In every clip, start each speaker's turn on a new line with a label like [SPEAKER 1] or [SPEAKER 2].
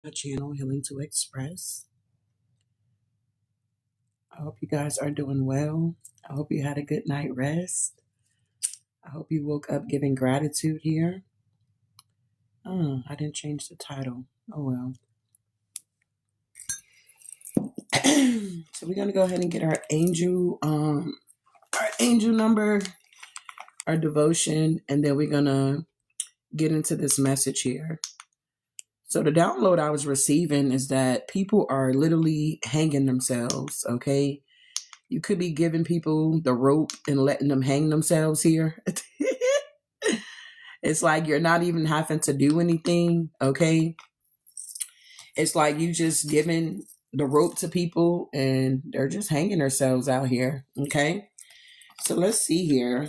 [SPEAKER 1] My channel, Healing to Express. I hope you guys are doing well. I hope you had a good night rest. I hope you woke up giving gratitude here. Oh, I didn't change the title. Oh well. So we're gonna go ahead and get our angel number, our devotion, and then we're gonna get into this message here. So the download I was receiving is that people are literally hanging themselves, okay? You could be giving people the rope and letting them hang themselves here. It's like you're not even having to do anything, okay? It's like you just giving the rope to people and they're just hanging themselves out here, okay? So let's see here.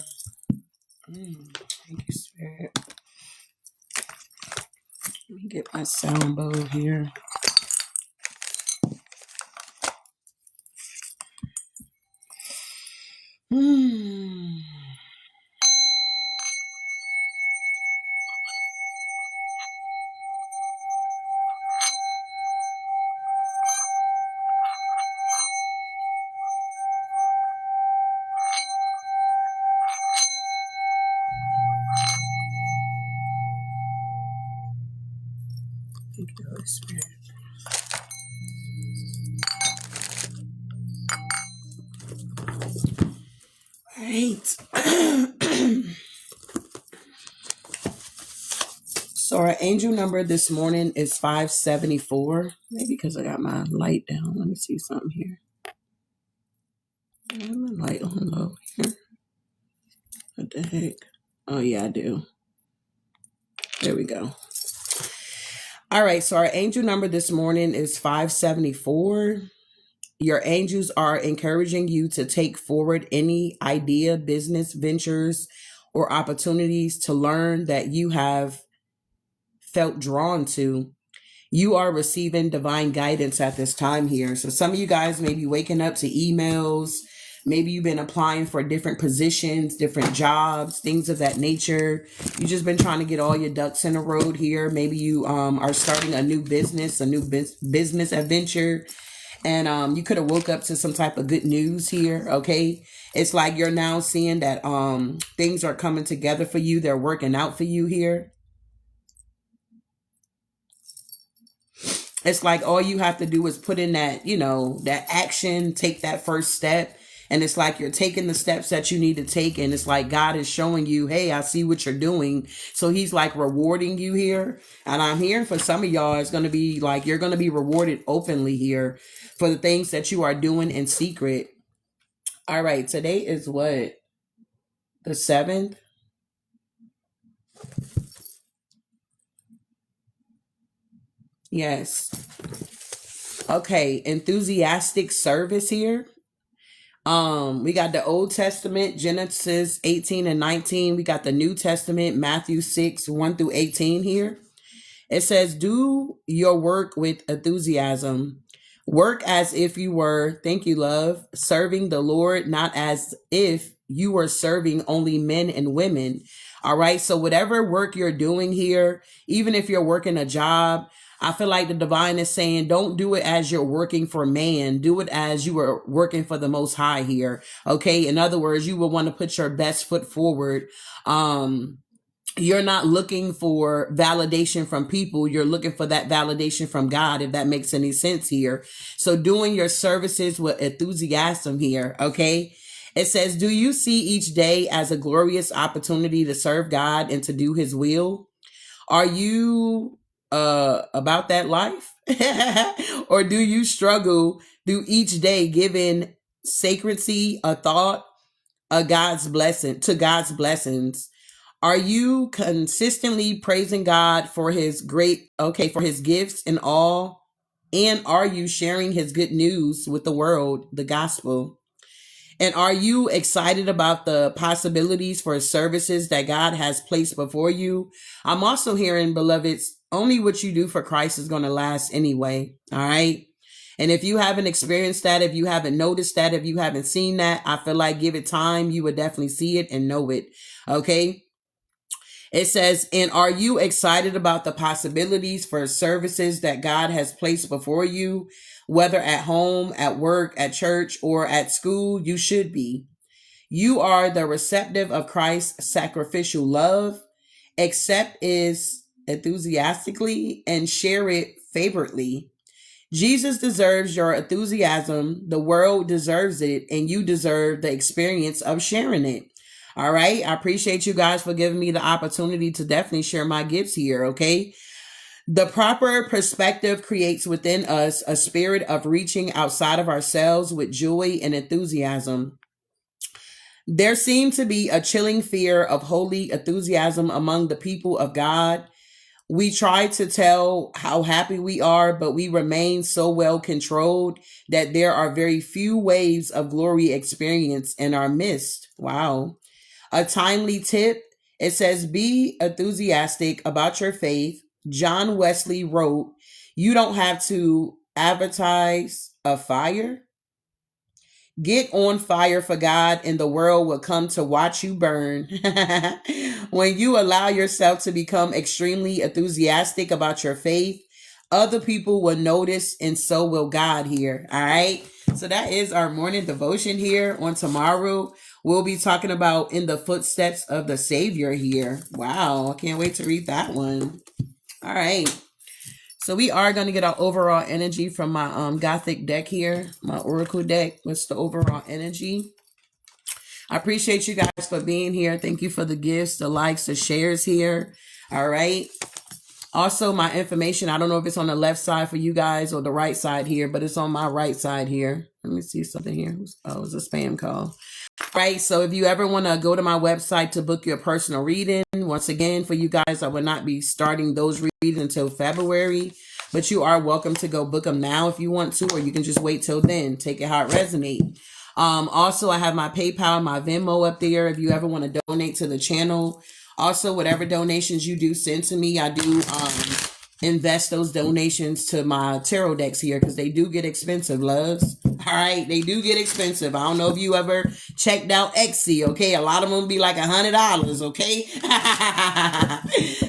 [SPEAKER 1] Thank you, Spirit. Let me get my sound bowl here. Hmm. Thank you, Holy Spirit. All right. So our angel number this morning is 574. Maybe because I got my light down. Let me see something here. I have my light on low here. What the heck? Oh yeah, I do. There we go. All right, so our angel number this morning is 574. Your angels are encouraging you to take forward any idea, business ventures, or opportunities to learn that you have felt drawn to. You are receiving divine guidance at this time here. So some of you guys may be waking up to emails. Maybe you've been applying for different positions, different jobs, things of that nature. You've just been trying to get all your ducks in a row here. Maybe you are starting a new business, business adventure. And you could have woke up to some type of good news here, okay? It's like you're now seeing that things are coming together for you. They're working out for you here. It's like all you have to do is put in that, that action, take that first step. And it's like you're taking the steps that you need to take. And it's like God is showing you, hey, I see what you're doing. So he's like rewarding you here. And I'm hearing for some of y'all, it's going to be like you're going to be rewarded openly here for the things that you are doing in secret. All right. Today is what? The 7th? Yes. Okay. Enthusiastic service here. We got the Old Testament, Genesis 18 and 19. We got the New Testament, Matthew 6, 1 through 18 here. It says, do your work with enthusiasm. Work as if you were, thank you, love, serving the Lord, not as if you were serving only men and women. All right. So whatever work you're doing here, even if you're working a job, I feel like the divine is saying, don't do it as you're working for man. Do it as you are working for the Most High here. Okay. In other words, you will want to put your best foot forward. You're not looking for validation from people. You're looking for that validation from God, if that makes any sense here. So doing your services with enthusiasm here. Okay. It says, do you see each day as a glorious opportunity to serve God and to do his will? Are you about that life? Or do you struggle through each day giving sacredcy a thought, a God's blessing to God's blessings? Are you consistently praising God for his for his gifts and all? And are you sharing his good news with the world, the gospel? And are you excited about the possibilities for services that God has placed before you? I'm also hearing, beloveds, only what you do for Christ is going to last anyway. All right. And if you haven't experienced that, if you haven't noticed that, if you haven't seen that, I feel like give it time. You would definitely see it and know it. Okay. It says, and are you excited about the possibilities for services that God has placed before you, whether at home, at work, at church, or at school? You should be. You are the receptive of Christ's sacrificial love. Accept is enthusiastically and share it favorably. Jesus deserves your enthusiasm. The world deserves it, and you deserve the experience of sharing it. All right. I appreciate you guys for giving me the opportunity to definitely share my gifts here. Okay. The proper perspective creates within us a spirit of reaching outside of ourselves with joy and enthusiasm. There seemed to be a chilling fear of holy enthusiasm among the people of God. We try to tell how happy we are, but we remain so well controlled that there are very few waves of glory experienced in our midst. Wow. A timely tip, it says, be enthusiastic about your faith. John Wesley wrote, you don't have to advertise a fire. Get on fire for God and the world will come to watch you burn. When you allow yourself to become extremely enthusiastic about your faith, other people will notice and so will God here. All right. So that is our morning devotion here. On tomorrow, we'll be talking about in the footsteps of the Savior here. Wow. I can't wait to read that one. All right. So we are going to get our overall energy from my Gothic deck here, my Oracle deck. What's the overall energy? I appreciate you guys for being here. Thank you for the gifts, the likes, the shares here. All right. Also, my information, I don't know if it's on the left side for you guys or the right side here, but it's on my right side here. Let me see something here. Oh, it was a spam call. Right. So if you ever want to go to my website to book your personal reading, once again, for you guys, I will not be starting those readings until February, but you are welcome to go book them now if you want to, or you can just wait till then. Take it how it resonates. Also, I have my PayPal, my Venmo up there if you ever want to donate to the channel. Also, whatever donations you do send to me, I do invest those donations to my tarot decks here because they do get expensive, loves. All right, they do get expensive. I don't know if you ever checked out Etsy, okay? A lot of them be like $100, okay?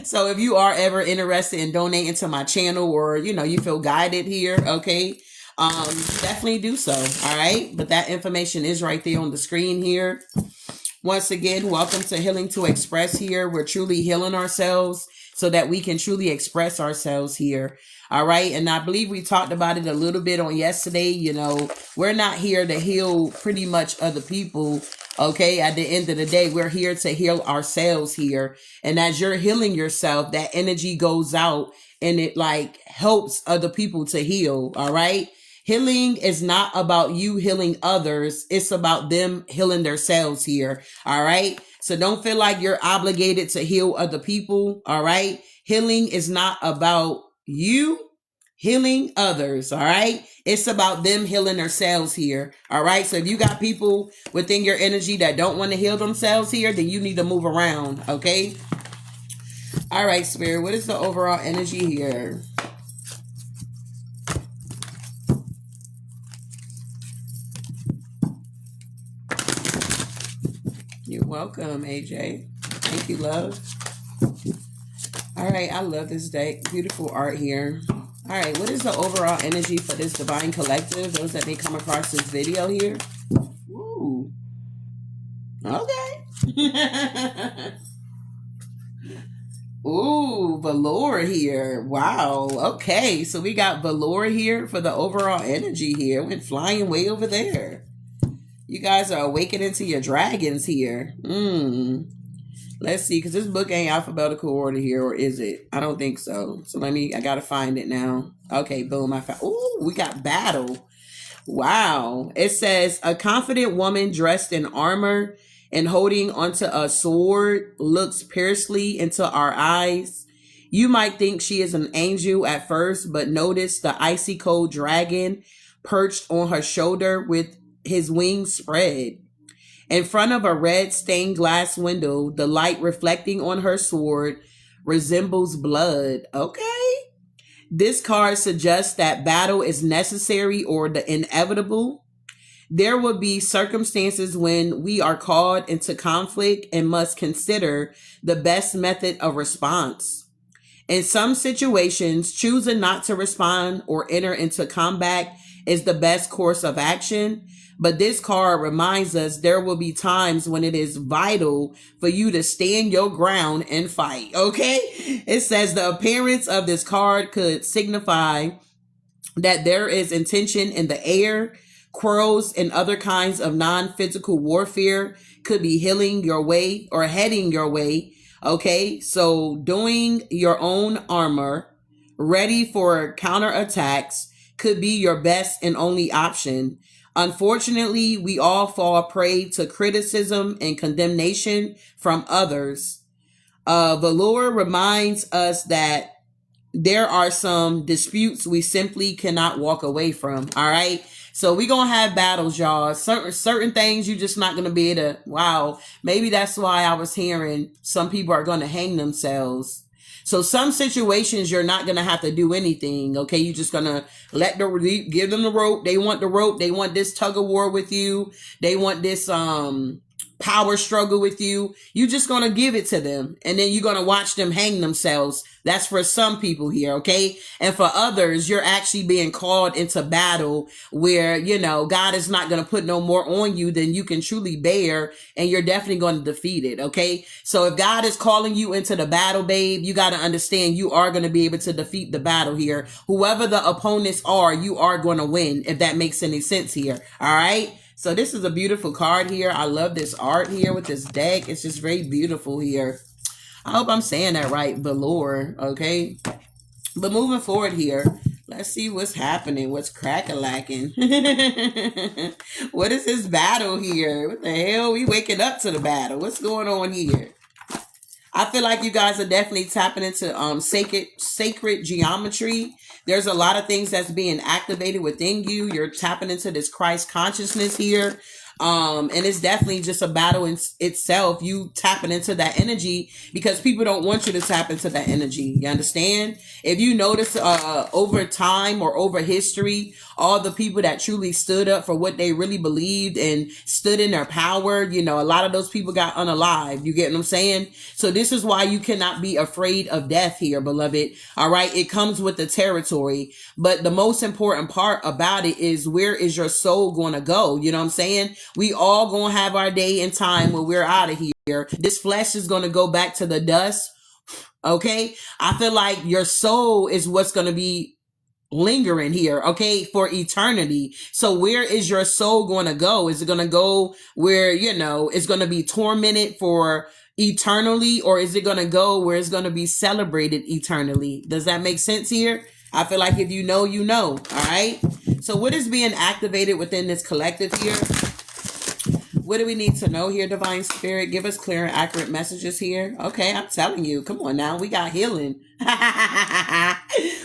[SPEAKER 1] So if you are ever interested in donating to my channel or, you feel guided here, okay? Definitely do so, all right? But that information is right there on the screen here. Once again, welcome to Healing to Express here. We're truly healing ourselves so that we can truly express ourselves here. All right. And I believe we talked about it a little bit on yesterday. We're not here to heal pretty much other people. Okay. At the end of the day, we're here to heal ourselves here. And as you're healing yourself, that energy goes out and it helps other people to heal. All right. Healing is not about you healing others. It's about them healing themselves here. All right. So don't feel like you're obligated to heal other people. All right. Healing is not about you healing others. All right. It's about them healing themselves here. All right. So if you got people within your energy that don't want to heal themselves here, then you need to move around. Okay. All right, Spirit. What is the overall energy here? You're welcome, AJ. Thank you, love. All right, I love this deck. Beautiful art here. All right, what is the overall energy for this Divine Collective? Those that may come across this video here. Ooh. Okay. Ooh, velour here. Wow. Okay, so we got velour here for the overall energy here. Went flying way over there. You guys are awakening to your dragons here. Let's see, because this book ain't alphabetical order here, or is it? I don't think so. So I gotta find it now. Okay, boom, I found. Ooh, we got battle. Wow. It says, a confident woman dressed in armor and holding onto a sword looks piercingly into our eyes. You might think she is an angel at first, but notice the icy cold dragon perched on her shoulder with his wings spread. In front of a red stained glass window, the light reflecting on her sword resembles blood. Okay. This card suggests that battle is necessary or the inevitable. There will be circumstances when we are called into conflict and must consider the best method of response. In some situations, choosing not to respond or enter into combat is the best course of action. But this card reminds us there will be times when it is vital for you to stand your ground and fight. Okay? It says the appearance of this card could signify that there is intention in the air. Quarrels and other kinds of non-physical warfare could be healing your way or heading your way. Okay, so doing your own armor, ready for counterattacks, could be your best and only option. Unfortunately, we all fall prey to criticism and condemnation from others. Valor reminds us that there are some disputes we simply cannot walk away from. All right. So we gonna have battles, y'all. Certain things you just not gonna be able to. Wow, maybe that's why I was hearing some people are gonna hang themselves. So some situations you're not gonna have to do anything. Okay, you just gonna give them the rope. They want the rope. They want this tug of war with you. They want this power struggle with you. You just gonna give it to them, and then you're gonna watch them hang themselves. That's for some people here, okay? And for others, you're actually being called into battle where, you know, God is not gonna put no more on you than you can truly bear, and you're definitely gonna defeat it, okay? So if God is calling you into the battle, babe, you gotta understand you are gonna be able to defeat the battle here. Whoever the opponents are, you are gonna win, if that makes any sense here, all right? So this is a beautiful card here. I love this art here with this deck. It's just very beautiful here. I hope I'm saying that right, Valor, okay? But moving forward here, let's see what's happening. What's crack-a-lacking? What is this battle here? What the hell? We waking up to the battle. What's going on here? I feel like you guys are definitely tapping into sacred geometry. There's a lot of things that's being activated within you. You're tapping into this Christ consciousness here. And it's definitely just a battle in itself. You tapping into that energy because people don't want you to tap into that energy. You understand? If you notice, over time or over history, all the people that truly stood up for what they really believed and stood in their power, you know, a lot of those people got unalived. You get what I'm saying? So this is why you cannot be afraid of death here, beloved. All right. It comes with the territory, but the most important part about it is where is your soul going to go? You know what I'm saying? We all gonna have our day and time when we're out of here. This flesh is gonna go back to the dust. Okay. I feel like your soul is what's gonna be lingering here, okay, for eternity. So where is your soul going to go? Is it going to go where, you know, it's going to be tormented for eternally, or is it going to go where it's going to be celebrated eternally? Does that make sense here? I feel like if you know, you know. All right. So what is being activated within this collective here? What do we need to know here, Divine Spirit? Give us clear and accurate messages here. Okay, I'm telling you. Come on now. We got healing.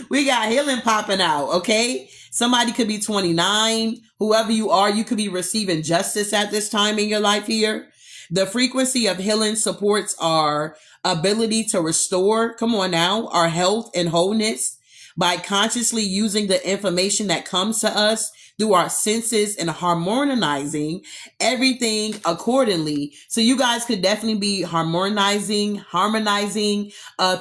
[SPEAKER 1] We got healing popping out, okay? Somebody could be 29. Whoever you are, you could be receiving justice at this time in your life here. The frequency of healing supports our ability to restore, come on now, our health and wholeness by consciously using the information that comes to us through our senses and harmonizing everything accordingly. So you guys could definitely be harmonizing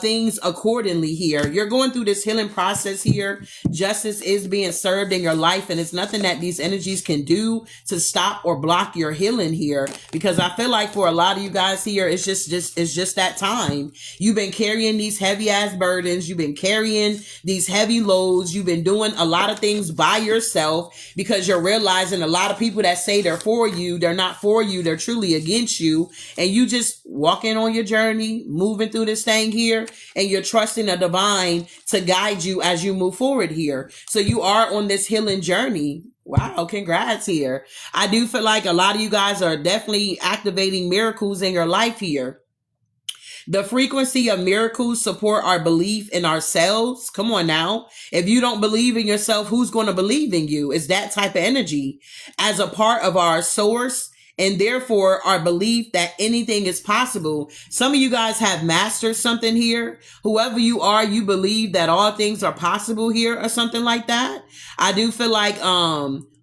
[SPEAKER 1] things accordingly here. You're going through this healing process here. Justice is being served in your life, and it's nothing that these energies can do to stop or block your healing here. Because I feel like for a lot of you guys here, it's just that time. You've been carrying these heavy ass burdens. You've been carrying these heavy loads. You've been doing a lot of things by yourself, because you're realizing a lot of people that say they're for you, they're not for you, they're truly against you. And you just walking on your journey, moving through this thing here, and you're trusting the divine to guide you as you move forward here. So you are on this healing journey. Wow, congrats here. I do feel like a lot of you guys are definitely activating miracles in your life here. The frequency of miracles support our belief in ourselves. Come on now. If you don't believe in yourself, who's going to believe in you? It's that type of energy as a part of our source, and therefore our belief that anything is possible. Some of you guys have mastered something here. Whoever you are, you believe that all things are possible here or something like that. I do feel like,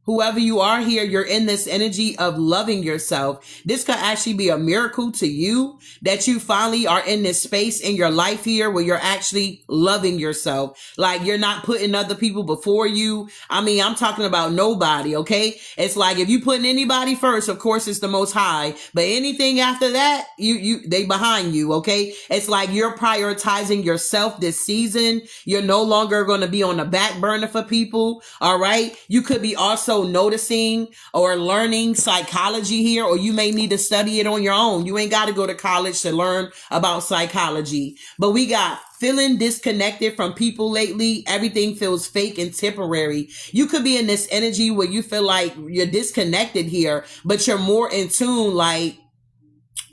[SPEAKER 1] Whoever you are here, you're in this energy of loving yourself. This could actually be a miracle to you that you finally are in this space in your life here where you're actually loving yourself. Like you're not putting other people before you. I mean, I'm talking about nobody, okay? It's like if you putting anybody first, of course it's the Most High, but anything after that, they behind you, okay? It's like you're prioritizing yourself this season. You're no longer going to be on the back burner for people, all right? You could be also noticing or learning psychology here, or you may need to study it on your own. You ain't got to go to college to learn about psychology. But we got feeling disconnected from people lately. Everything feels fake and temporary. You could be in this energy where you feel like you're disconnected here, but you're more in tune. Like,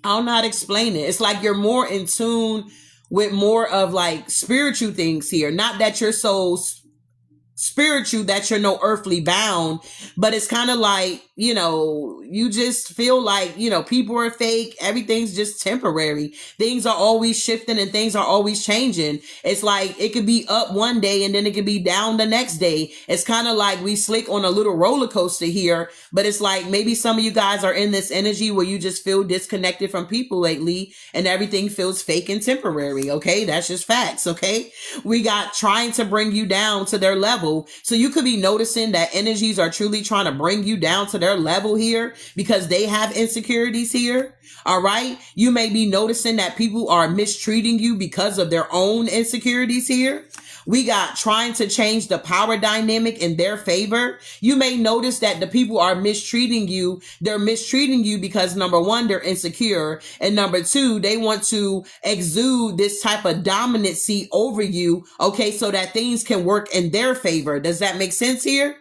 [SPEAKER 1] I don't know how to explain it. It's like you're more in tune with more of like spiritual things here. Not that you're so spiritual that you're no earthly bound, but it's kind of like, you know, you just feel like, you know, people are fake. Everything's just temporary. Things are always shifting and things are always changing. It's like it could be up one day and then it could be down the next day. It's kind of like we slick on a little roller coaster here, but it's like maybe some of you guys are in this energy where you just feel disconnected from people lately and everything feels fake and temporary. Okay. That's just facts. Okay. We got trying to bring you down to their level. So you could be noticing that energies are truly trying to bring you down to their level here because they have insecurities here. All right. You may be noticing that people are mistreating you because of their own insecurities here. We got trying to change the power dynamic in their favor. You may notice that the people are mistreating you. They're mistreating you because number one, they're insecure. And number two, they want to exude this type of dominancy over you. Okay. So that things can work in their favor. Does that make sense here?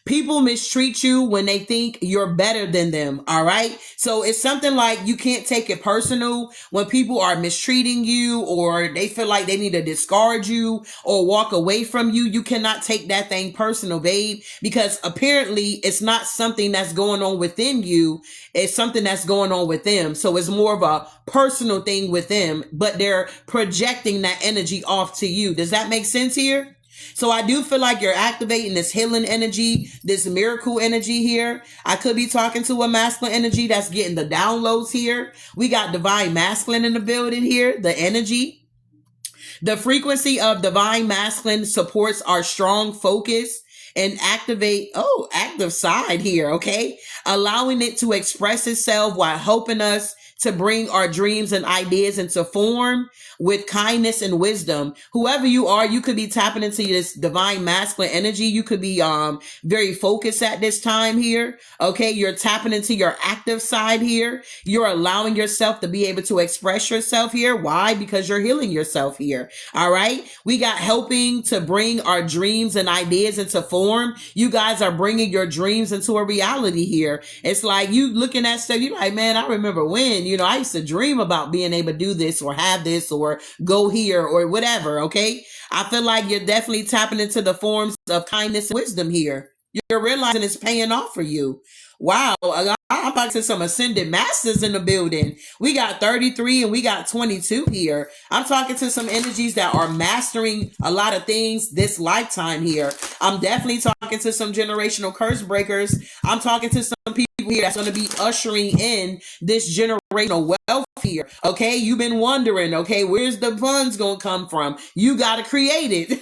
[SPEAKER 1] People mistreat you when they think you're better than them. All right. So it's something like you can't take it personal when people are mistreating you or they feel like they need to discard you or walk away from you. You cannot take that thing personal, babe, because apparently it's not something that's going on within you. It's something that's going on with them. So it's more of a personal thing with them, but they're projecting that energy off to you. Does that make sense here? So I do feel like you're activating this healing energy, this miracle energy here. I could be talking to a masculine energy that's getting the downloads here. We got divine masculine in the building here, the energy. The frequency of divine masculine supports our strong focus and active side here, okay? Allowing it to express itself while helping us to bring our dreams and ideas into form with kindness and wisdom. Whoever you are, you could be tapping into this divine masculine energy. You could be very focused at this time here. Okay, you're tapping into your active side here. You're allowing yourself to be able to express yourself here. Why? Because you're healing yourself here. All right, we got helping to bring our dreams and ideas into form. You guys are bringing your dreams into a reality here. It's like you looking at stuff, you're like, man, I remember when, you know, I used to dream about being able to do this or have this or go here or whatever. Okay. I feel like you're definitely tapping into the forms of kindness and wisdom here. You're realizing it's paying off for you. Wow. I'm about to some ascended masters in the building. We got 33 and we got 22 here. I'm talking to some energies that are mastering a lot of things this lifetime here. I'm definitely talking to some generational curse breakers. I'm talking to some people here that's going to be ushering in this generational wealth here. Okay, you've been wondering, okay, where's the funds going to come from? You got to create it.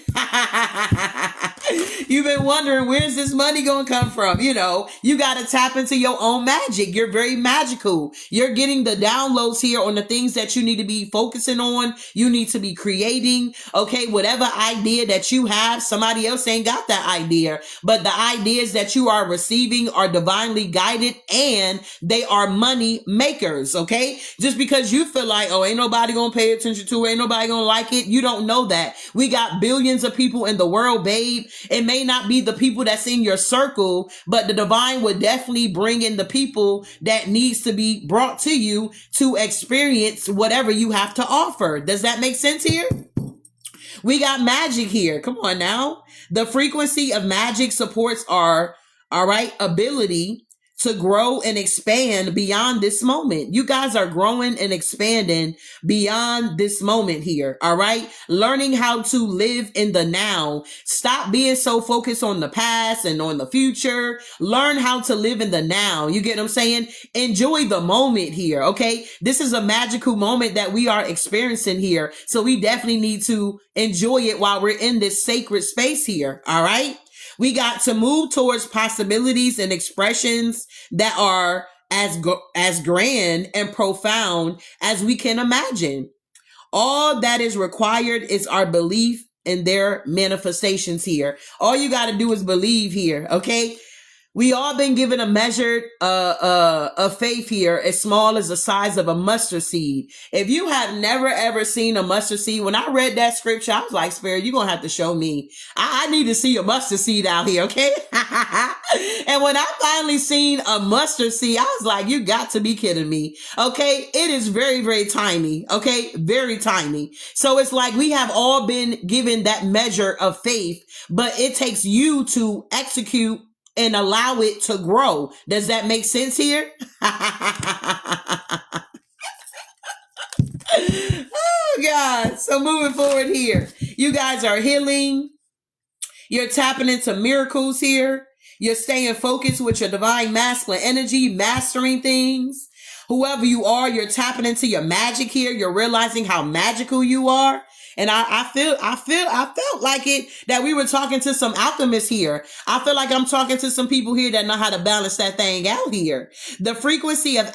[SPEAKER 1] You've been wondering, where's this money going to come from? You know, you got to tap into your own magic. You're very magical. You're getting the downloads here on the things that you need to be focusing on. You need to be creating. Okay, whatever idea that you have, somebody else ain't got that idea, but the ideas that you are receiving are divinely guided and they are money makers. Okay, just because you feel like, oh, ain't nobody gonna pay attention to it, ain't nobody gonna like it, you don't know that we got billions of people in the world, babe. It may not be the people that's in your circle, but the divine would definitely bring in the people that needs to be brought to you to experience whatever you have to offer. Does that make sense here? We got magic here. Come on now. The frequency of magic supports our, all right, ability to grow and expand beyond this moment. You guys are growing and expanding beyond this moment here. All right. Learning how to live in the now. Stop being so focused on the past and on the future. Learn how to live in the now. You get what I'm saying? Enjoy the moment here. Okay. This is a magical moment that we are experiencing here. So we definitely need to enjoy it while we're in this sacred space here. All right. We got to move towards possibilities and expressions that are as grand and profound as we can imagine. All that is required is our belief in their manifestations here. All you got to do is believe here. Okay. We all been given a measured of faith here as small as the size of a mustard seed. If you have never ever seen a mustard seed, when I read that scripture, I was like, Spirit, you're going to have to show me. I need to see a mustard seed out here, okay? And when I finally seen a mustard seed, I was like, you got to be kidding me, okay? It is very, very tiny, okay? Very tiny. So it's like we have all been given that measure of faith, but it takes you to execute and allow it to grow. Does that make sense here? Oh, God. So moving forward here, you guys are healing. You're tapping into miracles here. You're staying focused with your divine masculine energy, mastering things. Whoever you are, you're tapping into your magic here. You're realizing how magical you are. And I felt like it that we were talking to some alchemists here. I feel like I'm talking to some people here that know how to balance that thing out here. The frequency of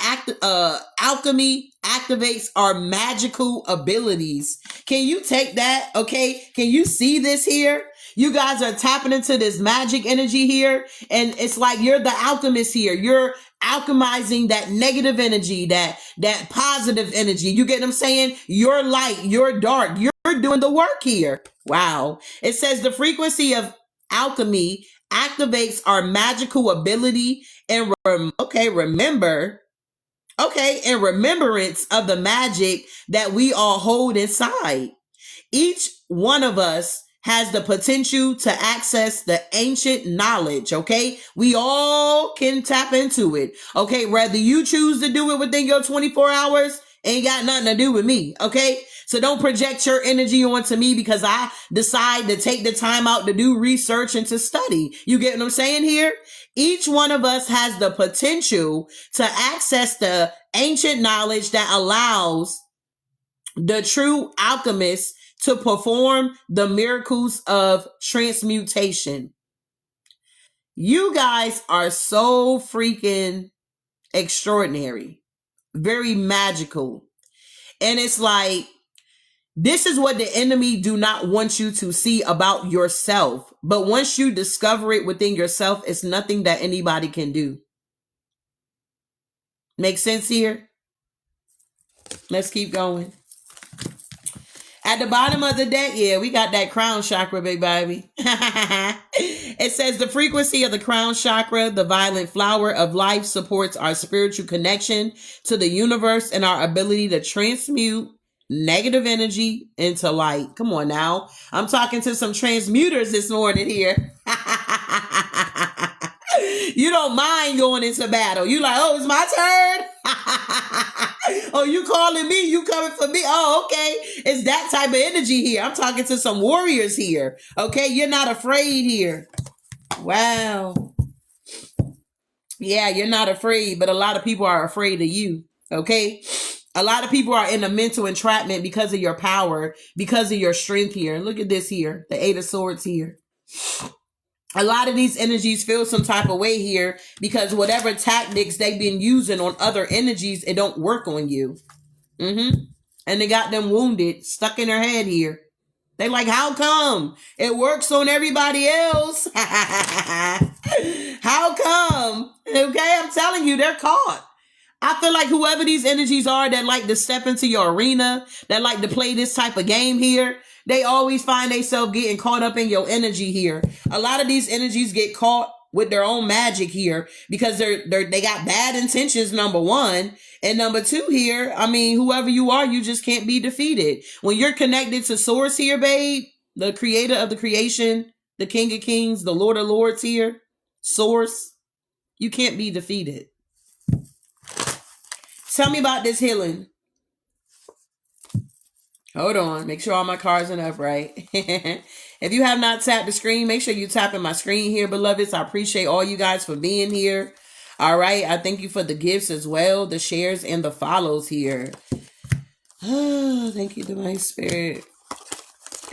[SPEAKER 1] alchemy activates our magical abilities. Can you take that? Okay. Can you see this here? You guys are tapping into this magic energy here. And it's like you're the alchemist here. You're alchemizing that negative energy, that positive energy. You get what I'm saying? You're light, you're dark, you're doing the work here. Wow. It says the frequency of alchemy activates our magical ability and in remembrance of the magic that we all hold inside. Each one of us has the potential to access the ancient knowledge, okay? We all can tap into it, okay? Whether you choose to do it within your 24 hours, ain't got nothing to do with me, okay? So don't project your energy onto me because I decide to take the time out to do research and to study. You get what I'm saying here? Each one of us has the potential to access the ancient knowledge that allows the true alchemist to perform the miracles of transmutation. You guys are so freaking extraordinary, very magical. And it's like, this is what the enemy do not want you to see about yourself. But once you discover it within yourself, it's nothing that anybody can do. Make sense here? Let's keep going. At the bottom of the deck, yeah, we got that crown chakra, big baby. It says the frequency of the crown chakra, the violet flower of life, supports our spiritual connection to the universe and our ability to transmute negative energy into light. Come on now. I'm talking to some transmuters this morning here. You don't mind going into battle. You like, oh, it's my turn. Oh, you calling me? You coming for me? Oh, okay. It's that type of energy here. I'm talking to some warriors here. Okay. You're not afraid here. Wow. Yeah, you're not afraid, but a lot of people are afraid of you. Okay. A lot of people are in a mental entrapment because of your power, because of your strength here. Look at this here. The 8 of Swords here. A lot of these energies feel some type of way here because whatever tactics they've been using on other energies, it don't work on you. And they got them wounded, stuck in their head here. They like, how come? It works on everybody else. How come? Okay, I'm telling you, they're caught. I feel like whoever these energies are that like to step into your arena, that like to play this type of game here, they always find themselves getting caught up in your energy here. A lot of these energies get caught with their own magic here because they got bad intentions, number one. And number two here, I mean, whoever you are, you just can't be defeated. When you're connected to Source here, babe, the creator of the creation, the King of Kings, the Lord of Lords here, Source, You can't be defeated. Tell me about this healing. Hold on. Make sure all my cards are upright. If you have not tapped the screen, make sure you tap in my screen here, beloveds. I appreciate all you guys for being here. All right. I thank you for the gifts as well, the shares and the follows here. Oh, thank you, Divine Spirit.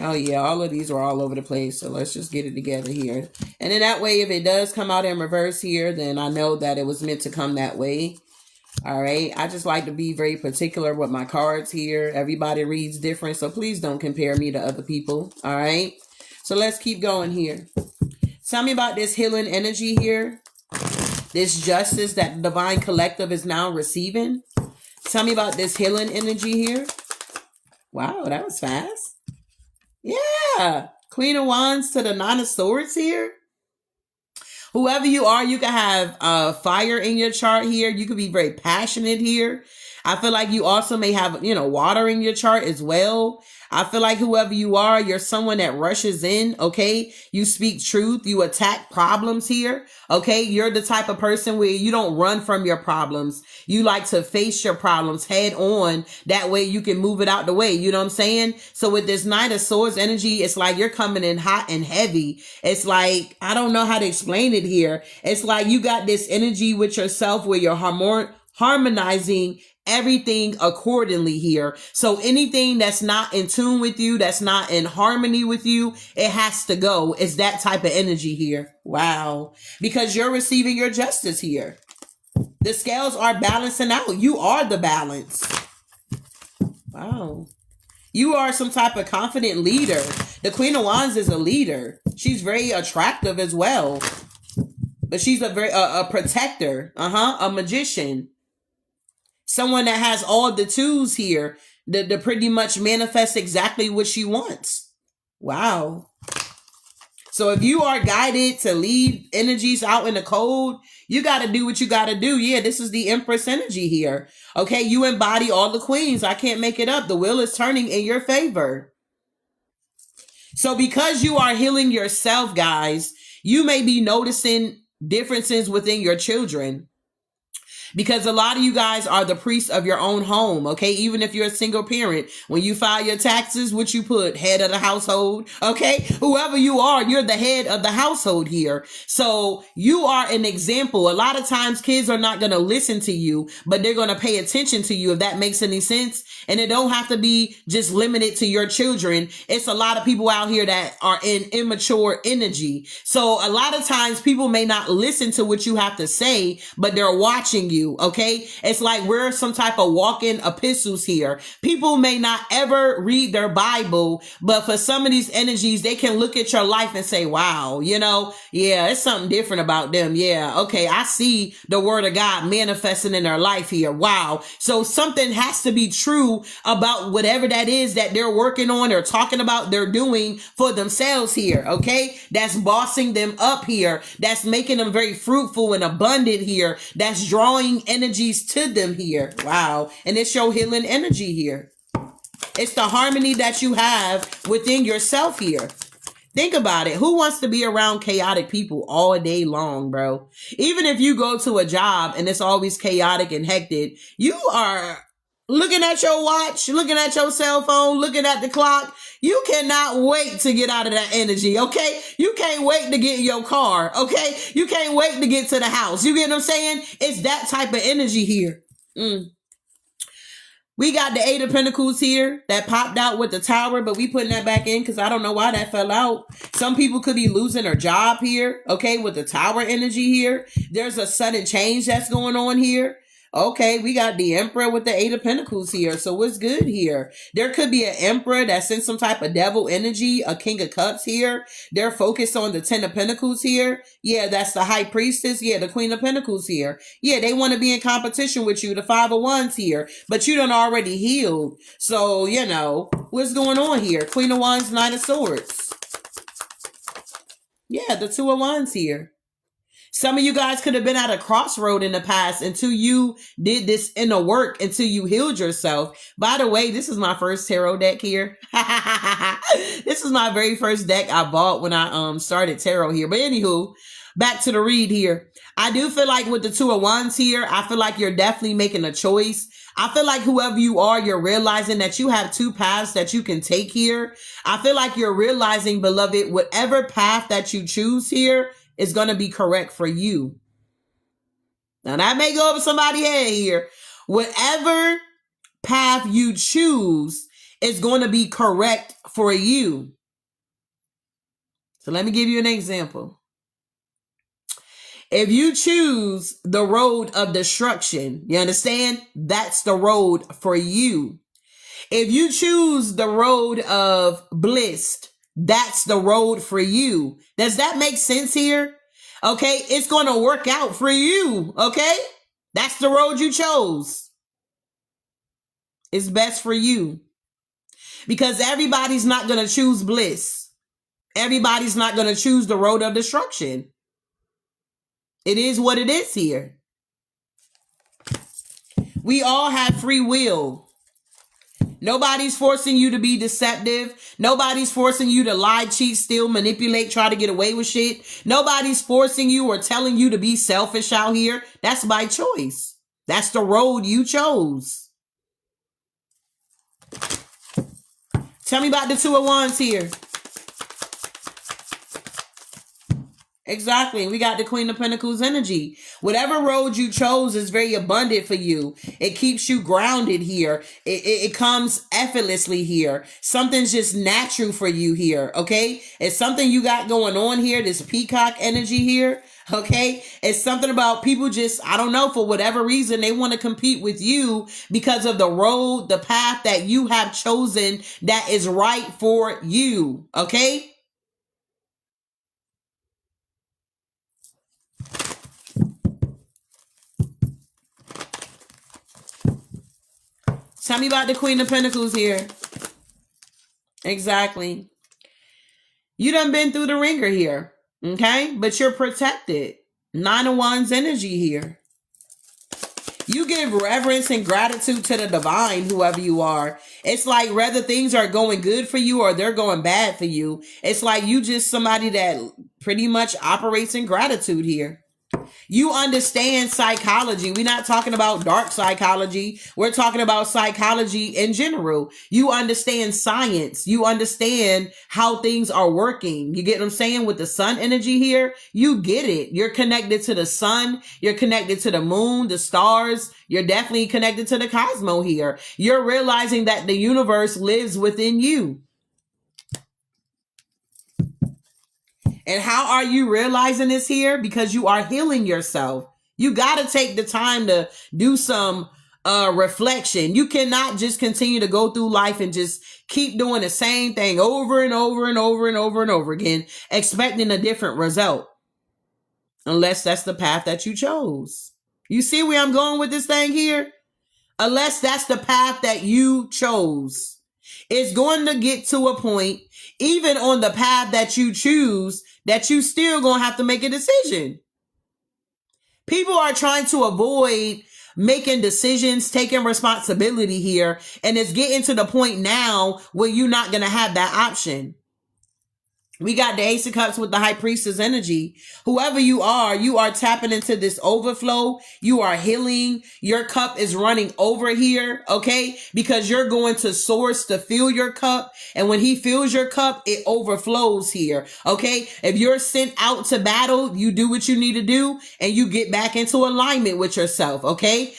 [SPEAKER 1] Oh, yeah. All of these are all over the place. So let's just get it together here. And then that way, if it does come out in reverse here, then I know that it was meant to come that way. All right. I just like to be very particular with my cards here. Everybody reads different, so please don't compare me to other people. All right. So let's keep going here. Tell me about this healing energy here. This justice that the Divine Collective is now receiving. Tell me about this healing energy here. Wow, that was fast. Yeah. Queen of Wands to the Nine of Swords here. Whoever you are, you can have fire in your chart here. You could be very passionate here. I feel like you also may have, water in your chart as well. I feel like whoever you are, you're someone that rushes in, okay? You speak truth. You attack problems here, okay? You're the type of person where you don't run from your problems. You like to face your problems head on. That way you can move it out the way. You know what I'm saying? So with this Knight of Swords energy, it's like you're coming in hot and heavy. It's like, I don't know how to explain it here. It's like you got this energy with yourself where you're harmonizing everything accordingly here. So anything that's not in tune with you, that's not in harmony with you, it has to go. It's that type of energy here. Wow. Because you're receiving your justice here. The scales are balancing out. You are the balance. Wow. You are some type of confident leader. The Queen of Wands is a leader. She's very attractive as well. But she's a protector. A magician. Someone that has all the tools here to pretty much manifest exactly what she wants. Wow. So if you are guided to lead energies out in the cold, you got to do what you got to do. Yeah, this is the Empress energy here. Okay, you embody all the queens. I can't make it up. The wheel is turning in your favor. So because you are healing yourself, guys, you may be noticing differences within your children. Because a lot of you guys are the priests of your own home, okay? Even if you're a single parent, when you file your taxes, what you put? Head of the household, okay? Whoever you are, you're the head of the household here. So you are an example. A lot of times kids are not going to listen to you, but they're going to pay attention to you, if that makes any sense. And it don't have to be just limited to your children. It's a lot of people out here that are in immature energy. So a lot of times people may not listen to what you have to say, but they're watching you. Okay. It's like we're some type of walking epistles here. People may not ever read their Bible, but for some of these energies, they can look at your life and say, wow, yeah, it's something different about them. Yeah. Okay. I see the word of God manifesting in their life here. Wow. So something has to be true about whatever that is that they're working on or talking about, they're doing for themselves here. Okay. That's bossing them up here. That's making them very fruitful and abundant here. That's drawing energies to them here. Wow. And it's your healing energy here. It's the harmony that you have within yourself here. Think about it. Who wants to be around chaotic people all day long, bro? Even if you go to a job and it's always chaotic and hectic, you are looking at your watch, looking at your cell phone, looking at the clock. You cannot wait to get out of that energy, okay? You can't wait to get in your car, okay? You can't wait to get to the house. You get what I'm saying? It's that type of energy here. We got the Eight of Pentacles here that popped out with the Tower, but we putting that back in because I don't know why that fell out. Some people could be losing their job here, okay, with the Tower energy here. There's a sudden change that's going on here. Okay, we got the Emperor with the Eight of Pentacles here. So what's good here? There could be an Emperor that's in some type of devil energy, a King of Cups here. They're focused on the Ten of Pentacles here. Yeah, that's the High Priestess. Yeah, the Queen of Pentacles here. Yeah, they want to be in competition with you, the Five of Wands here. But you done already healed. So, what's going on here? Queen of Wands, Knight of Swords. Yeah, the Two of Wands here. Some of you guys could have been at a crossroad in the past until you did this inner work, until you healed yourself. By the way, this is my first tarot deck here. This is my very first deck I bought when I started tarot here. But anywho, back to the read here. I do feel like with the Two of Wands here, I feel like you're definitely making a choice. I feel like whoever you are, you're realizing that you have two paths that you can take here. I feel like you're realizing, beloved, whatever path that you choose here is going to be correct for you. Now that may go over somebody's head here. Whatever path you choose is going to be correct for you. So let me give you an example. If you choose the road of destruction, you understand? That's the road for you. If you choose the road of bliss, that's the road for you. Does that make sense here? Okay, it's going to work out for you. Okay, that's the road you chose. It's best for you because everybody's not going to choose bliss. Everybody's not going to choose the road of destruction. It is what it is here. We all have free will. Nobody's forcing you to be deceptive. Nobody's forcing you to lie, cheat, steal, manipulate, try to get away with shit. Nobody's forcing you or telling you to be selfish out here. That's by choice. That's the road you chose. Tell me about the Two of Wands here. Exactly. We got the Queen of Pentacles energy. Whatever road you chose is very abundant for you. It keeps you grounded here. It comes effortlessly here. Something's just natural for you here. Okay. It's something you got going on here. This peacock energy here. Okay. It's something about people just, I don't know, for whatever reason, they want to compete with you because of the road, the path that you have chosen that is right for you. Okay. Tell me about the Queen of Pentacles here. Exactly. You done been through the ringer here. Okay? But you're protected. Nine of Wands energy here. You give reverence and gratitude to the divine, whoever you are. It's like whether things are going good for you or they're going bad for you. It's like you just somebody that pretty much operates in gratitude here. You understand psychology. We're not talking about dark psychology. We're talking about psychology in general. You understand science. You understand how things are working. You get what I'm saying with the sun energy here? You get it. You're connected to the sun. You're connected to the moon, the stars. You're definitely connected to the cosmos here. You're realizing that the universe lives within you. And how are you realizing this here? Because you are healing yourself. You got to take the time to do some reflection. You cannot just continue to go through life and just keep doing the same thing over and over and over and over and over again, expecting a different result. Unless that's the path that you chose. You see where I'm going with this thing here? Unless that's the path that you chose. It's going to get to a point, even on the path that you choose, that you still going to have to make a decision. People are trying to avoid making decisions, taking responsibility here. And it's getting to the point now where you're not going to have that option. We got the Ace of Cups with the High Priestess energy. Whoever you are tapping into this overflow. You are healing. Your cup is running over here, okay? Because you're going to source to fill your cup. And when he fills your cup, it overflows here, okay? If you're sent out to battle, you do what you need to do and you get back into alignment with yourself, okay?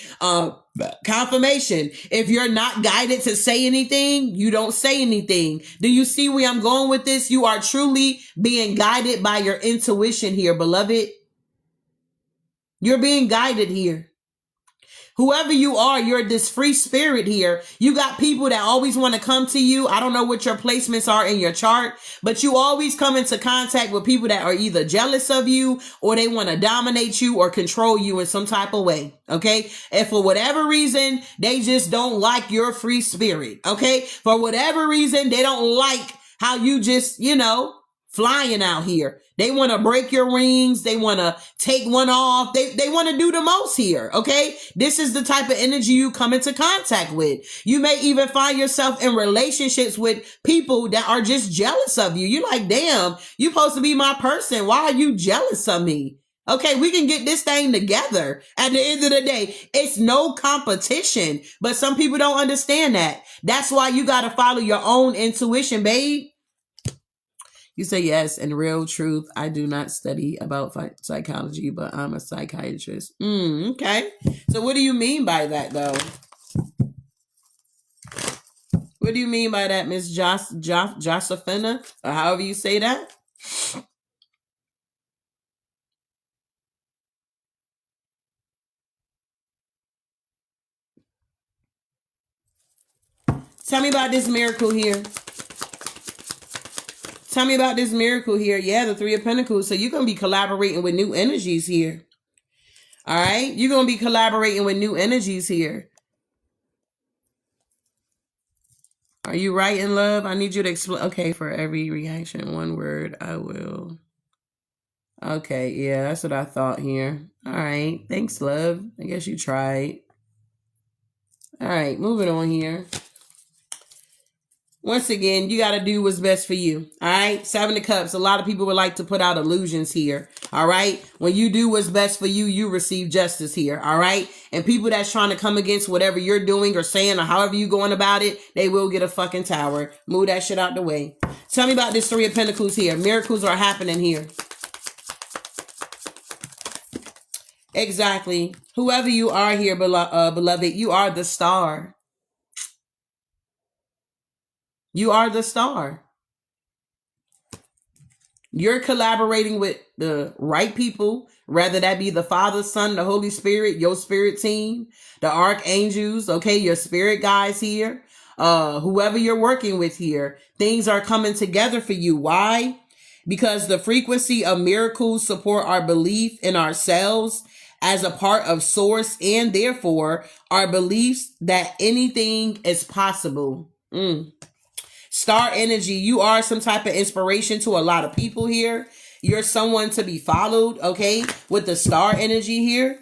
[SPEAKER 1] Confirmation. If you're not guided to say anything, you don't say anything. Do you see where I'm going with this? You are truly being guided by your intuition here, beloved. You're being guided here. Whoever you are, you're this free spirit here. You got people that always want to come to you. I don't know what your placements are in your chart, but you always come into contact with people that are either jealous of you or they want to dominate you or control you in some type of way. Okay. And for whatever reason, they just don't like your free spirit. Okay. For whatever reason, they don't like how you just, flying out here. They want to break your rings. They want to take one off. They want to do the most here. Okay. This is the type of energy you come into contact with. You may even find yourself in relationships with people that are just jealous of you. You're like, damn, you're supposed to be my person. Why are you jealous of me? Okay, we can get this thing together. At the end of the day, it's no competition, but some people don't understand that. That's why you got to follow your own intuition, babe. You say yes, and real truth, I do not study about psychology, but I'm a psychiatrist. Okay. So what do you mean by that, though? What do you mean by that, Miss Josephina? Or however you say that? Tell me about this miracle here. Tell me about this miracle here. Yeah, the Three of Pentacles. So you're going to be collaborating with new energies here. All right? You're going to be collaborating with new energies here. Are you right in love? I need you to explain. Okay, for every reaction, one word, I will. Okay, yeah, that's what I thought here. All right. Thanks, love. I guess you tried. All right, moving on here. Once again, you got to do what's best for you. All right. 7 of Cups. A lot of people would like to put out illusions here. All right. When you do what's best for you, you receive justice here. All right. And people that's trying to come against whatever you're doing or saying or however you going about it, they will get a fucking tower. Move that shit out the way. Tell me about this Three of Pentacles here. Miracles are happening here. Exactly. Whoever you are here, beloved, you are the star. You are the star. You're collaborating with the right people, whether that be the Father, Son, the Holy Spirit, your spirit team, the archangels, okay, your spirit guys here, whoever you're working with here. Things are coming together for you. Why? Because the frequency of miracles support our belief in ourselves as a part of source, and therefore our beliefs that anything is possible. Star energy, you are some type of inspiration to a lot of people here. You're someone to be followed, okay, with the star energy here.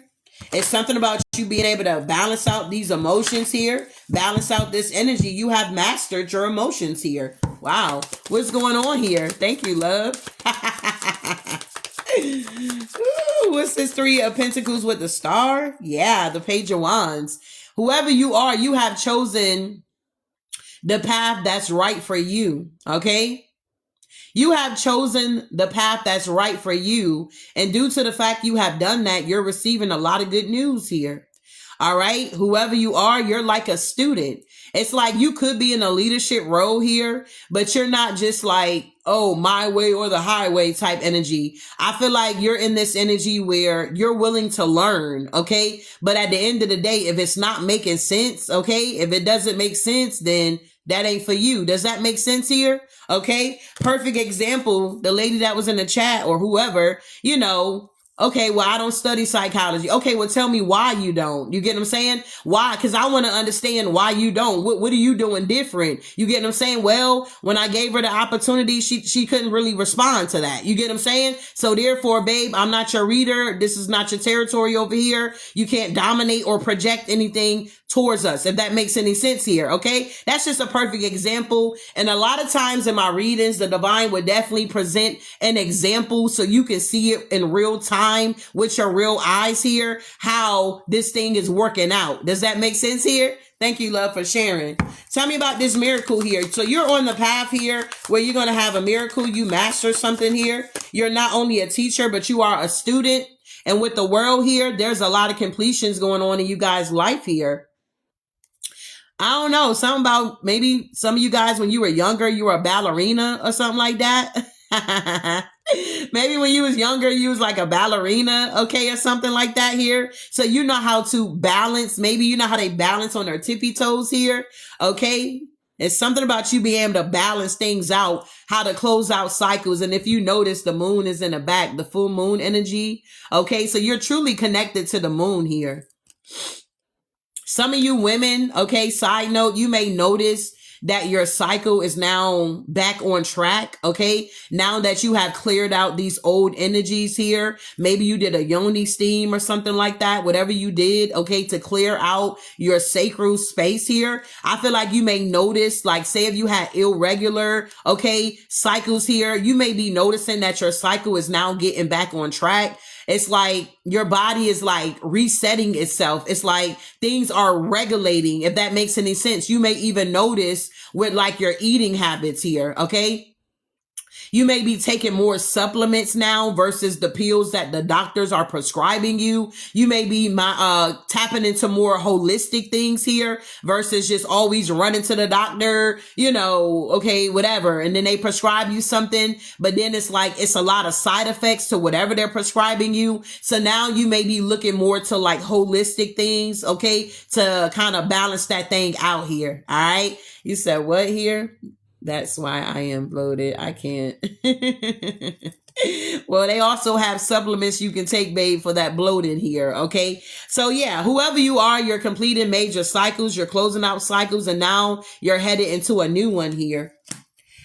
[SPEAKER 1] It's something about you being able to balance out these emotions here, balance out this energy. You have mastered your emotions here. Wow, what's going on here? Thank you, love. Ooh, what's this Three of Pentacles with the star? Yeah, the Page of Wands. Whoever you are, you have chosen the path that's right for you, okay? You have chosen the path that's right for you. And due to the fact you have done that, you're receiving a lot of good news here. All right? Whoever you are, you're like a student. It's like you could be in a leadership role here, but you're not just like, oh, my way or the highway type energy. I feel like you're in this energy where you're willing to learn, okay? But at the end of the day, if it's not making sense, okay? If it doesn't make sense, then that ain't for you. Does that make sense here? Okay. Perfect example. The lady that was in the chat or whoever, you know, okay, well, I don't study psychology. Okay, well, tell me why you don't. You get what I'm saying? Why? Because I want to understand why you don't. What are you doing different? You get what I'm saying? Well, when I gave her the opportunity, she couldn't really respond to that. You get what I'm saying? So therefore, babe, I'm not your reader. This is not your territory over here. You can't dominate or project anything towards us, if that makes any sense here. Okay. That's just a perfect example. And a lot of times in my readings, the divine would definitely present an example so you can see it in real time with your real eyes here, how this thing is working out. Does that make sense here? Thank you, love, for sharing. Tell me about this miracle here. So you're on the path here where you're going to have a miracle. You master something here. You're not only a teacher, but you are a student. And with the world here, there's a lot of completions going on in you guys' life here. I don't know, something about maybe some of you guys when you were younger, you were a ballerina or something like that. Maybe when you was younger, you was like a ballerina, okay, or something like that here. So you know how to balance. Maybe you know how they balance on their tippy toes here, okay? It's something about you being able to balance things out, how to close out cycles. And if you notice, the moon is in the back, the full moon energy, okay? So you're truly connected to the moon here. Some of you women, okay, side note, you may notice that your cycle is now back on track. Okay. Now that you have cleared out these old energies here, maybe you did a yoni steam or something like that, whatever you did. Okay. To clear out your sacral space here. I feel like you may notice, like say if you had irregular, okay, cycles here, you may be noticing that your cycle is now getting back on track. It's like your body is like resetting itself. It's like things are regulating, if that makes any sense. You may even notice with like your eating habits here, okay? You may be taking more supplements now versus the pills that the doctors are prescribing you. You may be tapping into more holistic things here versus just always running to the doctor, you know, okay, whatever. And then they prescribe you something, but then it's like, it's a lot of side effects to whatever they're prescribing you. So now you may be looking more to like holistic things, okay, to kind of balance that thing out here. All right. You said what here? That's why I am bloated. I can't. Well, they also have supplements you can take, babe, for that bloating here. Okay. So yeah, whoever you are, you're completing major cycles, you're closing out cycles, and now you're headed into a new one here.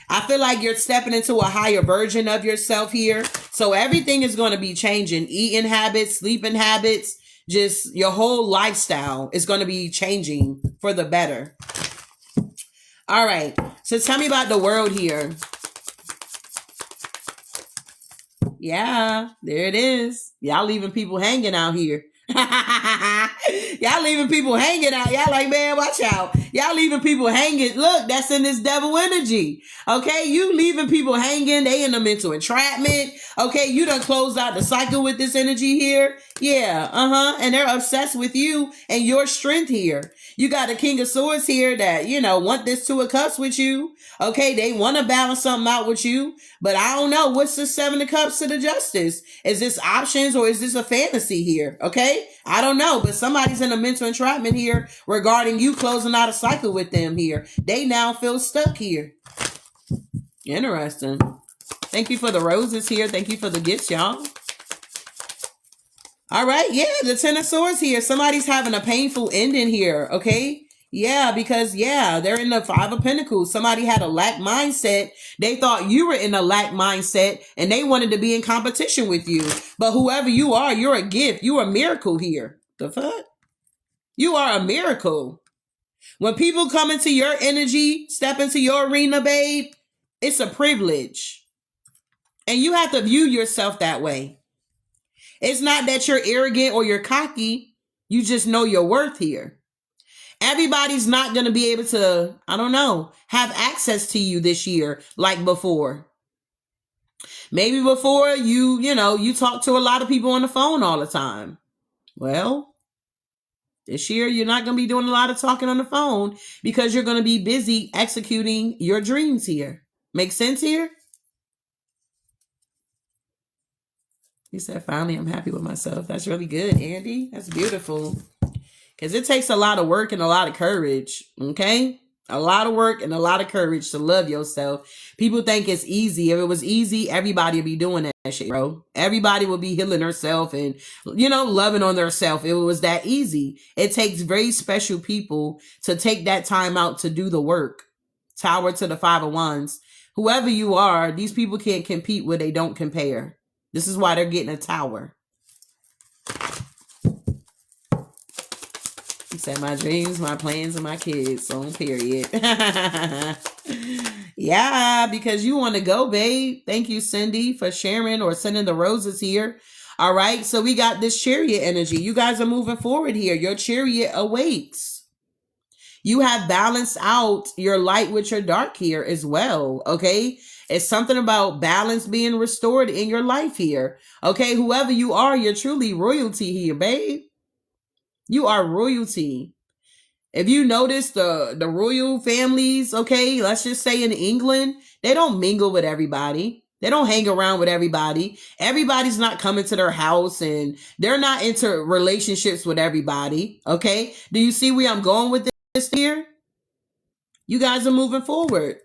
[SPEAKER 1] I feel like you're stepping into a higher version of yourself here. So everything is going to be changing. Eating habits, sleeping habits, just your whole lifestyle is going to be changing for the better. All right. So tell me about the world here. Yeah, there it is. Y'all leaving people hanging out here. Y'all leaving people hanging out. Y'all like, man, watch out. Y'all leaving people hanging. Look, that's in this devil energy. Okay, you leaving people hanging. They in a mental entrapment. Okay, you done closed out the cycle with this energy here. Yeah, and they're obsessed with you and your strength here. You got a King of Swords here that, you know, want this Two of Cups with you. Okay, they want to balance something out with you. But I don't know. What's the Seven of Cups to the Justice? Is this options or is this a fantasy here? Okay, I don't know. But somebody's in a mental entrapment here regarding you closing out a cycle with them here. They now feel stuck here. Interesting. Thank you for the roses here. Thank you for the gifts, y'all. All right. Yeah, the Ten of Swords here. Somebody's having a painful ending here. Okay. Yeah, because, yeah, they're in the Five of Pentacles. Somebody had a lack mindset. They thought you were in a lack mindset and they wanted to be in competition with you. But whoever you are, you're a gift. You're a miracle here. The fuck? You are a miracle. When people come into your energy, step into your arena, babe, it's a privilege. And you have to view yourself that way. It's not that you're arrogant or you're cocky. You just know your worth here. Everybody's not going to be able to, I don't know, have access to you this year like before. Maybe before you talk to a lot of people on the phone all the time. Well, this year you're not going to be doing a lot of talking on the phone because you're going to be busy executing your dreams here. Make sense here? He said, finally, I'm happy with myself. That's really good, Andy. That's beautiful. Because it takes a lot of work and a lot of courage, okay? A lot of work and a lot of courage to love yourself. People think it's easy. If it was easy, everybody would be doing that shit, bro. Everybody would be healing herself and, loving on themselves. If it was that easy. It takes very special people to take that time out to do the work. Tower to the Five of Wands. Whoever you are, these people can't compete where they don't compare. This is why they're getting a tower. He said, my dreams, my plans, and my kids. So, period. Yeah, because you want to go, babe. Thank you, Cindy, for sharing or sending the roses here. All right. So we got this Chariot energy. You guys are moving forward here. Your Chariot awaits. You have balanced out your light with your dark here as well. Okay. It's something about balance being restored in your life here. Okay. Whoever you are, you're truly royalty here, babe. You are royalty. If you notice the royal families, okay, let's just say in England, they don't mingle with everybody. They don't hang around with everybody. Everybody's not coming to their house and they're not into relationships with everybody. Okay. Do you see where I'm going with this here? You guys are moving forward.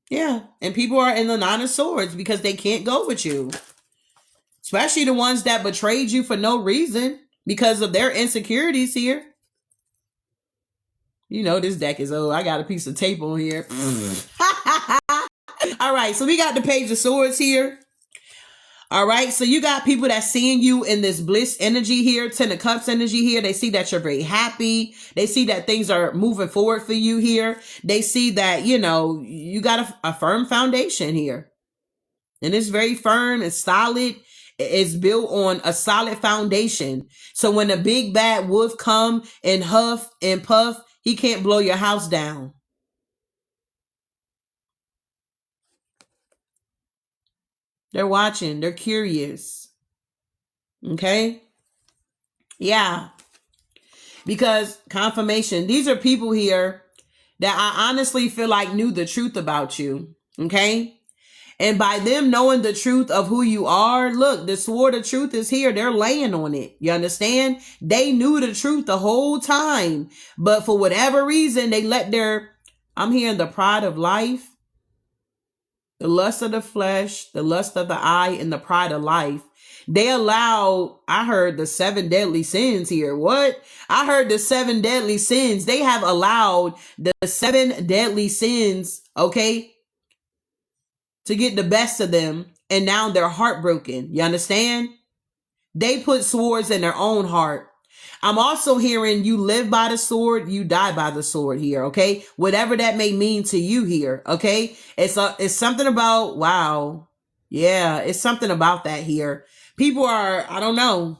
[SPEAKER 1] Yeah. And people are in the Nine of Swords because they can't go with you. Especially the ones that betrayed you for no reason because of their insecurities here. You know, this deck is old. I got a piece of tape on here. All right, so we got the Page of Swords here. All right, so you got people that seeing you in this bliss energy here, Ten of Cups energy here. They see that you're very happy. They see that things are moving forward for you here. They see that, you know, you got a firm foundation here. And it's very firm and solid. It's built on a solid foundation. So when a big bad wolf come and huff and puff, he can't blow your house down. They're watching. They're curious. Okay? Yeah. Because confirmation, these are people here that I honestly feel like knew the truth about you. Okay? And by them knowing the truth of who you are, look, the sword of truth is here. They're laying on it. You understand? They knew the truth the whole time. But for whatever reason, they let I'm hearing the pride of life, the lust of the flesh, the lust of the eye, and the pride of life. They allowed, I heard the 7 deadly sins here. What? I heard the 7 deadly sins. They have allowed the 7 deadly sins, okay, to get the best of them. And now they're heartbroken. You understand? They put swords in their own heart. I'm also hearing you live by the sword, you die by the sword here, okay? Whatever that may mean to you here, okay? It's something about, wow. Yeah, it's something about that here. People are, I don't know.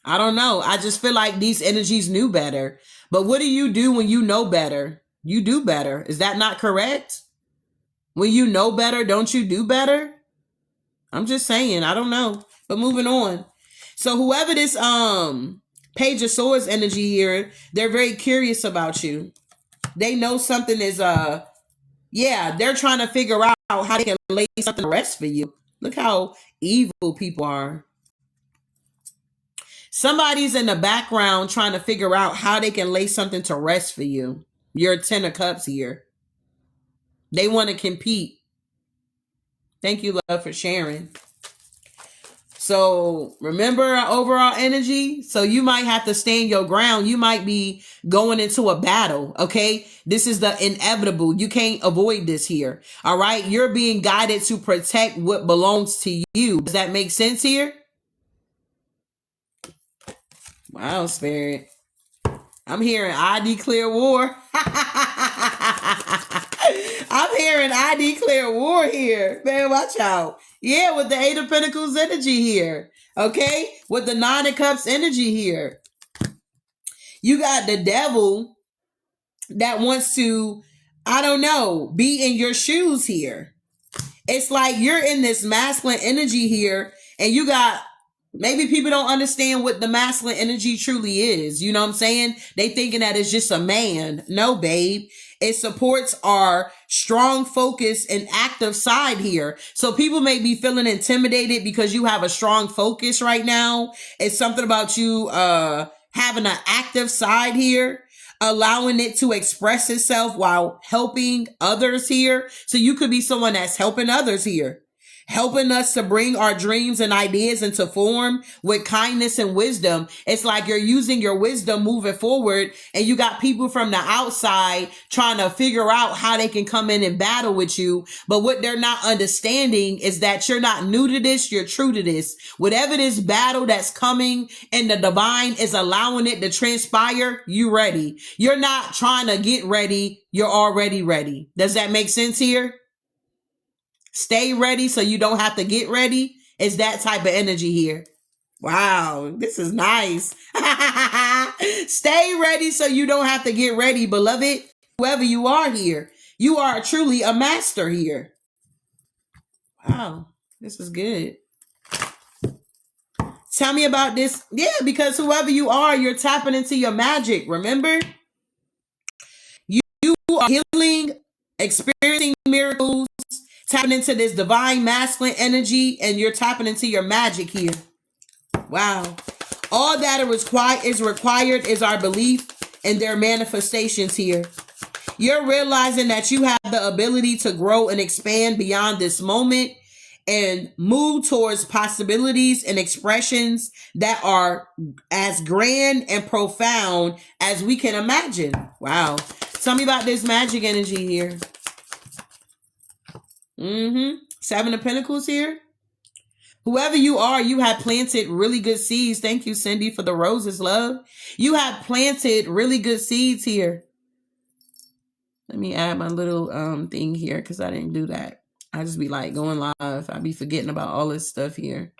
[SPEAKER 1] I just feel like these energies knew better. But what do you do when you know better? You do better. Is that not correct? When you know better, don't you do better? I'm just saying, I don't know. But moving on. So whoever this Page of Swords energy here, they're very curious about you. They know something is they're trying to figure out how they can lay something to rest for you. Look how evil people are. Somebody's in the background trying to figure out how they can lay something to rest for you. You're 10 of Cups here. They want to compete. Thank you, love, for sharing. So remember our overall energy. So you might have to stand your ground. You might be going into a battle. Okay. This is the inevitable. You can't avoid this here. All right. You're being guided to protect what belongs to you. Does that make sense here? Wow, Spirit. I'm hearing I declare war. I'm hearing I declare war here. Man, watch out. Yeah, with the 8 of Pentacles energy here. Okay? With the 9 of Cups energy here. You got the devil that wants to, I don't know, be in your shoes here. It's like you're in this masculine energy here and you got, maybe people don't understand what the masculine energy truly is. You know what I'm saying? They thinking that it's just a man. No, babe. It supports our strong focus and active side here. So people may be feeling intimidated because you have a strong focus right now. It's something about you having an active side here, allowing it to express itself while helping others here. So you could be someone that's helping others here, helping us to bring our dreams and ideas into form with kindness and wisdom. It's like you're using your wisdom moving forward and you got people from the outside trying to figure out how they can come in and battle with you. But what they're not understanding is that you're not new to this, you're true to this. Whatever this battle that's coming and the divine is allowing it to transpire, you ready. You're not trying to get ready, you're already ready. Does that make sense here? Stay ready so you don't have to get ready. It's that type of energy here. Wow, this is nice. Stay ready so you don't have to get ready, beloved. Whoever you are here, you are truly a master here. Wow, this is good. Tell me about this. Yeah, because whoever you are, you're tapping into your magic. Remember? You are healing, experiencing miracles, tapping into this divine masculine energy, and you're tapping into your magic here. Wow. All that is required is our belief in their manifestations here. You're realizing that you have the ability to grow and expand beyond this moment, and move towards possibilities and expressions that are as grand and profound as we can imagine. Wow. Tell me about this magic energy here. Seven of Pentacles here. Whoever you are, you have planted really good seeds. Thank you, Cindy, for the roses, love. You have planted really good seeds here. Let me add my little thing here because I didn't do that. I just be like going live. I be forgetting about all this stuff here.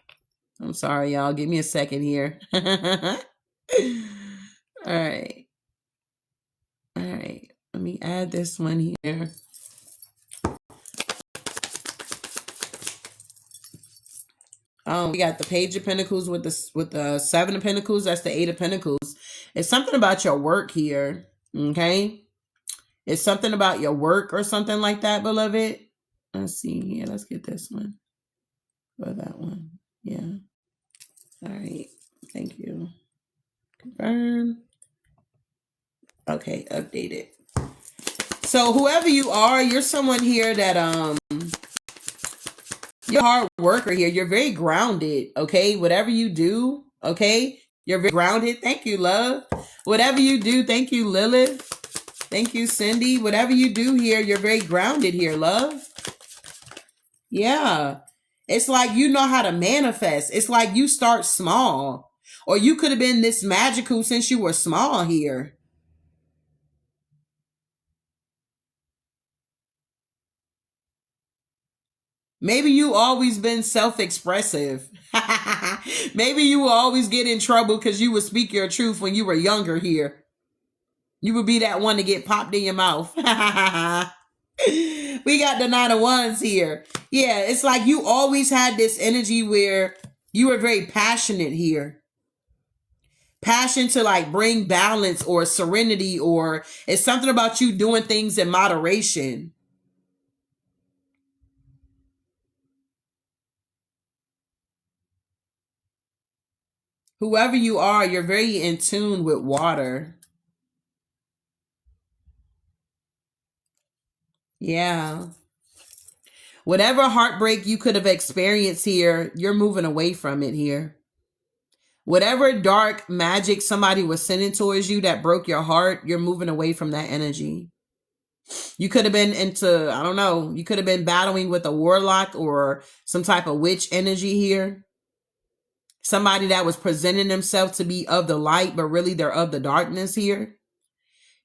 [SPEAKER 1] I'm sorry, y'all. Give me a second here. All right. All right. Let me add this one here. We got the Page of Pentacles with the Seven of Pentacles. That's the Eight of Pentacles. It's something about your work here. Okay. It's something about your work or something like that, beloved. Let's see here. Let's get this one. Or that one. Yeah. All right. Thank you. Confirm. Okay. Update it. So whoever you are, you're someone here that, you're a hard worker here. You're very grounded. Okay. Whatever you do. Okay. You're very grounded. Thank you, love. Whatever you do. Thank you, Lilith. Thank you, Cindy. Whatever you do here, you're very grounded here, love. Yeah. It's like you know how to manifest. It's like you start small. Or you could have been this magical since you were small here. Maybe you always been self-expressive. Maybe you will always get in trouble because you would speak your truth when you were younger here. You would be that one to get popped in your mouth. We got the Nine of Wands here. Yeah, it's like you always had this energy where you were very passionate here. Passion to like bring balance or serenity, or it's something about you doing things in moderation. Whoever you are, you're very in tune with water. Yeah. Whatever heartbreak you could have experienced here, you're moving away from it here. Whatever dark magic somebody was sending towards you that broke your heart, you're moving away from that energy. You could have been into, I don't know, you could have been battling with a warlock or some type of witch energy here. Somebody that was presenting themselves to be of the light, but really they're of the darkness here.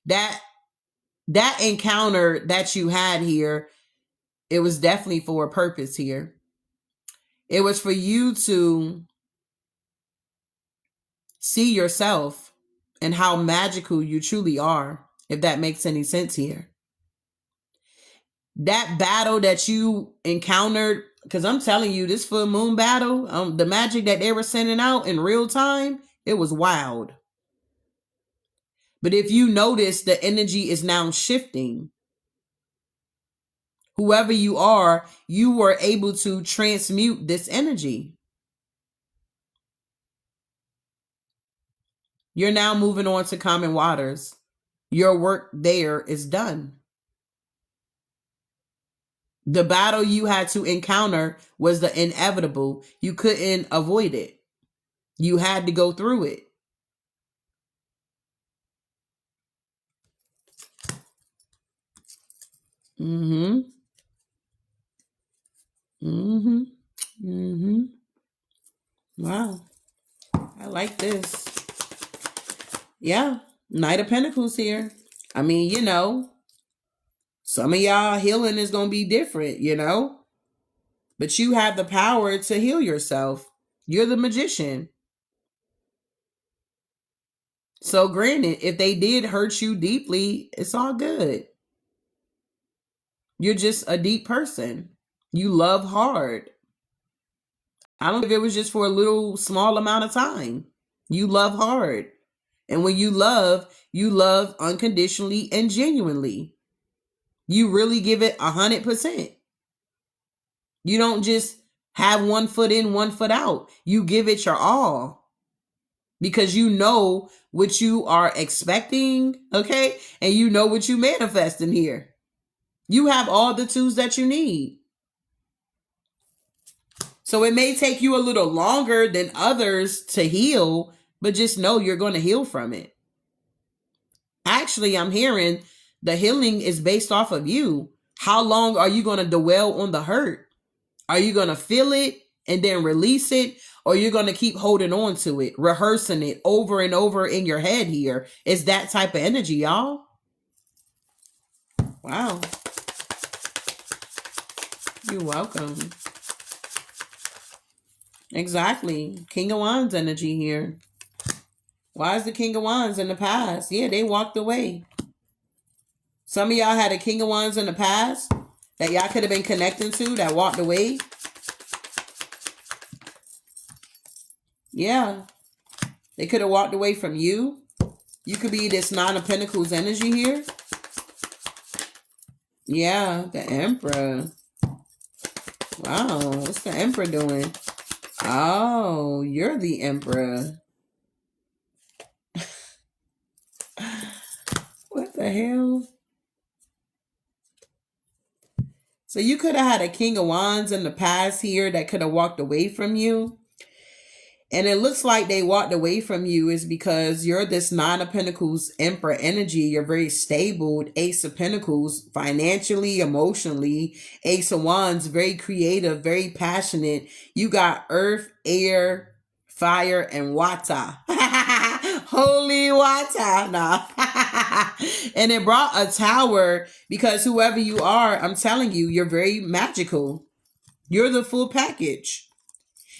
[SPEAKER 1] That encounter that you had here, it was definitely for a purpose here. It was for you to see yourself and how magical you truly are, if that makes any sense here. That battle that you encountered, because I'm telling you, this full moon battle, the magic that they were sending out in real time, it was wild. But if you notice, the energy is now shifting. Whoever you are, you were able to transmute this energy. You're now moving on to common waters. Your work there is done. The battle you had to encounter was the inevitable. You couldn't avoid it. You had to go through it. Mm-hmm. Mm-hmm. Mm-hmm. Wow. I like this. Yeah. Knight of Pentacles here. I mean, you know, some of y'all healing is going to be different, you know, but you have the power to heal yourself. You're the magician. So granted, if they did hurt you deeply, it's all good. You're just a deep person. You love hard. I don't know if it was just for a little small amount of time. You love hard. And when you love unconditionally and genuinely. You really give it 100%. You don't just have one foot in, one foot out. You give it your all. Because you know what you are expecting, okay? And you know what you manifesting here. You have all the tools that you need. So it may take you a little longer than others to heal, but just know you're going to heal from it. Actually, I'm hearing the healing is based off of you. How long are you going to dwell on the hurt? Are you going to feel it and then release it? Or you're going to keep holding on to it, rehearsing it over and over in your head here? It's that type of energy, y'all. Wow. You're welcome. Exactly. King of Wands energy here. Why is the King of Wands in the past? Yeah, they walked away. Some of y'all had a King of Wands in the past that y'all could have been connecting to that walked away. Yeah. They could have walked away from you. You could be this Nine of Pentacles energy here. Yeah, the Emperor. Wow, what's the Emperor doing? Oh, you're the Emperor. What the hell? So you could have had a King of Wands in the past here that could have walked away from you. And it looks like they walked away from you is because you're this Nine of Pentacles Emperor energy. You're very stable. Ace of Pentacles, financially, emotionally. Ace of Wands, very creative, very passionate. You got earth, air, fire, and water. Holy water. Nah. And it brought a tower because whoever you are, I'm telling you, you're very magical. You're the full package.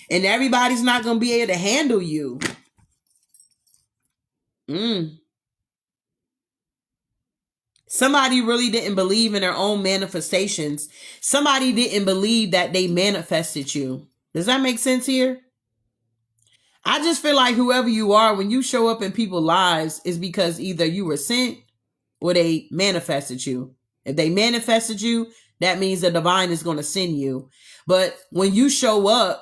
[SPEAKER 1] And everybody's not going to be able to handle you. Somebody really didn't believe in their own manifestations. Somebody didn't believe that they manifested you. Does that make sense here? I just feel like whoever you are, when you show up in people's lives, is because either you were sent or they manifested you. If they manifested you, that means the divine is going to send you. But when you show up,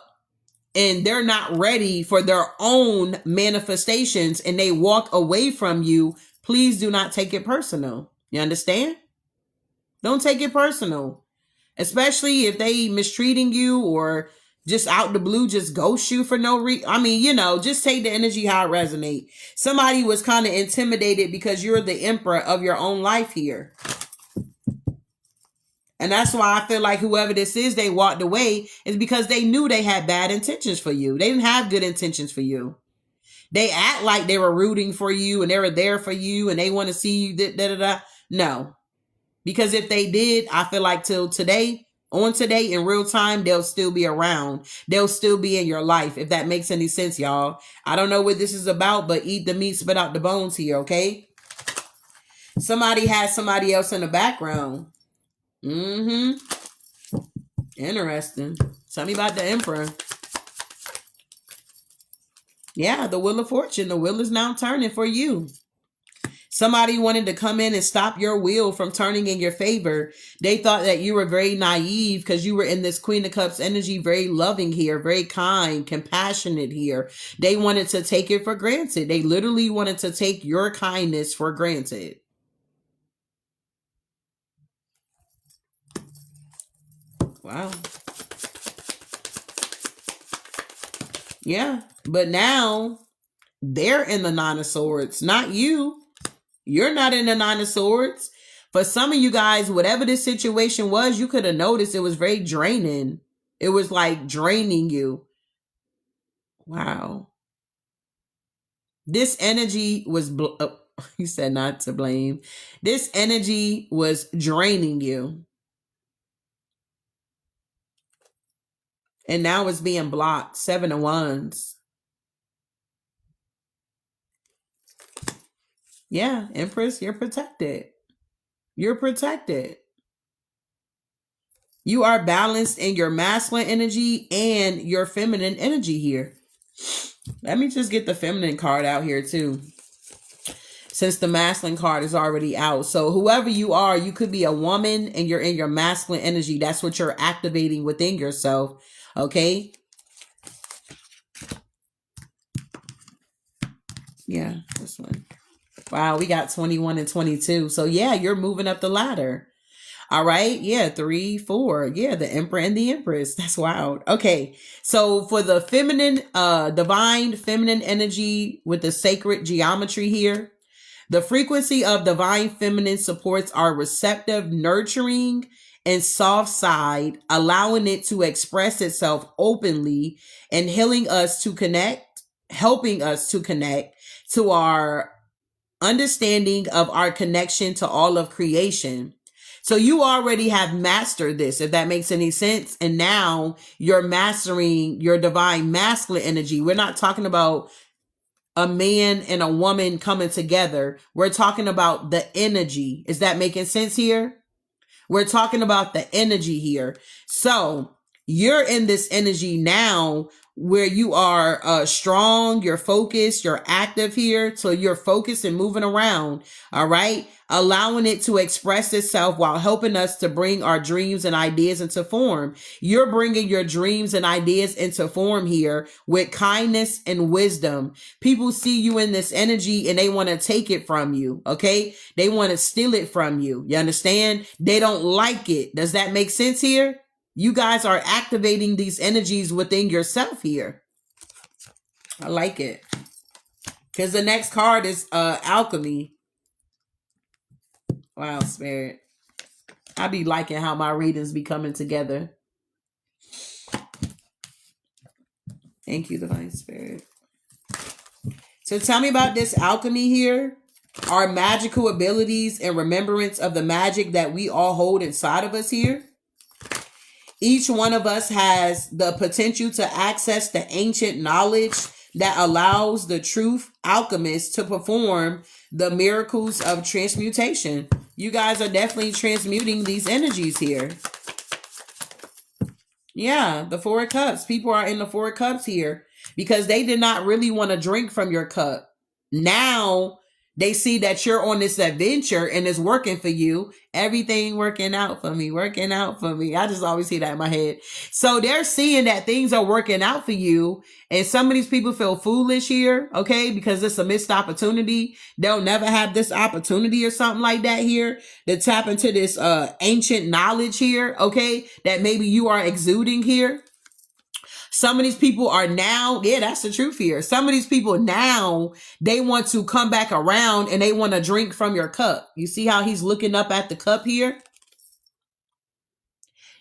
[SPEAKER 1] and they're not ready for their own manifestations and they walk away from you, please do not take it personal. You understand? Don't take it personal. Especially if they mistreating you or just out the blue, just ghost you for no reason. I mean, you know, just take the energy how it resonates. Somebody was kind of intimidated because you're the emperor of your own life here. And that's why I feel like whoever this is, they walked away is because they knew they had bad intentions for you. They didn't have good intentions for you. They act like they were rooting for you and they were there for you and they want to see you. No, because if they did, I feel like till today, on today in real time, they'll still be around. They'll still be in your life. If that makes any sense, y'all. I don't know what this is about, but eat the meat, spit out the bones here. Okay. Somebody has somebody else in the background. Interesting. Tell me about the Emperor. Yeah, the Wheel of Fortune. The wheel is now turning for you. Somebody wanted to come in and stop your wheel from turning in your favor. They thought that you were very naive because you were in this Queen of Cups energy, very loving here, very kind, compassionate here. They wanted to take it for granted. They literally wanted to take your kindness for granted. Wow. Yeah. But now they're in the Nine of Swords, not you. You're not in the Nine of Swords. For some of you guys, whatever this situation was, you could have noticed it was very draining. It was like draining you. Wow. This energy was, you said not to blame. This energy was draining you. And now it's being blocked. 7 of Wands. Yeah, Empress, you're protected. You're protected. You are balanced in your masculine energy and your feminine energy here. Let me just get the feminine card out here too, since the masculine card is already out. So whoever you are, you could be a woman and you're in your masculine energy. That's what you're activating within yourself. Okay. Yeah, this one. Wow, we got 21 and 22. So yeah, you're moving up the ladder. All right. Yeah. 3, 4. Yeah. The Emperor and the Empress. That's wild. Okay. So for the feminine, divine feminine energy with the sacred geometry here, the frequency of divine feminine supports our receptive, nurturing, and soft side, allowing it to express itself openly and helping us to connect to our understanding of our connection to all of creation. So you already have mastered this, if that makes any sense. And now you're mastering your divine masculine energy. We're not talking about a man and a woman coming together. We're talking about the energy. Is that making sense here? We're talking about the energy here. So you're in this energy now where you are strong, you're focused, you're active here. So you're focused and moving around. All right. Allowing it to express itself while helping us to bring our dreams and ideas into form. You're bringing your dreams and ideas into form here with kindness and wisdom. People see you in this energy and they want to take it from you. Okay. They want to steal it from you. You understand? They don't like it. Does that make sense here? You guys are activating these energies within yourself here. I like it. Because the next card is alchemy. Wow, Spirit. I be liking how my readings be coming together. Thank you, Divine Spirit. So tell me about this alchemy here. Our magical abilities and remembrance of the magic that we all hold inside of us here. Each one of us has the potential to access the ancient knowledge that allows the truth alchemist to perform the miracles of transmutation. You guys are definitely transmuting these energies here. Yeah, the 4 of Cups. People are in the 4 of Cups here because they did not really want to drink from your cup. Now they see that you're on this adventure and it's working for you. Everything working out for me, working out for me. I just always see that in my head. So they're seeing that things are working out for you. And some of these people feel foolish here, okay? Because it's a missed opportunity. They'll never have this opportunity or something like that here to tap into this ancient knowledge here, okay? That maybe you are exuding here. Some of these people are now, yeah, that's the truth here. Some of these people now, they want to come back around and they want to drink from your cup. You see how he's looking up at the cup here?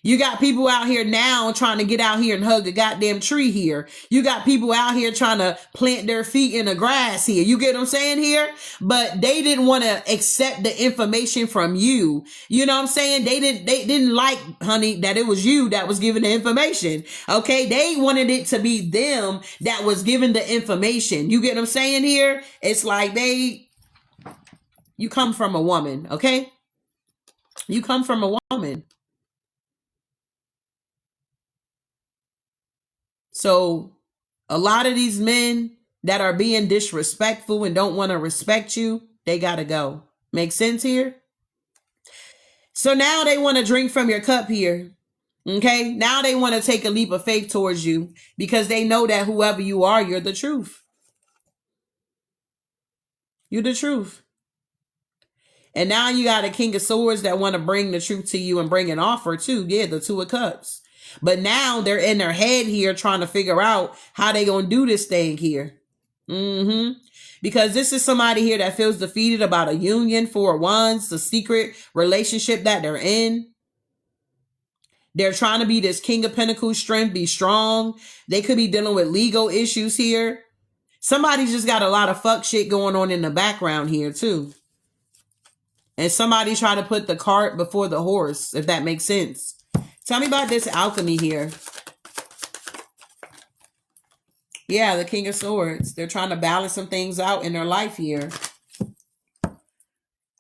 [SPEAKER 1] You got people out here now trying to get out here and hug a goddamn tree here. You got people out here trying to plant their feet in the grass here. You get what I'm saying here? But they didn't want to accept the information from you. You know what I'm saying? They didn't like, honey, that it was you that was giving the information. Okay. They wanted it to be them that was giving the information. You get what I'm saying here? It's like you come from a woman. Okay. You come from a woman. So a lot of these men that are being disrespectful and don't want to respect you, they got to go. Make sense here? So now they want to drink from your cup here. Okay. Now they want to take a leap of faith towards you because they know that whoever you are, you're the truth. You're the truth. And now you got a King of Swords that want to bring the truth to you and bring an offer too. Yeah, the 2 of Cups. But now they're in their head here trying to figure out how they going to do this thing here. Because this is somebody here that feels defeated about a union, 4 of Wands, the secret relationship that they're in. They're trying to be this King of Pentacles strength, be strong. They could be dealing with legal issues here. Somebody just got a lot of fuck shit going on in the background here too. And somebody trying to put the cart before the horse, if that makes sense. Tell me about this alchemy here. Yeah, the King of Swords. They're trying to balance some things out in their life here.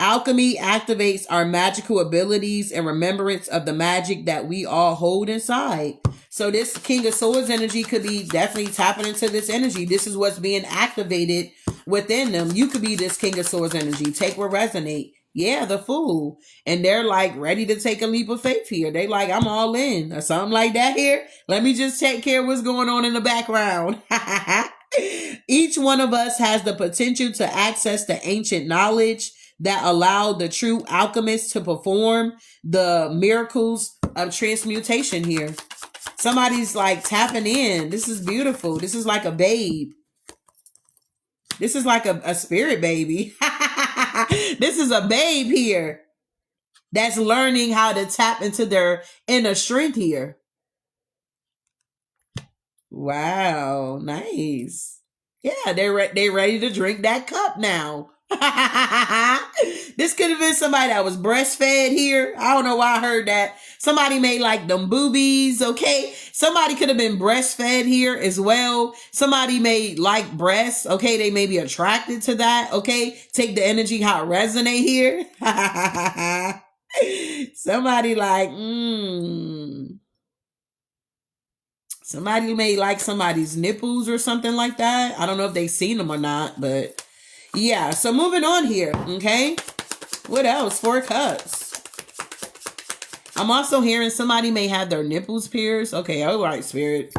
[SPEAKER 1] Alchemy activates our magical abilities and remembrance of the magic that we all hold inside. So this King of Swords energy could be definitely tapping into this energy. This is what's being activated within them. You could be this King of Swords energy. Take what resonate. Yeah, the Fool. And they're like ready to take a leap of faith here. They like, I'm all in or something like that here. Let me just take care of what's going on in the background. Each one of us has the potential to access the ancient knowledge that allow the true alchemist to perform the miracles of transmutation here. Somebody's like tapping in. This is beautiful. This is like a babe. This is like a spirit baby. This is a babe here that's learning how to tap into their inner strength here. Wow, nice. Yeah, they're ready to drink that cup now. This could have been somebody that was breastfed here. I don't know why I heard that. Somebody made like them boobies, okay? Somebody could have been breastfed here as well. Somebody made like breasts, okay? They may be attracted to that, okay? Take the energy, how it resonate here. Somebody like, Somebody may like somebody's nipples or something like that. I don't know if they've seen them or not, but yeah. So moving on here, okay? What else? 4 cups. I'm also hearing somebody may have their nipples pierced. Okay, all right, spirit.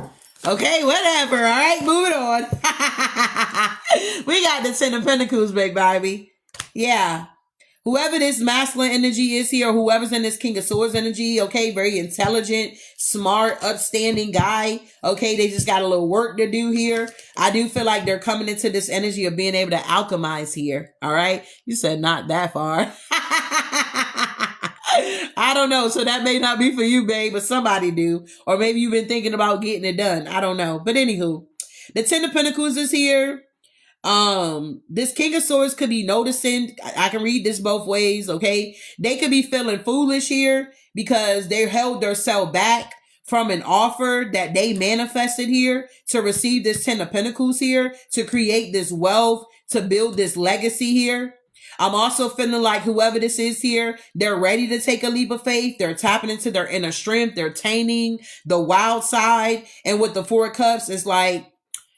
[SPEAKER 1] Okay, whatever. All right, moving on. We got the 10 of Pentacles, big baby. Yeah. Whoever this masculine energy is here, whoever's in this King of Swords energy, okay, very intelligent, smart, upstanding guy, okay, they just got a little work to do here. I do feel like they're coming into this energy of being able to alchemize here, all right? You said not that far. I don't know, so that may not be for you, babe, but somebody do. Or maybe you've been thinking about getting it done. I don't know. But anywho, the 10 of Pentacles is here. This King of Swords could be noticing, I can read this both ways, okay? They could be feeling foolish here because they held themselves back from an offer that they manifested here to receive this 10 of Pentacles here, to create this wealth, to build this legacy here. I'm also feeling like whoever this is here, they're ready to take a leap of faith. They're tapping into their inner strength. They're taming the wild side. And with the 4 cups, it's like,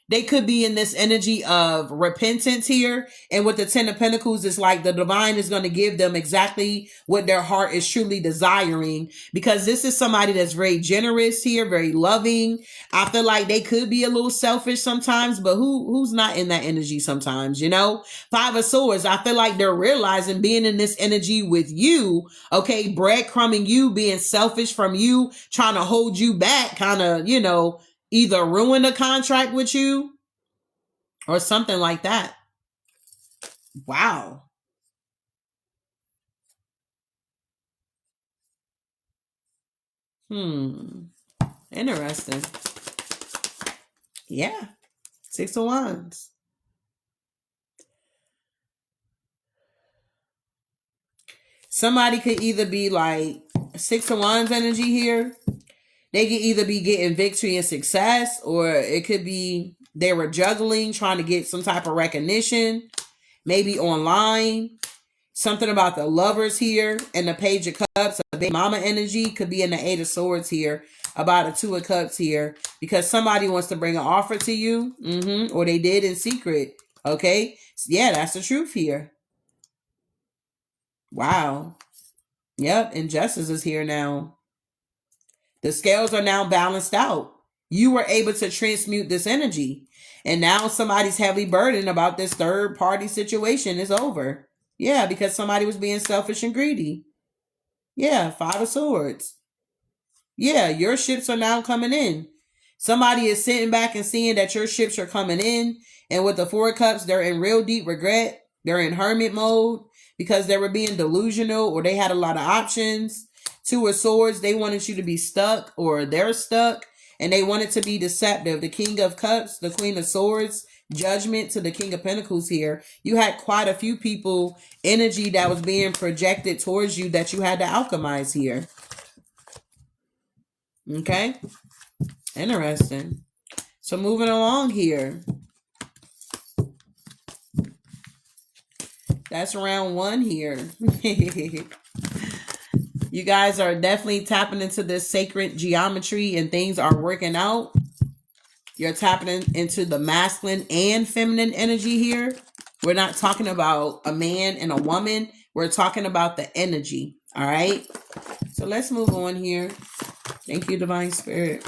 [SPEAKER 1] they could be in this energy of repentance here. And with the 10 of Pentacles, it's like the divine is going to give them exactly what their heart is truly desiring. Because this is somebody that's very generous here, very loving. I feel like they could be a little selfish sometimes, but who's not in that energy sometimes, you know? 5 of Swords, I feel like they're realizing being in this energy with you, okay, breadcrumbing you, being selfish from you, trying to hold you back, kind of, you know, either ruin the contract with you or something like that. Wow. Interesting. Yeah. 6 of Wands. Somebody could either be like 6 of Wands energy here. They could either be getting victory and success, or it could be they were juggling, trying to get some type of recognition, maybe online. Something about the Lovers here and the Page of Cups, a big mama energy could be in the 8 of Swords here, about a 2 of Cups here, because somebody wants to bring an offer to you, or they did in secret, okay? Yeah, that's the truth here. Wow. Yep, injustice is here now. The scales are now balanced out. You were able to transmute this energy. And now somebody's heavily burdened about this third party situation is over. Yeah, because somebody was being selfish and greedy. Yeah, 5 of Swords. Yeah, your ships are now coming in. Somebody is sitting back and seeing that your ships are coming in. And with the 4 cups, they're in real deep regret. They're in hermit mode because they were being delusional or they had a lot of options. 2 of Swords, they wanted you to be stuck or they're stuck and they wanted to be deceptive. The King of Cups, the Queen of Swords, Judgment to the King of Pentacles here. You had quite a few people, energy that was being projected towards you that you had to alchemize here. Okay. Interesting. So moving along here. That's round 1 here. You guys are definitely tapping into this sacred geometry and things are working out. You're tapping into the masculine and feminine energy here. We're not talking about a man and a woman. We're talking about the energy. All right. So let's move on here. Thank you, Divine Spirit.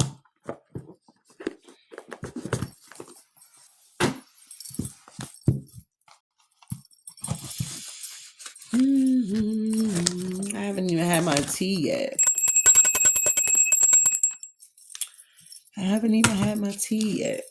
[SPEAKER 1] tea yet. I haven't even had my tea yet.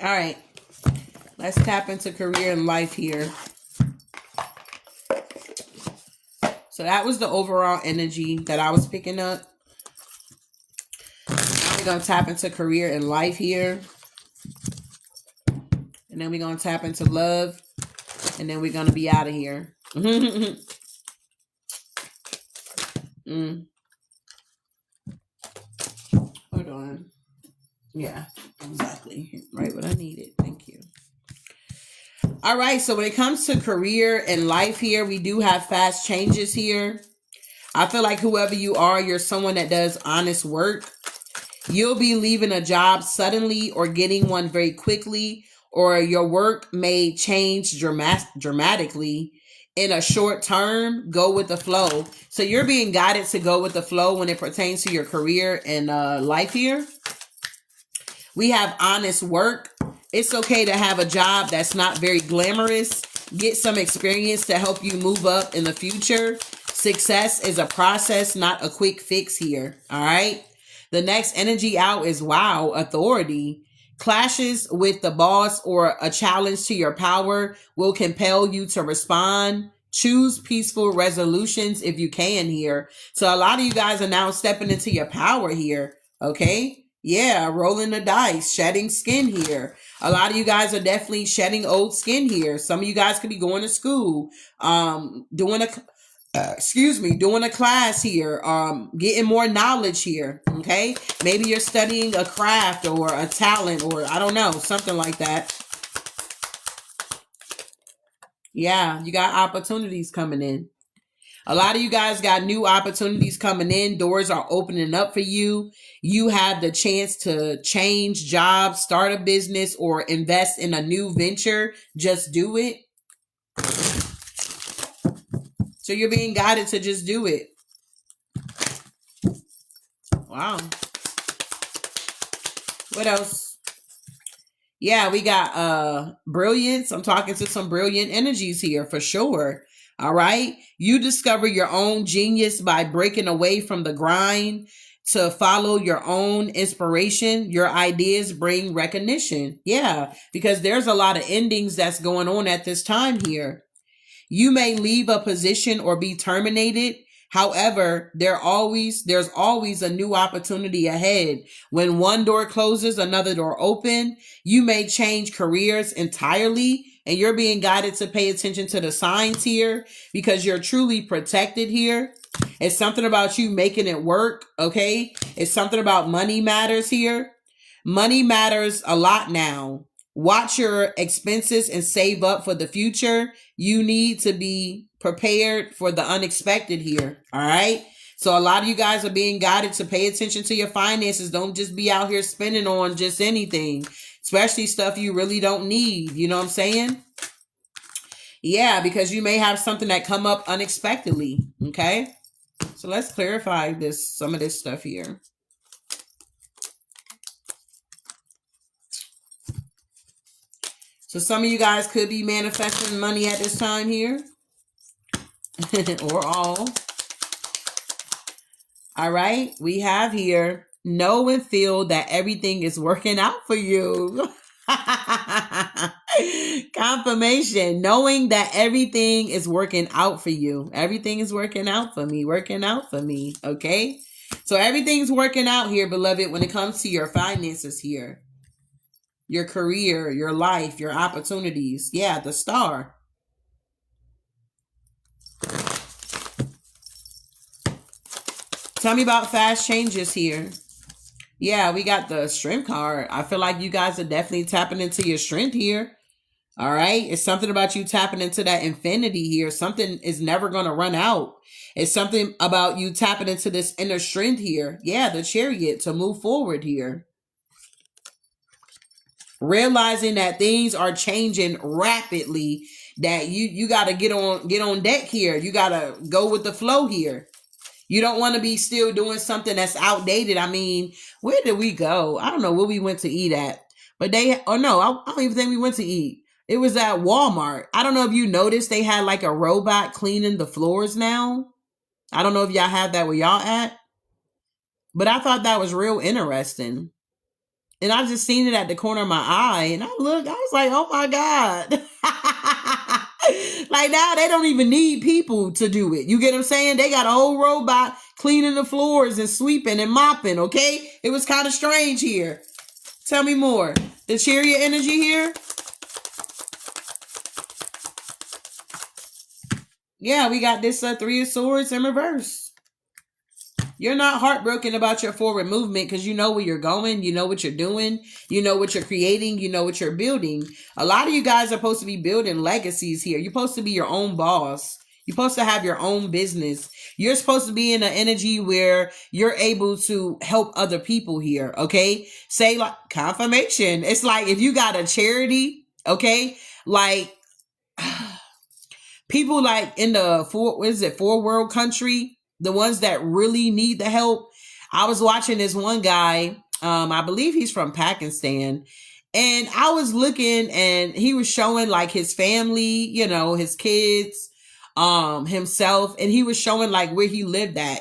[SPEAKER 1] All right. Let's tap into career and life here. So that was the overall energy that I was picking up. Now we're going to tap into career and life here. And then we're going to tap into love. And then we're going to be out of here. Hold on. Yeah, exactly. Right what I needed. Thank you. All right. So when it comes to career and life here, we do have fast changes here. I feel like whoever you are, you're someone that does honest work. You'll be leaving a job suddenly or getting one very quickly, or your work may change dramatically in a short term. Go with the flow. So you're being guided to go with the flow when it pertains to your career and life here. We have honest work. It's okay to have a job that's not very glamorous. Get some experience to help you move up in the future. Success is a process, not a quick fix here. All right. The next energy out is wow, authority. Clashes with the boss or a challenge to your power will compel you to respond. Choose peaceful resolutions if you can here. So a lot of you guys are now stepping into your power here. Okay. Yeah, rolling the dice, shedding skin here. A lot of you guys are definitely shedding old skin here. Some of you guys could be going to school, doing a class here, getting more knowledge here. Okay. Maybe you're studying a craft or a talent or I don't know, something like that. Yeah, you got opportunities coming in. A lot of you guys got new opportunities coming in. Doors are opening up for you. You have the chance to change jobs, start a business, or invest in a new venture. Just do it. So you're being guided to just do it. Wow. What else? Yeah, we got brilliance. I'm talking to some brilliant energies here for sure. All right. You discover your own genius by breaking away from the grind to follow your own inspiration. Your ideas bring recognition. Yeah, because there's a lot of endings that's going on at this time here. You may leave a position or be terminated. However, there's always a new opportunity ahead. When one door closes, another door open. You may change careers entirely, and you're being guided to pay attention to the signs here because you're truly protected here. It's something about you making it work, okay? It's something about money matters here. Money matters a lot now. Watch your expenses and save up for the future. You need to be prepared for the unexpected here. All right. So a lot of you guys are being guided to pay attention to your finances. Don't just be out here spending on just anything, especially stuff you really don't need. You know what I'm saying? Yeah, because you may have something that come up unexpectedly. Okay. So let's clarify some of this stuff here. So some of you guys could be manifesting money at this time here. Or all. All right. We have here, know and feel that everything is working out for you. Confirmation. Knowing that everything is working out for you. Everything is working out for me. Working out for me. Okay. So everything's working out here, beloved, when it comes to your finances here. Your career, your life, your opportunities. Yeah, the star. Tell me about fast changes here. Yeah, we got the strength card. I feel like you guys are definitely tapping into your strength here. All right. It's something about you tapping into that infinity here. Something is never going to run out. It's something about you tapping into this inner strength here. Yeah, the Chariot to move forward here. Realizing that things are changing rapidly, that you got to get on deck here. You got to go with the flow here. You don't want to be still doing something that's outdated. I mean, where did we go? I don't know where we went to eat at, but no, I don't even think we went to eat. It was at Walmart. I don't know if you noticed they had like a robot cleaning the floors now. I don't know if y'all have that where y'all at, but I thought that was real interesting. And I just seen it at the corner of my eye, and I was like, oh my God. Like now they don't even need people to do it. You get what I'm saying? They got a whole robot cleaning the floors and sweeping and mopping, okay? It was kind of strange here. Tell me more. The chariot energy here? Yeah, we got this Three of Swords in reverse. You're not heartbroken about your forward movement because you know where you're going. You know what you're doing. You know what you're creating. You know what you're building. A lot of you guys are supposed to be building legacies here. You're supposed to be your own boss. You're supposed to have your own business. You're supposed to be in an energy where you're able to help other people here. Okay. Say like confirmation. It's like if you got a charity, okay, like people like in the four world country, the ones that really need the help. I was watching this one guy, I believe he's from Pakistan, and I was looking and he was showing like his family, you know, his kids, himself, and he was showing like where he lived at.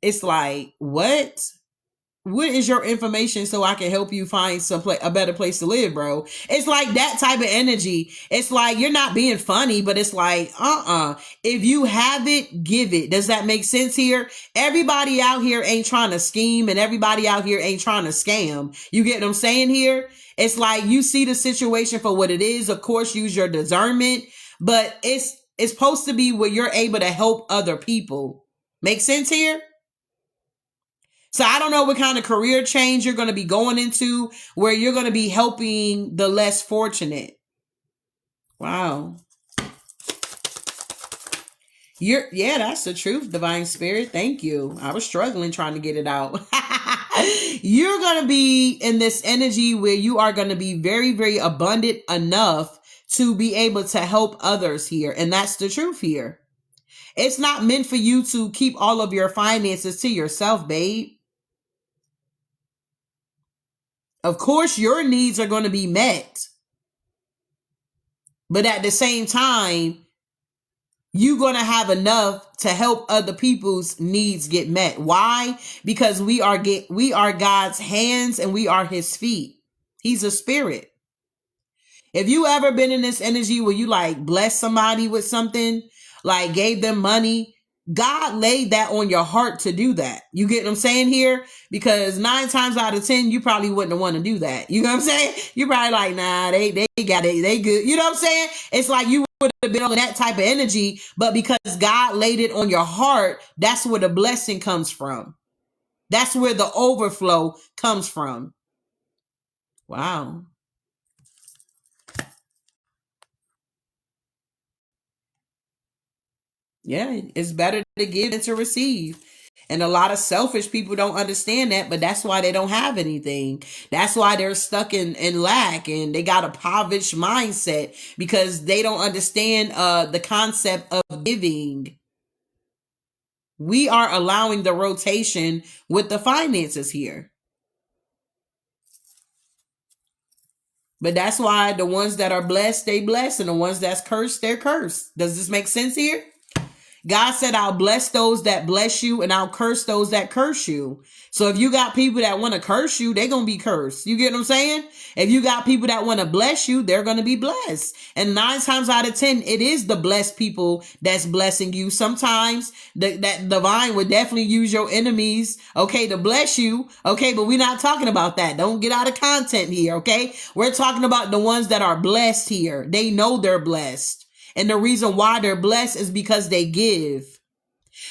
[SPEAKER 1] It's like, what is your information so I can help you find a better place to live, bro? It's like that type of energy. It's like you're not being funny, but it's like, if you have it, give it. Does that make sense here? Everybody out here ain't trying to scheme, and everybody out here ain't trying to scam. You get what I'm saying here? It's like you see the situation for what it is. Of course, use your discernment, but it's supposed to be where you're able to help other people. Make sense here? So I don't know what kind of career change you're going to be going into where you're going to be helping the less fortunate. Wow. Yeah, that's the truth, Divine Spirit. Thank you. I was struggling trying to get it out. You're going to be in this energy where you are going to be very, very abundant enough to be able to help others here. And that's the truth here. It's not meant for you to keep all of your finances to yourself, babe. Of course, your needs are going to be met. But at the same time, you're going to have enough to help other people's needs get met. Why? Because we are God's hands and we are his feet. He's a spirit. If you ever been in this energy where you like bless somebody with something, like gave them money, God laid that on your heart to do that. You get what I'm saying here? Because 9 times out of 10, you probably wouldn't want to do that. You know what I'm saying? You're probably like, nah, they got it. They good. You know what I'm saying? It's like you would have been on that type of energy, but because God laid it on your heart, that's where the blessing comes from. That's where the overflow comes from. Wow. Yeah, it's better to give than to receive. And a lot of selfish people don't understand that, but that's why they don't have anything. That's why they're stuck in lack and they got a poverty mindset because they don't understand the concept of giving. We are allowing the rotation with the finances here. But that's why the ones that are blessed, they bless, and the ones that's cursed, they're cursed. Does this make sense here? God said, I'll bless those that bless you and I'll curse those that curse you. So if you got people that want to curse you, they're going to be cursed. You get what I'm saying? If you got people that want to bless you, they're going to be blessed. And 9 times out of 10, it is the blessed people that's blessing you. Sometimes that divine would definitely use your enemies, okay, to bless you. Okay, but we're not talking about that. Don't get out of content here, okay? We're talking about the ones that are blessed here. They know they're blessed. And the reason why they're blessed is because they give.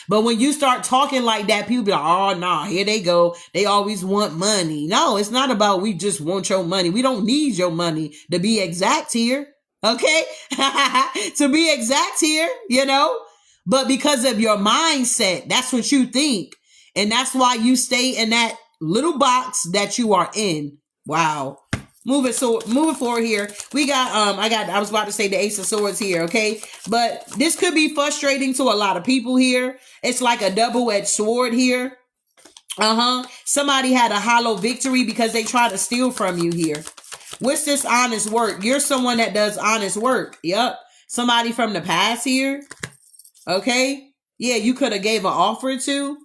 [SPEAKER 1] But when you start talking like that, people be like, oh, nah, here they go. They always want money. No, it's not about we just want your money. We don't need your money to be exact here. Okay? To be exact here, you know? But because of your mindset, that's what you think. And that's why you stay in that little box that you are in. Wow. Moving forward here, we got I was about to say the Ace of Swords here, okay? But this could be frustrating to a lot of people here. It's like a double-edged sword here. Somebody had a hollow victory because they try to steal from you here. What's this honest work? You're someone that does honest work. Yep. Somebody from the past here. Okay. Yeah, you could have gave an offer to,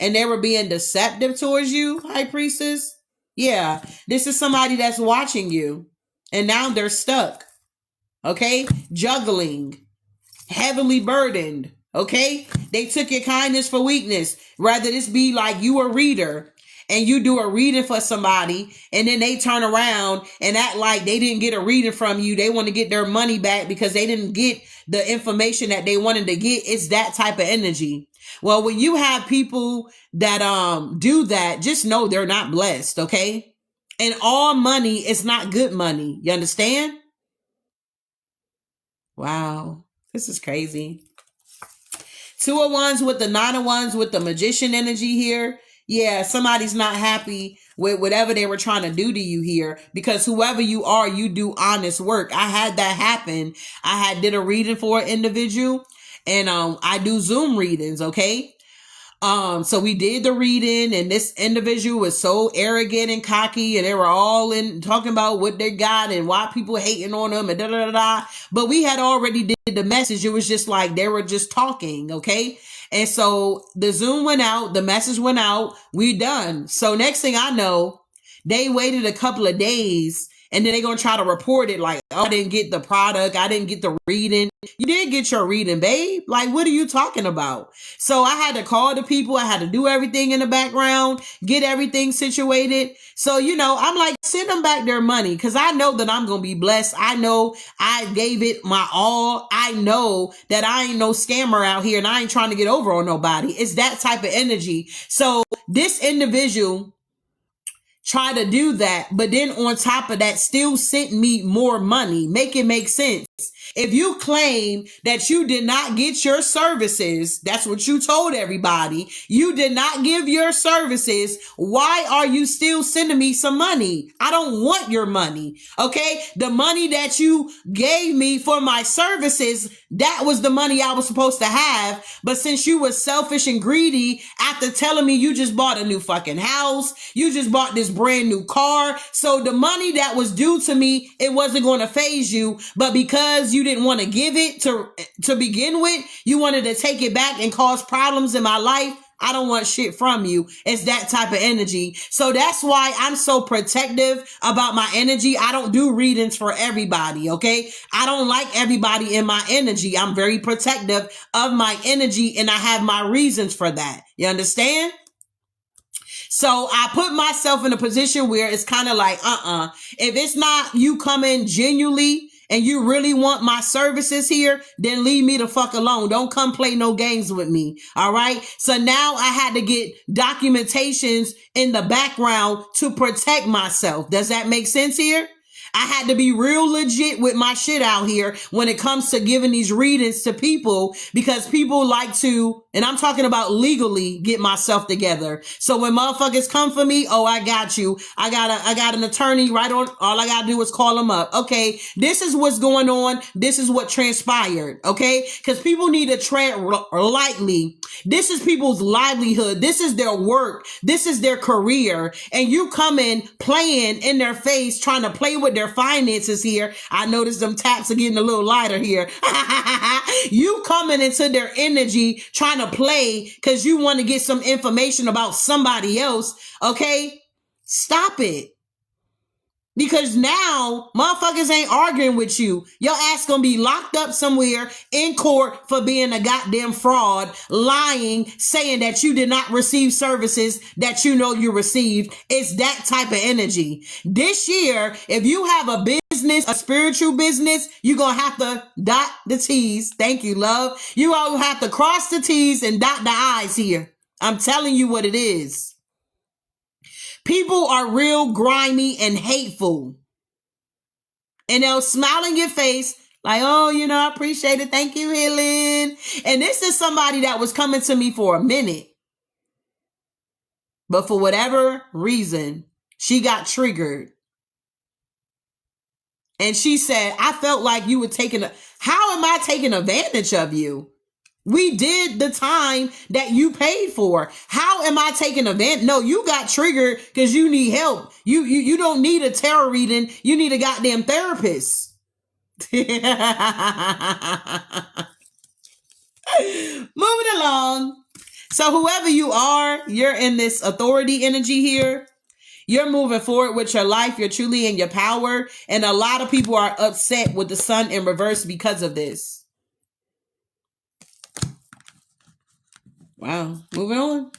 [SPEAKER 1] and they were being deceptive towards you, High Priestess. Yeah, this is somebody that's watching you, and now they're stuck. Okay, juggling, heavily burdened. Okay, they took your kindness for weakness. Rather this be like you a reader and you do a reading for somebody, and then they turn around and act like they didn't get a reading from you. They want to get their money back because they didn't get the information that they wanted to get. It's that type of energy. Well, when you have people that do that, just know they're not blessed, okay? And all money is not good money. You understand? Wow, this is crazy. 2 of Wands with the 9 of Wands with the Magician energy here. Yeah, somebody's not happy with whatever they were trying to do to you here, because whoever you are, you do honest work. I had that happen. I did a reading for an individual, and I do Zoom readings, okay? So we did the reading, and this individual was so arrogant and cocky, and they were all in talking about what they got and why people hating on them and da da da da. But we had already did the message. It was just like they were just talking, okay? And so the Zoom went out, the message went out, we done. So next thing I know, they waited a couple of days, and then they're going to try to report it like, oh, I didn't get the product. I didn't get the reading. You did get your reading, babe. Like, what are you talking about? So I had to call the people. I had to do everything in the background, get everything situated. So, you know, I'm like, send them back their money, because I know that I'm going to be blessed. I know I gave it my all. I know that I ain't no scammer out here, and I ain't trying to get over on nobody. It's that type of energy. So this individual try to do that, but then on top of that still sent me more money. Make it make sense. If you claim that you did not get your services, that's what you told everybody, you did not give your services, why are you still sending me some money? I don't want your money, okay? The money that you gave me for my services, that was the money I was supposed to have. But since you were selfish and greedy after telling me you just bought a new fucking house, you just bought this brand new car, so the money that was due to me, it wasn't going to phase you. But because you didn't want to give it to begin with, you wanted to take it back and cause problems in my life. I don't want shit from you. It's that type of energy. So that's why I'm so protective about my energy. I don't do readings for everybody, okay? I don't like everybody in my energy. I'm very protective of my energy, and I have my reasons for that. You understand? So I put myself in a position where it's kind of like, if it's not you coming genuinely and you really want my services here, then leave me the fuck alone. Don't come play no games with me. All right. So now I had to get documentations in the background to protect myself. Does that make sense here? I had to be real legit with my shit out here when it comes to giving these readings to people, because people like to, and I'm talking about legally, get myself together. So when motherfuckers come for me, oh, I got you. I got an attorney right on. All I gotta do is call them up. Okay. This is what's going on. This is what transpired. Okay. Cause people need to tread lightly. This is people's livelihood. This is their work. This is their career. And you come in playing in their face, trying to play with their finances here. I noticed them taps are getting a little lighter here. You coming into their energy, trying to play because you want to get some information about somebody else. Okay. Stop it. Because now motherfuckers ain't arguing with you. Your ass gonna be locked up somewhere in court for being a goddamn fraud, lying, saying that you did not receive services that you know you received. It's that type of energy. This year, if you have a business, a spiritual business, you're gonna have to dot the T's. Thank you, love. You all have to cross the T's and dot the I's here. I'm telling you what it is. People are real grimy and hateful. And they'll smile in your face like, oh, you know, I appreciate it. Thank you, Helen. And this is somebody that was coming to me for a minute. But for whatever reason, she got triggered. And she said, I felt like you were how am I taking advantage of you? We did the time that you paid for. How am I taking advantage? No, you got triggered because you need help. You don't need a tarot reading. You need a goddamn therapist. Moving along. So whoever you are, you're in this authority energy here. You're moving forward with your life. You're truly in your power. And a lot of people are upset with the sun in reverse because of this. Wow. Moving on.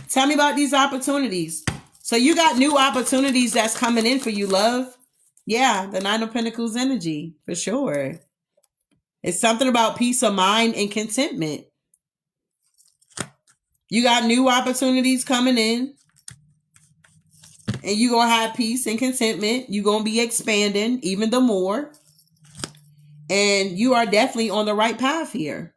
[SPEAKER 1] Tell me about these opportunities. So you got new opportunities that's coming in for you, love. Yeah, the Nine of Pentacles energy, for sure. It's something about peace of mind and contentment. You got new opportunities coming in. And you're going to have peace and contentment. You're going to be expanding even the more. And you are definitely on the right path here.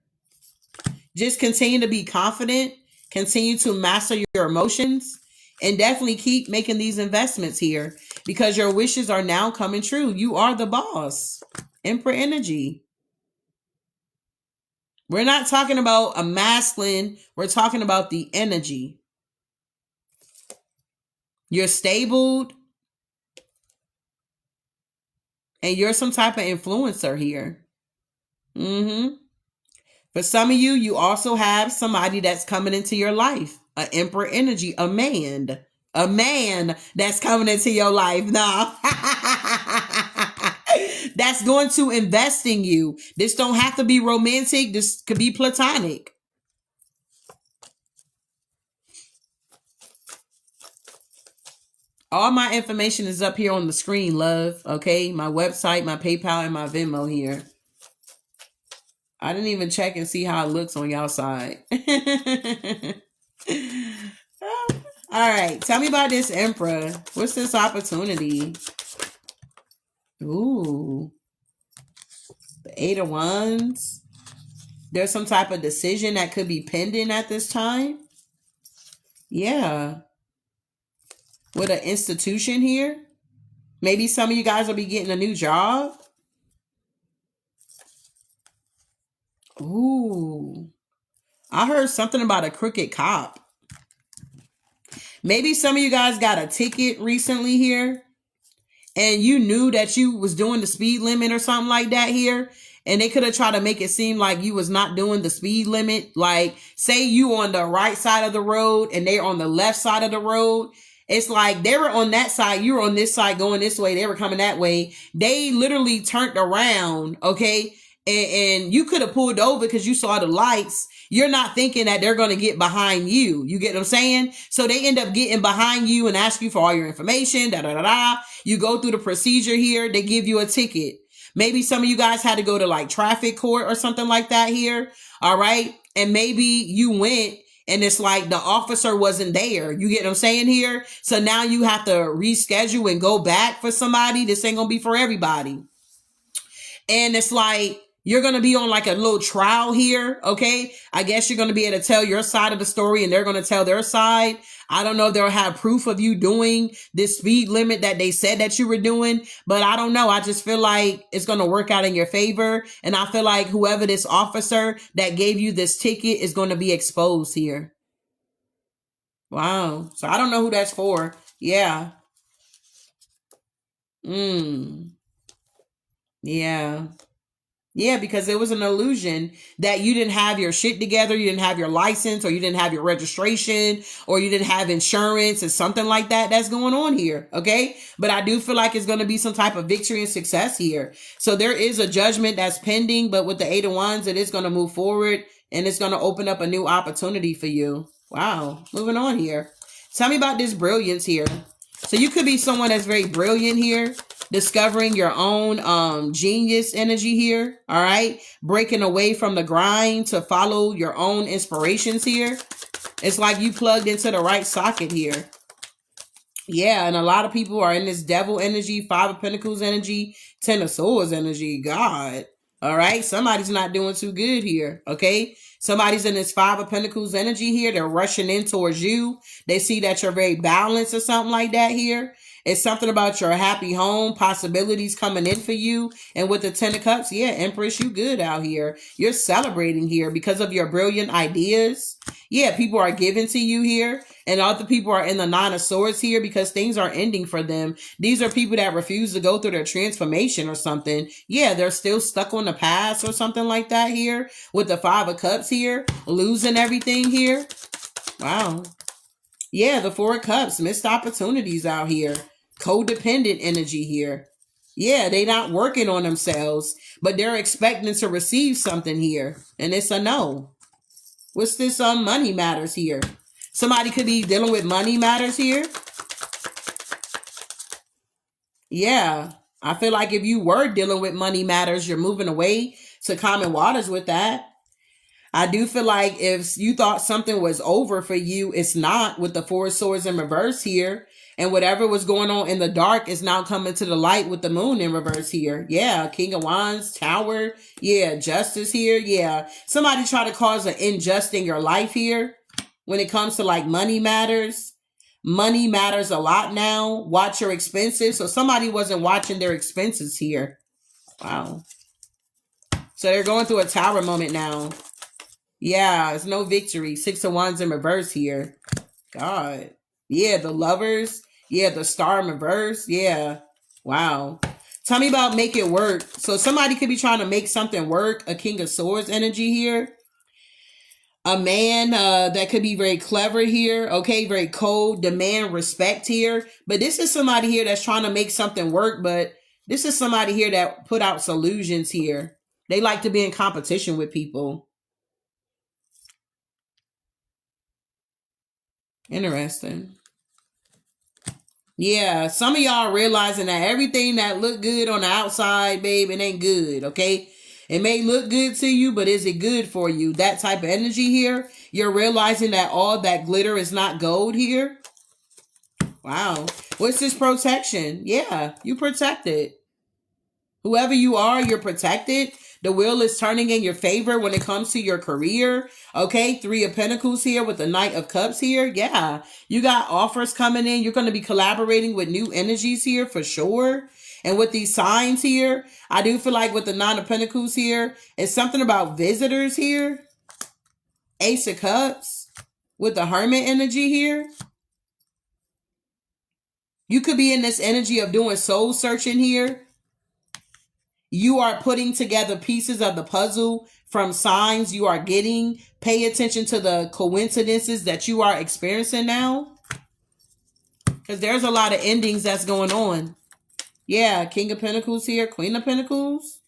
[SPEAKER 1] Just continue to be confident. Continue to master your emotions. And definitely keep making these investments here. Because your wishes are now coming true. You are the boss. Emperor energy. We're not talking about a masculine. We're talking about the energy. You're stable. And you're some type of influencer here. For some of you, you also have somebody that's coming into your life. An emperor energy. A man. A man that's coming into your life. No. That's going to invest in you. This don't have to be romantic. This could be platonic. All my information is up here on the screen, love. Okay? My website, my PayPal, and my Venmo here. I didn't even check and see how it looks on y'all side. All right. Tell me about this Emperor. What's this opportunity? Ooh. The Eight of Wands. There's some type of decision that could be pending at this time. Yeah. With an institution here. Maybe some of you guys will be getting a new job. Ooh. I heard something about a crooked cop. Maybe some of you guys got a ticket recently here. And you knew that you was doing the speed limit or something like that here. And they could have tried to make it seem like you was not doing the speed limit. Like, say you on the right side of the road and they're on the left side of the road. It's like they were on that side. You were on this side going this way. They were coming that way. They literally turned around, okay? And you could have pulled over because you saw the lights. You're not thinking that they're going to get behind you. You get what I'm saying? So they end up getting behind you and ask you for all your information. You go through the procedure here. They give you a ticket. Maybe some of you guys had to go to like traffic court or something like that here. All right. And maybe you went and it's like the officer wasn't there. You get what I'm saying here? So now you have to reschedule and go back for somebody. This ain't going to be for everybody. And it's like, you're going to be on like a little trial here. Okay. I guess you're going to be able to tell your side of the story and they're going to tell their side. I don't know if they'll have proof of you doing this speed limit that they said that you were doing, but I don't know. I just feel like it's going to work out in your favor. And I feel like whoever this officer that gave you this ticket is going to be exposed here. Wow. So I don't know who that's for. Yeah. Yeah. Yeah, because it was an illusion that you didn't have your shit together. You didn't have your license or you didn't have your registration or you didn't have insurance or something like that that's going on here. Okay. But I do feel like it's going to be some type of victory and success here. So there is a judgment that's pending, but with the Eight of Wands, it is going to move forward and it's going to open up a new opportunity for you. Wow. Moving on here. Tell me about this brilliance here. So you could be someone that's very brilliant here. Discovering your own genius energy here. All right. Breaking away from the grind to follow your own inspirations here. It's like you plugged into the right socket here. Yeah. And a lot of people are in this devil energy, Five of Pentacles energy, Ten of Swords energy. God. All right. Somebody's not doing too good here. Okay. Somebody's in this Five of Pentacles energy here. They're rushing in towards you. They see that you're very balanced or something like that here. It's something about your happy home, possibilities coming in for you. And with the Ten of Cups, yeah, Empress, you good out here. You're celebrating here because of your brilliant ideas. Yeah, people are giving to you here. And other people are in the Nine of Swords here because things are ending for them. These are people that refuse to go through their transformation or something. Yeah, they're still stuck on the past or something like that here. With the Five of Cups here, losing everything here. Wow. Yeah, the Four of Cups, missed opportunities out here. Codependent energy here. Yeah, they not working on themselves, but they're expecting to receive something here. And it's a no. What's this money matters here? Somebody could be dealing with money matters here. Yeah, I feel like if you were dealing with money matters, you're moving away to common waters with that. I do feel like if you thought something was over for you, it's not, with the Four of Swords in reverse here. And whatever was going on in the dark is now coming to the light with the Moon in reverse here. Yeah, King of Wands, Tower. Yeah, Justice here. Yeah, somebody try to cause an injustice in your life here when it comes to like money matters. Money matters a lot now. Watch your expenses. So somebody wasn't watching their expenses here. Wow. So they're going through a Tower moment now. Yeah, it's no victory. Six of Wands in reverse here. God. Yeah, the Lovers. Yeah, the Star in reverse. Yeah. Wow. Tell me about make it work. So somebody could be trying to make something work. A King of Swords energy here. A man that could be very clever here. Okay, very cold. Demand respect here. But this is somebody here that's trying to make something work. But this is somebody here that put out solutions here. They like to be in competition with people. Interesting. Yeah, some of y'all realizing that everything that look good on the outside, babe, it ain't good, okay? It may look good to you, but is it good for you? That type of energy here. You're realizing that all that glitter is not gold here. Wow. What's this protection? Yeah, you protected. Whoever you are, you're protected. The wheel is turning in your favor when it comes to your career. Okay, Three of Pentacles here with the Knight of Cups here. Yeah, you got offers coming in. You're going to be collaborating with new energies here for sure. And with these signs here, I do feel like with the Nine of Pentacles here, it's something about visitors here. Ace of Cups with the Hermit energy here. You could be in this energy of doing soul searching here. You are putting together pieces of the puzzle from signs you are getting. Pay attention to the coincidences that you are experiencing now. Because there's a lot of endings that's going on. Yeah, King of Pentacles here, Queen of Pentacles.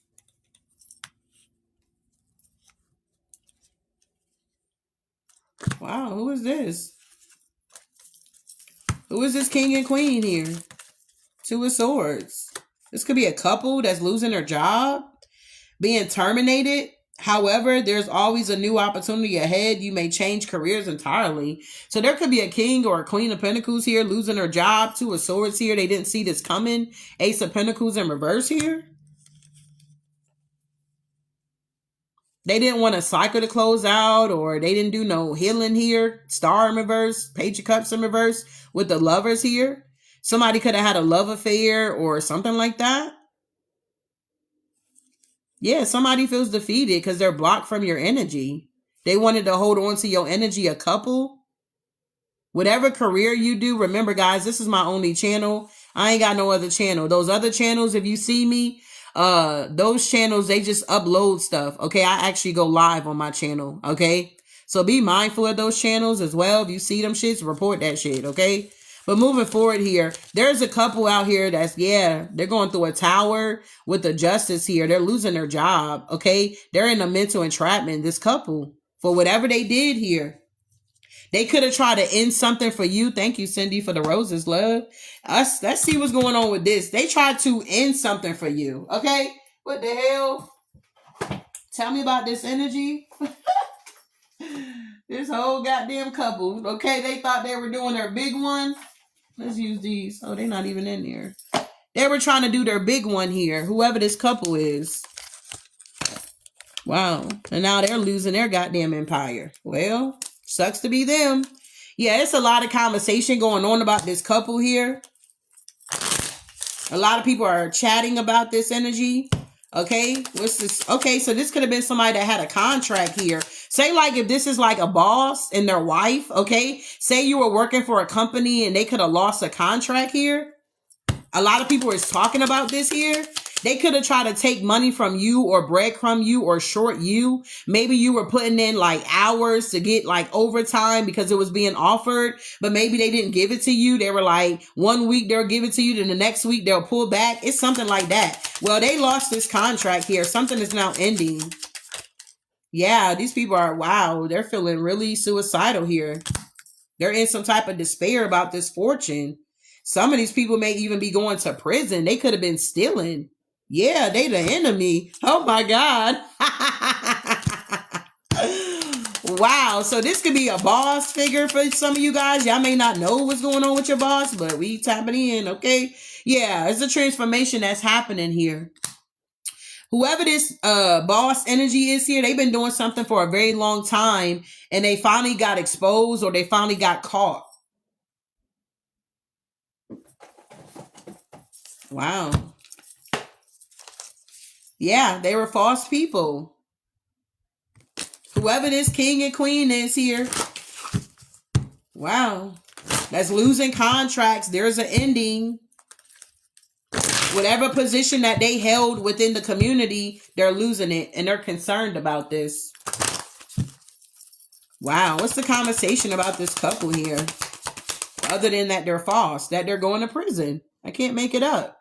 [SPEAKER 1] Wow, who is this? Who is this King and Queen here? Two of Swords. This could be a couple that's losing their job, being terminated. However, there's always a new opportunity ahead. You may change careers entirely. So there could be a King or a Queen of Pentacles here losing their job. Two of Swords here. They didn't see this coming. Ace of Pentacles in reverse here. They didn't want a cycle to close out, or they didn't do no healing here. Star in reverse. Page of Cups in reverse with the Lovers here. Somebody could have had a love affair or something like that. Yeah, somebody feels defeated because they're blocked from your energy. They wanted to hold on to your energy, a couple. Whatever career you do, remember, guys, this is my only channel. I ain't got no other channel. Those other channels, if you see me, those channels, they just upload stuff. Okay, I actually go live on my channel. Okay, so be mindful of those channels as well. If you see them shits, report that shit. Okay. But moving forward here, there's a couple out here that's, yeah, they're going through a Tower with the Justice here. They're losing their job, okay? They're in a mental entrapment, this couple, for whatever they did here. They could have tried to end something for you. Thank you, Cindy, for the roses, love. Let's see what's going on with this. They tried to end something for you, okay? What the hell? Tell me about this energy. This whole goddamn couple, okay? They thought they were doing their big one. Let's use these. Oh, they're not even in there. They were trying to do their big one here. Whoever this couple is. Wow. And now they're losing their goddamn empire. Well, sucks to be them. Yeah, it's a lot of conversation going on about this couple here. A lot of people are chatting about this energy. Okay, what's this? Okay, so this could have been somebody that had a contract here. Say like if this is like a boss and their wife, okay? Say you were working for a company and they could have lost a contract here. A lot of people is talking about this here. They could have tried to take money from you or breadcrumb you or short you. Maybe you were putting in like hours to get like overtime because it was being offered, but maybe they didn't give it to you. They were like, 1 week they'll give it to you, then the next week they'll pull back. It's something like that. Well, they lost this contract here. Something is now ending. Yeah, these people are, wow, they're feeling really suicidal here. They're in some type of despair about this fortune. Some of these people may even be going to prison. They could have been stealing. Yeah, they the enemy. Oh my God. Wow. So this could be a boss figure for some of you guys. Y'all may not know what's going on with your boss, but we tapping in, okay? Yeah, it's a transformation that's happening here. Whoever this boss energy is here, they've been doing something for a very long time and they finally got exposed or they finally got caught. Wow. Yeah, they were false people. Whoever this king and queen is here. Wow. That's losing contracts. There's an ending. Whatever position that they held within the community, they're losing it and they're concerned about this. Wow. What's the conversation about this couple here? Other than that they're false, that they're going to prison. I can't make it up.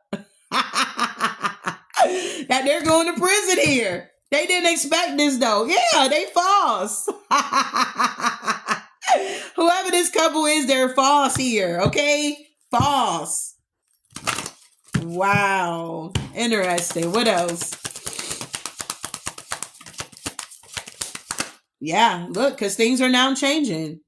[SPEAKER 1] That they're going to prison here. They didn't expect this though. Yeah, they false. Whoever this couple is, they're false here. Okay? False. Wow. Interesting. What else? Yeah, look, because things are now changing.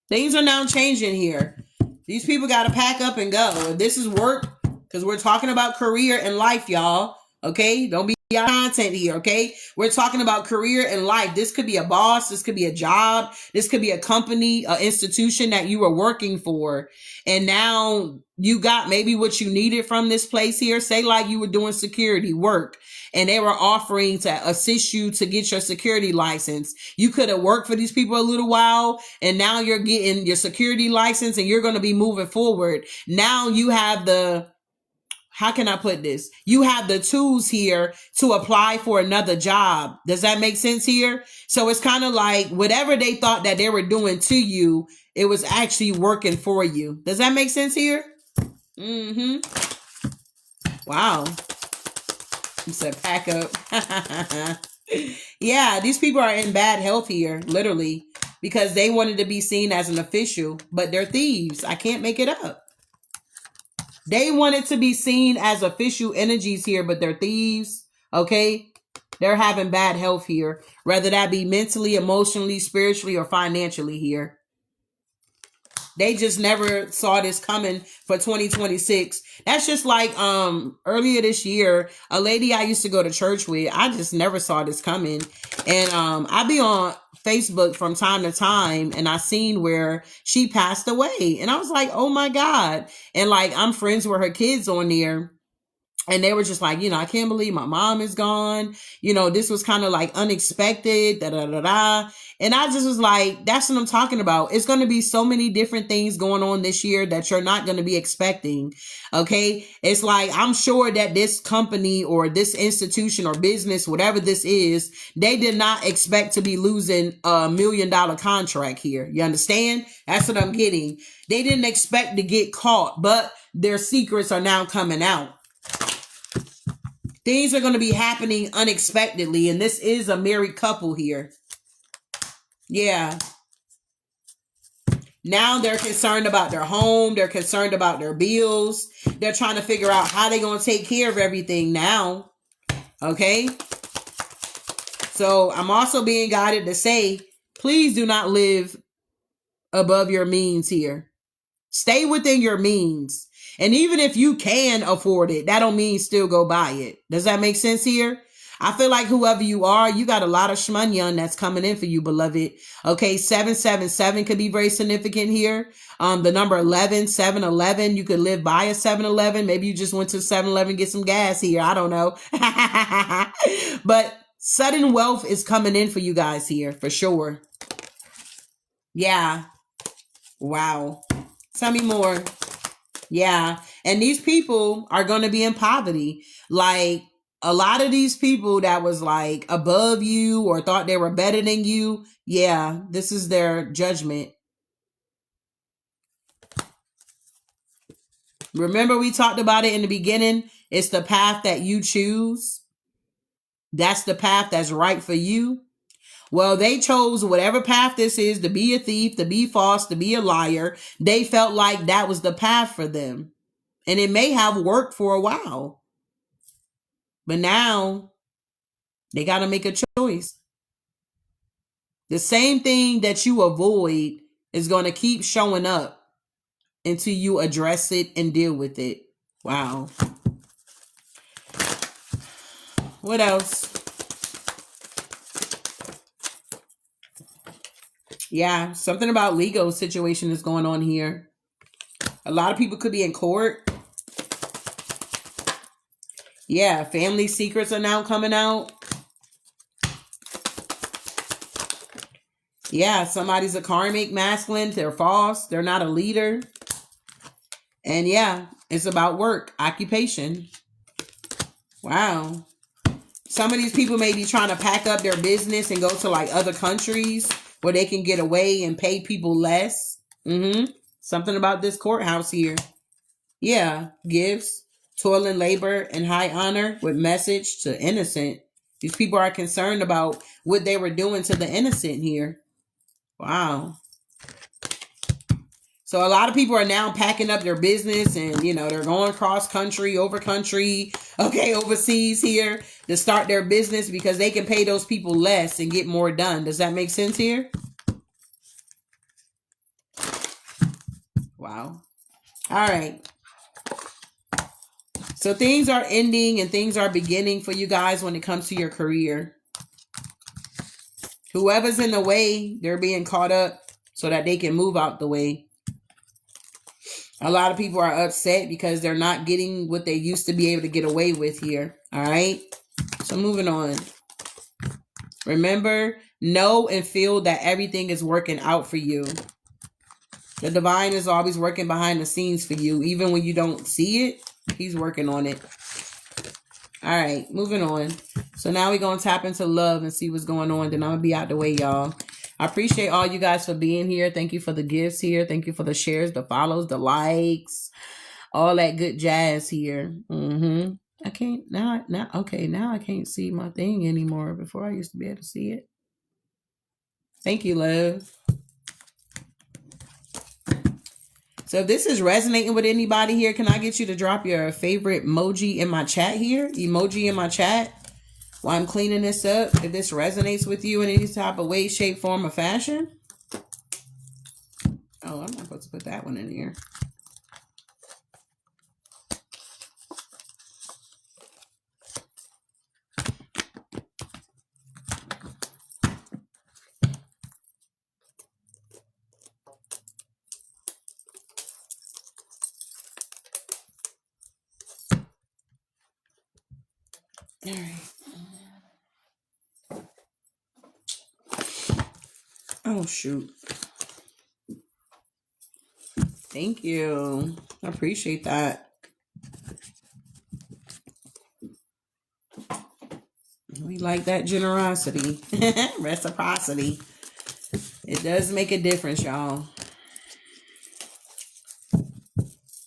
[SPEAKER 1] Things are now changing here. These people got to pack up and go. If this is work, because we're talking about career and life, y'all. Okay? Don't be our content here, okay? We're talking about career and life. This could be a boss. This could be a job. This could be a company, an institution that you were working for. And now you got maybe what you needed from this place here. Say like you were doing security work and they were offering to assist you to get your security license. You could have worked for these people a little while and now you're getting your security license and you're going to be moving forward. Now you have the, how can I put this? You have the tools here to apply for another job. Does that make sense here? So it's kind of like whatever they thought that they were doing to you, it was actually working for you. Does that make sense here? Mm-hmm. Wow. You said pack up. Yeah, these people are in bad health here, literally, because they wanted to be seen as an official, but they're thieves. I can't make it up. They wanted to be seen as official energies here, but they're thieves. Okay? They're having bad health here, whether that be mentally, emotionally, spiritually, or financially here. They just never saw this coming for 2026. That's just like earlier this year, a lady I used to go to church with, I just never saw this coming. And I be on Facebook from time to time and I seen where she passed away. And I was like, oh my God. And like I'm friends with her kids on there. And they were just like, I can't believe my mom is gone. This was kind of like unexpected, And I just was like, that's what I'm talking about. It's going to be so many different things going on this year that you're not going to be expecting. Okay. It's like, I'm sure that this company or this institution or business, whatever this is, they did not expect to be losing $1 million contract here. You understand? That's what I'm getting. They didn't expect to get caught, but their secrets are now coming out. Things are going to be happening unexpectedly. And this is a married couple here. Yeah. Now they're concerned about their home. They're concerned about their bills. They're trying to figure out how they're going to take care of everything now. Okay. So I'm also being guided to say, please do not live above your means here. Stay within your means. And even if you can afford it, that don't mean still go buy it. Does that make sense here? I feel like whoever you are, you got a lot of shmonyon that's coming in for you, beloved. Okay, 777 could be very significant here. The number 11, 7-Eleven, you could live by a 7-Eleven. Maybe you just went to 7-Eleven, get some gas here. I don't know. But sudden wealth is coming in for you guys here for sure. Yeah. Wow. Tell me more. Yeah. And these people are going to be in poverty. Like a lot of these people that was like above you or thought they were better than you. Yeah. This is their judgment. Remember we talked about it in the beginning. It's the path that you choose. That's the path that's right for you. Well, they chose whatever path this is, to be a thief, to be false, to be a liar. They felt like that was the path for them. And it may have worked for a while. But now they got to make a choice. The same thing that you avoid is going to keep showing up until you address it and deal with it. Wow. What else? Yeah, something about legal situation is going on here. A lot of people could be in court. Yeah, family secrets are now coming out. Yeah, somebody's a karmic masculine. They're false. They're not a leader. And yeah, it's about work, occupation. Wow. Some of these people may be trying to pack up their business and go to like other countries where they can get away and pay people less. Something about this courthouse here. Yeah, gifts, toil and labor, and high honor with message to innocent. These people are concerned about what they were doing to the innocent here. Wow. So a lot of people are now packing up their business and, you know, they're going cross country, over country, okay, overseas here to start their business because they can pay those people less and get more done. Does that make sense here? Wow. All right. So things are ending and things are beginning for you guys when it comes to your career. Whoever's in the way, they're being caught up so that they can move out the way. A lot of people are upset because they're not getting what they used to be able to get away with here. All right. So moving on. Remember, know and feel that everything is working out for you. The divine is always working behind the scenes for you. Even when you don't see it, he's working on it. All right, moving on. So now we're going to tap into love and see what's going on. Then I'm going to be out the way, y'all. I appreciate all you guys for being here. Thank you for the gifts here. Thank you for the shares, the follows, the likes, all that good jazz here. I can't now. Okay, now I can't see my thing anymore. Before I used to be able to see it. Thank you, love. So if this is resonating with anybody here, can I get you to drop your favorite emoji in my chat here? Emoji in my chat while I'm cleaning this up. If this resonates with you in any type of way, shape, form, or fashion. Oh, I'm not supposed to put that one in here. All right. Oh, shoot. Thank you. I appreciate that. We like that generosity. Reciprocity. It does make a difference, y'all. All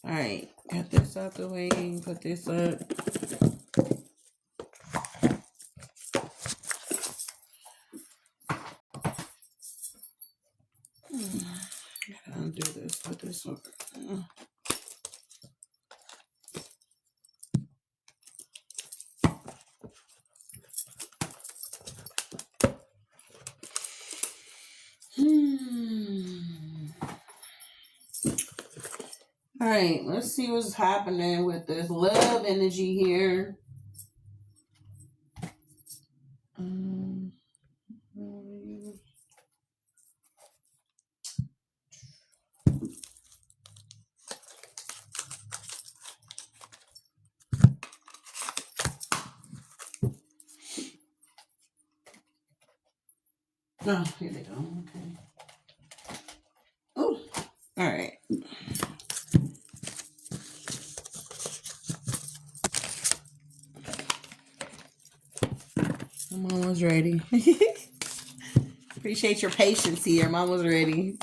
[SPEAKER 1] right. Got this out the way. Put this up. Undo this. Put this up. All right, let's see what's happening with this love energy here. Oh, here they go. Okay. Oh, all right. I'm almost ready. Appreciate your patience here. I'm almost ready.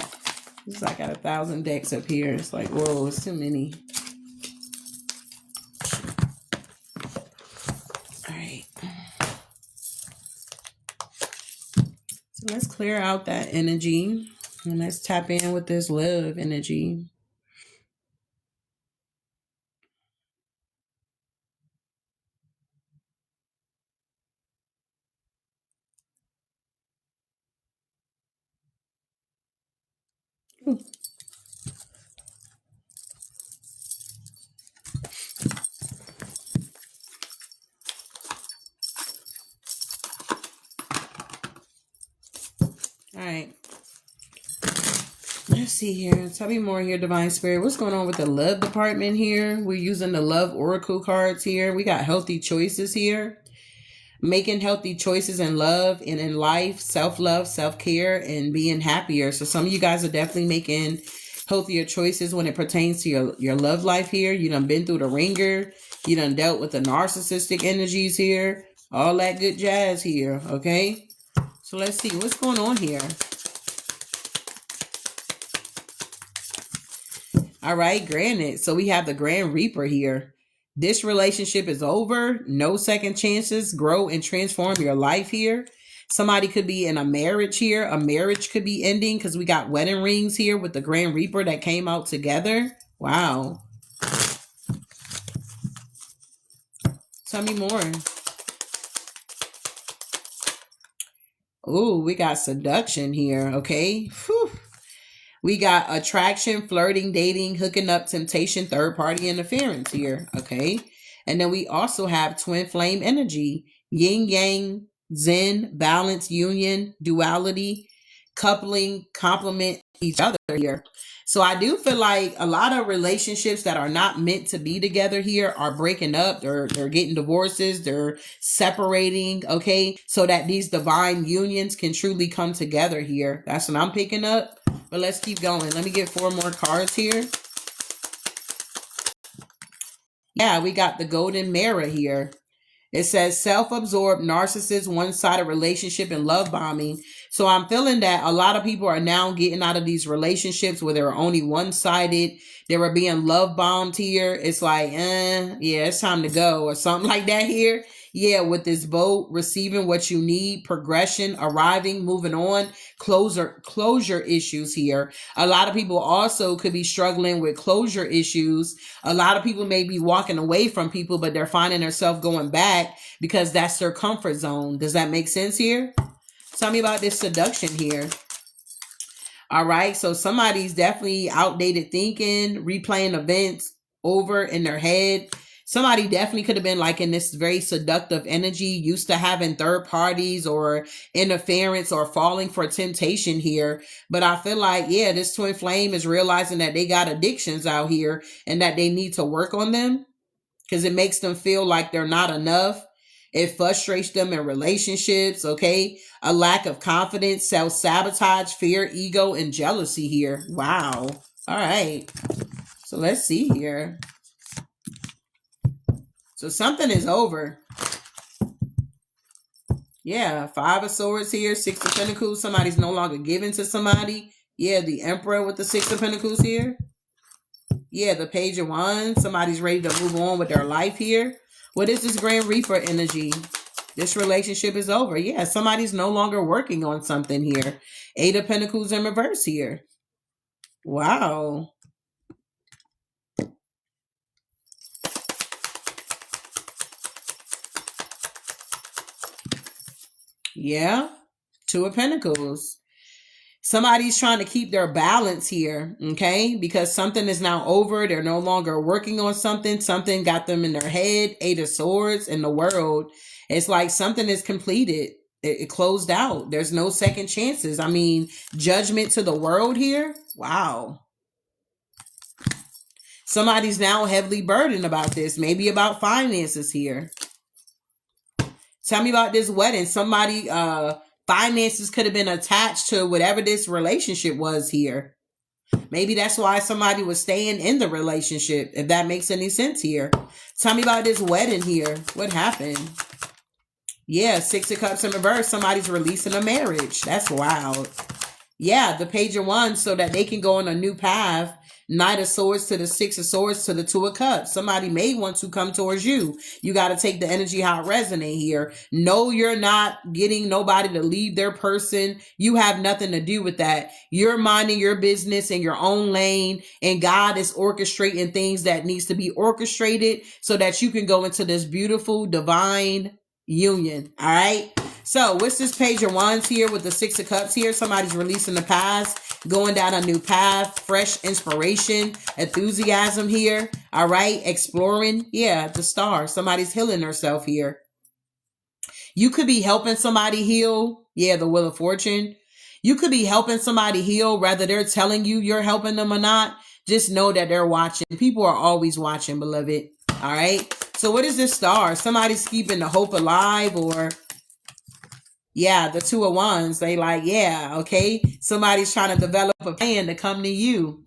[SPEAKER 1] It's like I got 1,000 decks up here. It's like, whoa, it's too many. All right. So let's clear out that energy. And let's tap in with this love energy. Ooh. All right. Let's see here. Tell me more here, Divine Spirit. What's going on with the love department here? We're using the love oracle cards here. We got healthy choices here. Making healthy choices in love and in life, self-love, self-care, and being happier. So some of you guys are definitely making healthier choices when it pertains to your love life here. You done been through the ringer. You done dealt with the narcissistic energies here. All that good jazz here, okay? So let's see. What's going on here? All right, granted. So we have the Grand Reaper here. This relationship is over. No second chances. Grow and transform your life here. Somebody could be in a marriage here. A marriage could be ending because we got wedding rings here with the Grand Reaper that came out together. Wow. Tell me more. Ooh, we got seduction here. Okay. Whew. We got attraction, flirting, dating, hooking up, temptation, third party interference here. Okay. And then we also have twin flame energy, yin yang, zen, balance, union, duality, coupling, complement each other here. So I do feel like a lot of relationships that are not meant to be together here are breaking up. They're getting divorces. They're separating. Okay. So that these divine unions can truly come together here. That's what I'm picking up. But let's keep going. Let me get 4 more cards here. Yeah, we got the golden mirror here. It says self-absorbed, narcissist, one-sided relationship, and love bombing. So I'm feeling that a lot of people are now getting out of these relationships where they're only one-sided. They were being love bombed here. It's like, yeah, it's time to go or something like that here. Yeah, with this boat, receiving what you need, progression, arriving, moving on, closure issues here. A lot of people also could be struggling with closure issues. A lot of people may be walking away from people, but they're finding themselves going back because that's their comfort zone. Does that make sense here? Tell me about this seduction here. All right, so somebody's definitely outdated thinking, replaying events over in their head. Somebody definitely could have been like in this very seductive energy, used to having third parties or interference or falling for temptation here. But I feel like, yeah, this twin flame is realizing that they got addictions out here and that they need to work on them because it makes them feel like they're not enough. It frustrates them in relationships, okay? A lack of confidence, self-sabotage, fear, ego, and jealousy here. Wow. All right. So let's see here. So something is over. Yeah, 5 of Swords here, 6 of Pentacles. Somebody's no longer giving to somebody. Yeah, the Emperor with the 6 of Pentacles here. Yeah, the Page of Wands. Somebody's ready to move on with their life here. What is this Grand Reaper energy? This relationship is over. Yeah, somebody's no longer working on something here. 8 of Pentacles in reverse here. Wow. Yeah, 2 of Pentacles. Somebody's trying to keep their balance here, okay? Because something is now over. They're no longer working on something. Something got them in their head. 8 of Swords in the world. It's like something is completed. It closed out. There's no second chances. I mean, judgment to the world here. Wow. Somebody's now heavily burdened about this. Maybe about finances here. Tell me about this wedding. Somebody finances could have been attached to whatever this relationship was here. Maybe that's why somebody was staying in the relationship, if that makes any sense here. Tell me about this wedding here. What happened? Yeah, Six of Cups in reverse. Somebody's releasing a marriage. That's wild. Yeah, the Page of Wands, so that they can go on a new path. Knight of Swords to the Six of Swords to the Two of Cups. Somebody may want to come towards you. You got to take the energy how it resonates here. No, you're not getting nobody to leave their person. You have nothing to do with that. You're minding your business in your own lane, and God is orchestrating things that needs to be orchestrated so that you can go into this beautiful divine union. All right. So what's this Page of Wands here with the Six of Cups here? Somebody's releasing the past, going down a new path, fresh inspiration, enthusiasm here. All right. Exploring. Yeah. The Star. Somebody's healing herself here. You could be helping somebody heal. Yeah. The Wheel of Fortune. You could be helping somebody heal, whether they're telling you you're helping them or not. Just know that they're watching. People are always watching, beloved. All right. So what is this Star? Somebody's keeping the hope alive, or yeah, the Two of Wands. They like, yeah, okay. Somebody's trying to develop a plan to come to you.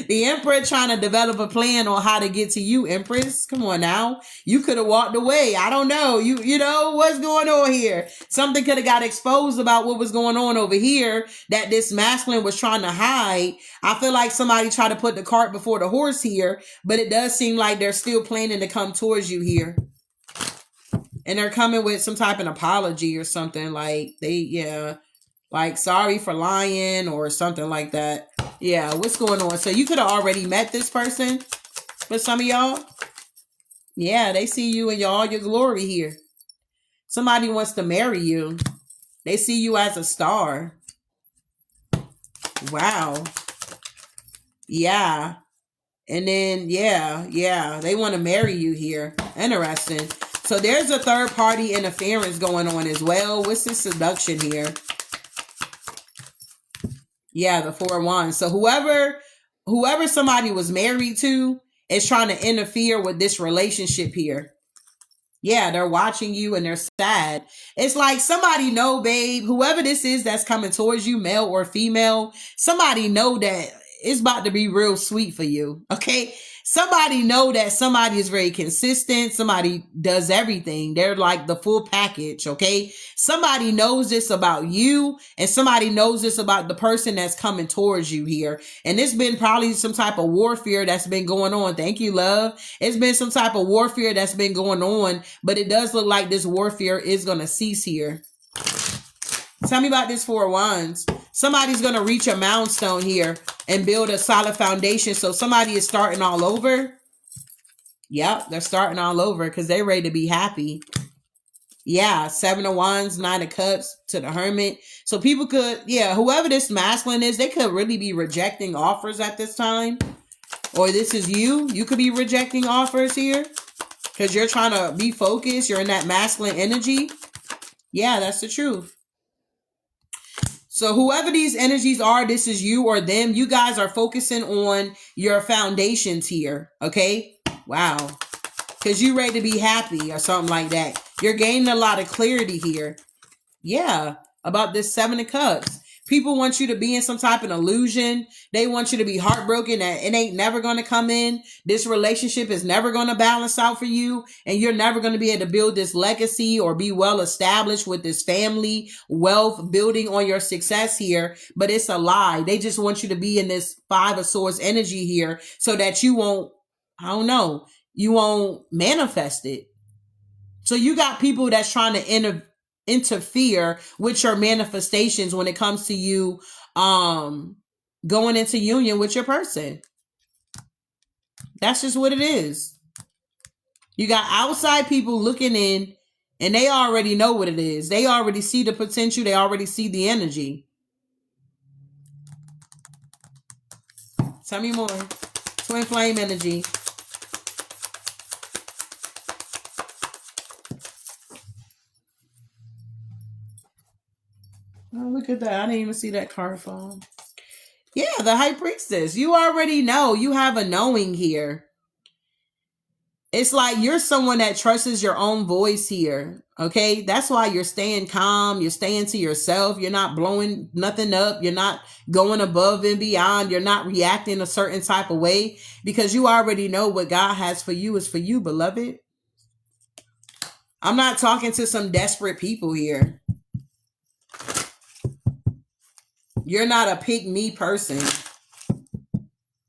[SPEAKER 1] The Emperor trying to develop a plan on how to get to you, Empress. Come on now. You could have walked away. I don't know. You know what's going on here. Something could have got exposed about what was going on over here that this masculine was trying to hide. I feel like somebody tried to put the cart before the horse here, but it does seem like they're still planning to come towards you here. And they're coming with some type of apology or something, like like sorry for lying or something like that. Yeah, what's going on? So you could have already met this person for some of y'all. Yeah, they see you in all your glory here. Somebody wants to marry you. They see you as a star. Wow. Yeah. And then, yeah, they want to marry you here. Interesting. So there's a third party interference going on as well. What's this seduction here? Yeah, the Four of Wands. So whoever somebody was married to is trying to interfere with this relationship here. Yeah, they're watching you and they're sad. It's like somebody know, babe, whoever this is that's coming towards you, male or female, somebody know that it's about to be real sweet for you. Okay. Somebody know that somebody is very consistent. Somebody does everything. They're like the full package. Okay. Somebody knows this about you, and somebody knows this about the person that's coming towards you here. And it's been probably some type of warfare that's been going on. Thank you, love. It's been some type of warfare that's been going on, but it does look like this warfare is going to cease here. Tell me about this Four of Wands. Somebody's going to reach a milestone here and build a solid foundation. So somebody is starting all over. Yep, they're starting all over because they're ready to be happy. Yeah, Seven of Wands, Nine of Cups to the Hermit. So people could, yeah, whoever this masculine is, they could really be rejecting offers at this time. Or this is you. You could be rejecting offers here because you're trying to be focused. You're in that masculine energy. Yeah, that's the truth. So whoever these energies are, this is you or them. You guys are focusing on your foundations here. Okay. Wow. Because you're ready to be happy or something like that. You're gaining a lot of clarity here. Yeah. About this Seven of Cups. People want you to be in some type of illusion. They want you to be heartbroken that it ain't never going to come in. This relationship is never going to balance out for you. And you're never going to be able to build this legacy or be well established with this family, wealth, building on your success here. But it's a lie. They just want you to be in this Five of Swords energy here so that you won't, I don't know, you won't manifest it. So you got people that's trying to interfere with your manifestations when it comes to you going into union with your person. That's just what it is. You got outside people looking in, and they already know what it is. They already see the potential. They already see the energy. Tell me more. Twin flame energy. Oh, look at that. I didn't even see that card fall. Yeah, the High Priestess. You already know. You have a knowing here. It's like you're someone that trusts your own voice here. Okay, that's why you're staying calm. You're staying to yourself. You're not blowing nothing up. You're not going above and beyond. You're not reacting a certain type of way because you already know what God has for you is for you, beloved. I'm not talking to some desperate people here. You're not a pick me person.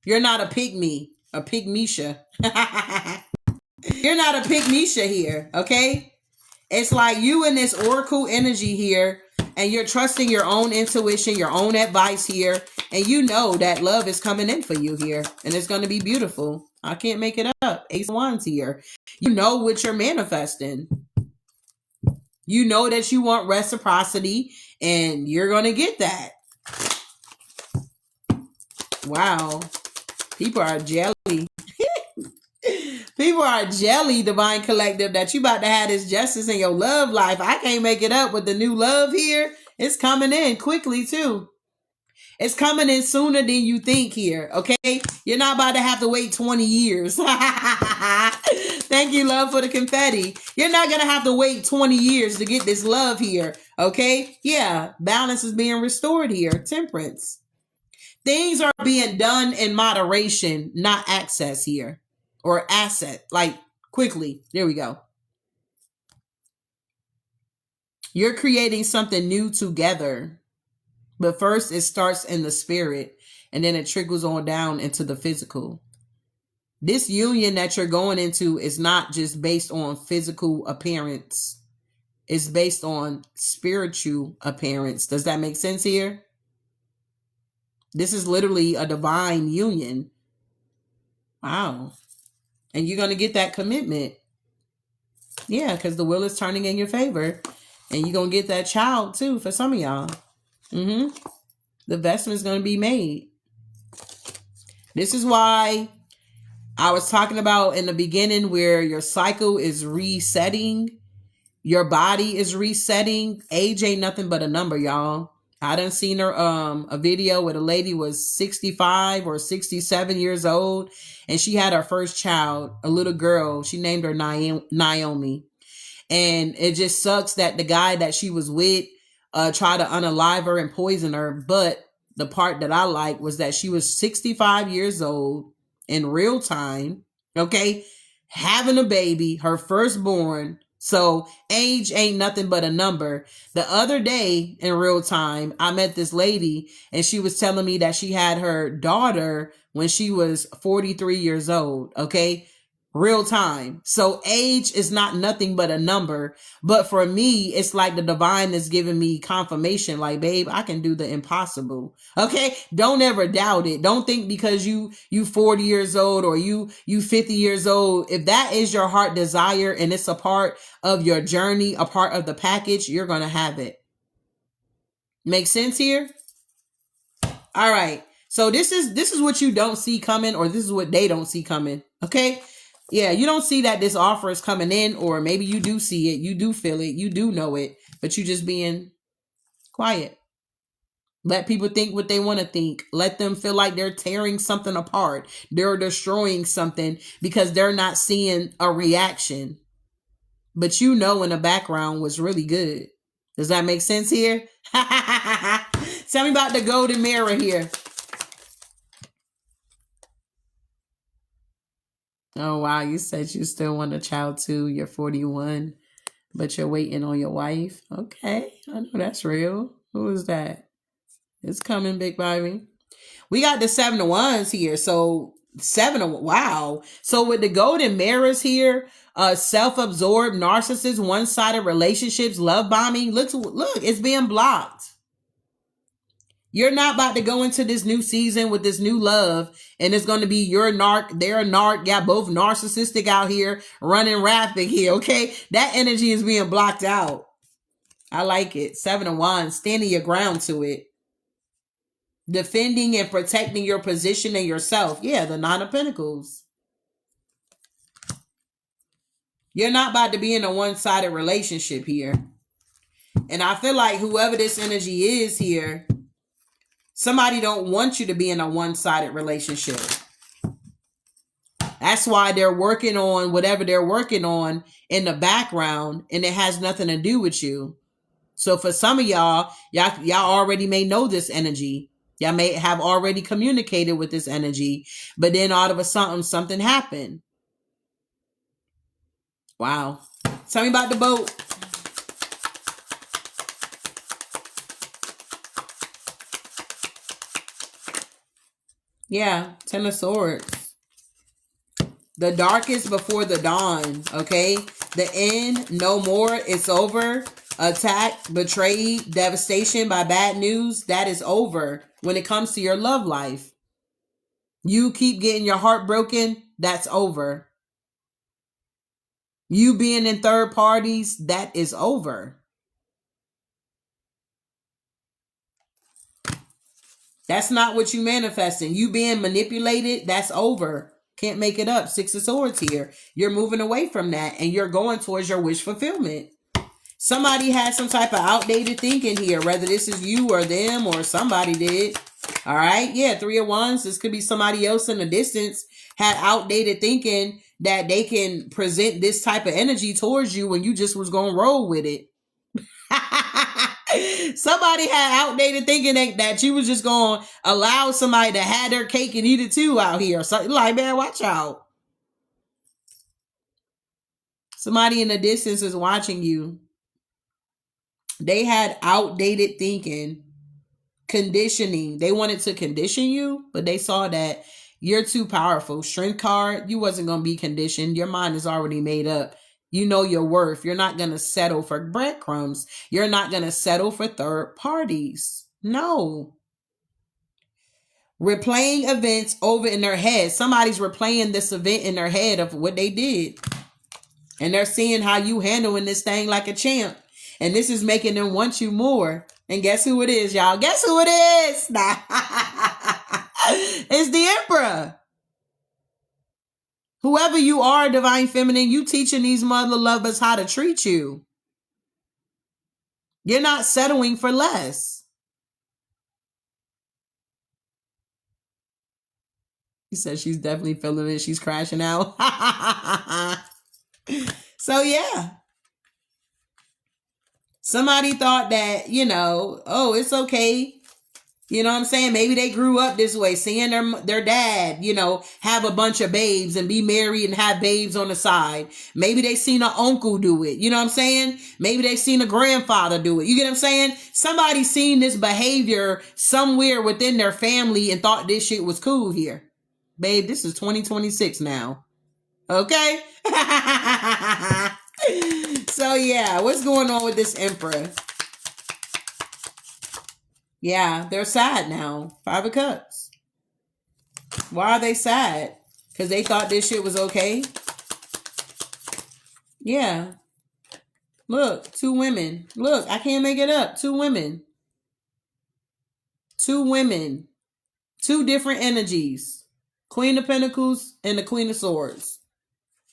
[SPEAKER 1] You're not a pick me, a pick Misha. You're not a pick Misha here, okay? It's like you in this oracle energy here, and you're trusting your own intuition, your own advice here, and you know that love is coming in for you here, and it's going to be beautiful. I can't make it up. Ace of Wands here. You know what you're manifesting. You know that you want reciprocity, and you're going to get that. Wow. People are jelly. People are jelly, Divine Collective, that you about to have this justice in your love life. I can't make it up with the new love here. It's coming in quickly, too. It's coming in sooner than you think here, okay? You're not about to have to wait 20 years. Thank you, love, for the confetti. You're not going to have to wait 20 years to get this love here, okay? Yeah, balance is being restored here. Temperance. Things are being done in moderation, not access here. Or asset, like quickly. There we go. You're creating something new together. But first it starts in the spirit and then it trickles on down into the physical. This union that you're going into is not just based on physical appearance. It's based on spiritual appearance. Does that make sense here? This is literally a divine union. Wow. And you're going to get that commitment. Yeah, because the wheel is turning in your favor. And you're going to get that child too for some of y'all. The investment is going to be made. This is why I was talking about in the beginning where your cycle is resetting. Your body is resetting. Age ain't nothing but a number, y'all. I done seen her a video where the lady was 65 or 67 years old and she had her first child, a little girl. She named her Naomi. And it just sucks that the guy that she was with tried to unalive her and poison her. But the part that I like was that she was 65 years old in real time, okay, having a baby, her firstborn. So age ain't nothing but a number. The other day in real time, I met this lady and she was telling me that she had her daughter when she was 43 years old. Okay. Real time. So age is not nothing but a number. But for me, it's like the divine is giving me confirmation. Like, babe, I can do the impossible. Okay. Don't ever doubt it. Don't think because you 40 years old or you 50 years old. If that is your heart desire and it's a part of your journey, a part of the package, you're going to have it. Make sense here? All right. So this is what you don't see coming, or this is what they don't see coming. Okay. Yeah, you don't see that this offer is coming in, or maybe you do see it, you do feel it, you do know it, but you just being quiet. Let people think what they want to think. Let them feel like they're tearing something apart. They're destroying something because they're not seeing a reaction. But you know in the background was really good. Does that make sense here? Tell me about the golden mirror here. Oh, wow. You said you still want a child too. You're 41, but you're waiting on your wife. Okay. I know that's real. Who is that? It's coming, big baby. We got the 7 of Wands here. So wow. So with the golden mirrors here, self-absorbed, narcissist, one-sided relationships, love bombing. Look, it's being blocked. You're not about to go into this new season with this new love and it's going to be your narc, their narc. Got both narcissistic out here running rapid here. Okay. That energy is being blocked out. I like it. 7 of Wands, standing your ground to it. Defending and protecting your position and yourself. Yeah. The 9 of Pentacles. You're not about to be in a one-sided relationship here. And I feel like whoever this energy is here, somebody don't want you to be in a one-sided relationship. That's why they're working on whatever they're working on in the background, and it has nothing to do with you. So for some of y'all already may know this energy. Y'all may have already communicated with this energy, but then all of a sudden something happened. Wow. Tell me about the boat. Yeah, Ten of Swords. The darkest before the dawn, okay? The end, no more, it's over. Attack, betrayed, devastation by bad news, that is over when it comes to your love life. You keep getting your heart broken, that's over. You being in third parties, that is over. That's not what you manifesting. You being manipulated, that's over. Can't make it up. Six of Swords here. You're moving away from that and you're going towards your wish fulfillment. Somebody had some type of outdated thinking here, whether this is you or them or somebody did. All right. Yeah. Three of Wands. This could be somebody else in the distance had outdated thinking that they can present this type of energy towards you when you just was going to roll with it. Somebody had outdated thinking that you was just going to allow somebody to have their cake and eat it too out here. So like, man, watch out. Somebody in the distance is watching you. They had outdated thinking, conditioning. They wanted to condition you, but they saw that you're too powerful. Strength card, you wasn't going to be conditioned. Your mind is already made up. You know your worth. You're not going to settle for breadcrumbs. You're not going to settle for third parties. No. Replaying events over in their head. Somebody's replaying this event in their head of what they did. And they're seeing how you handling this thing like a champ. And this is making them want you more. And guess who it is, y'all? Guess who it is? It's the Emperor. Whoever you are, Divine Feminine, you teaching these mother lovers how to treat you. You're not settling for less. He said she's definitely feeling it. She's crashing out. So, yeah. Somebody thought that, oh, it's okay. You know what I'm saying? Maybe they grew up this way, seeing their dad, have a bunch of babes and be married and have babes on the side. Maybe they seen an uncle do it. You know what I'm saying? Maybe they seen a grandfather do it. You get what I'm saying? Somebody seen this behavior somewhere within their family and thought this shit was cool here. Babe, this is 2026 now. Okay? So yeah, what's going on with this Emperor? Yeah, they're sad now. 5 of Cups. Why are they sad? Because they thought this shit was okay? Yeah. Look, 2 women. Look, I can't make it up. 2 women. 2 women. 2 different energies. Queen of Pentacles and the Queen of Swords.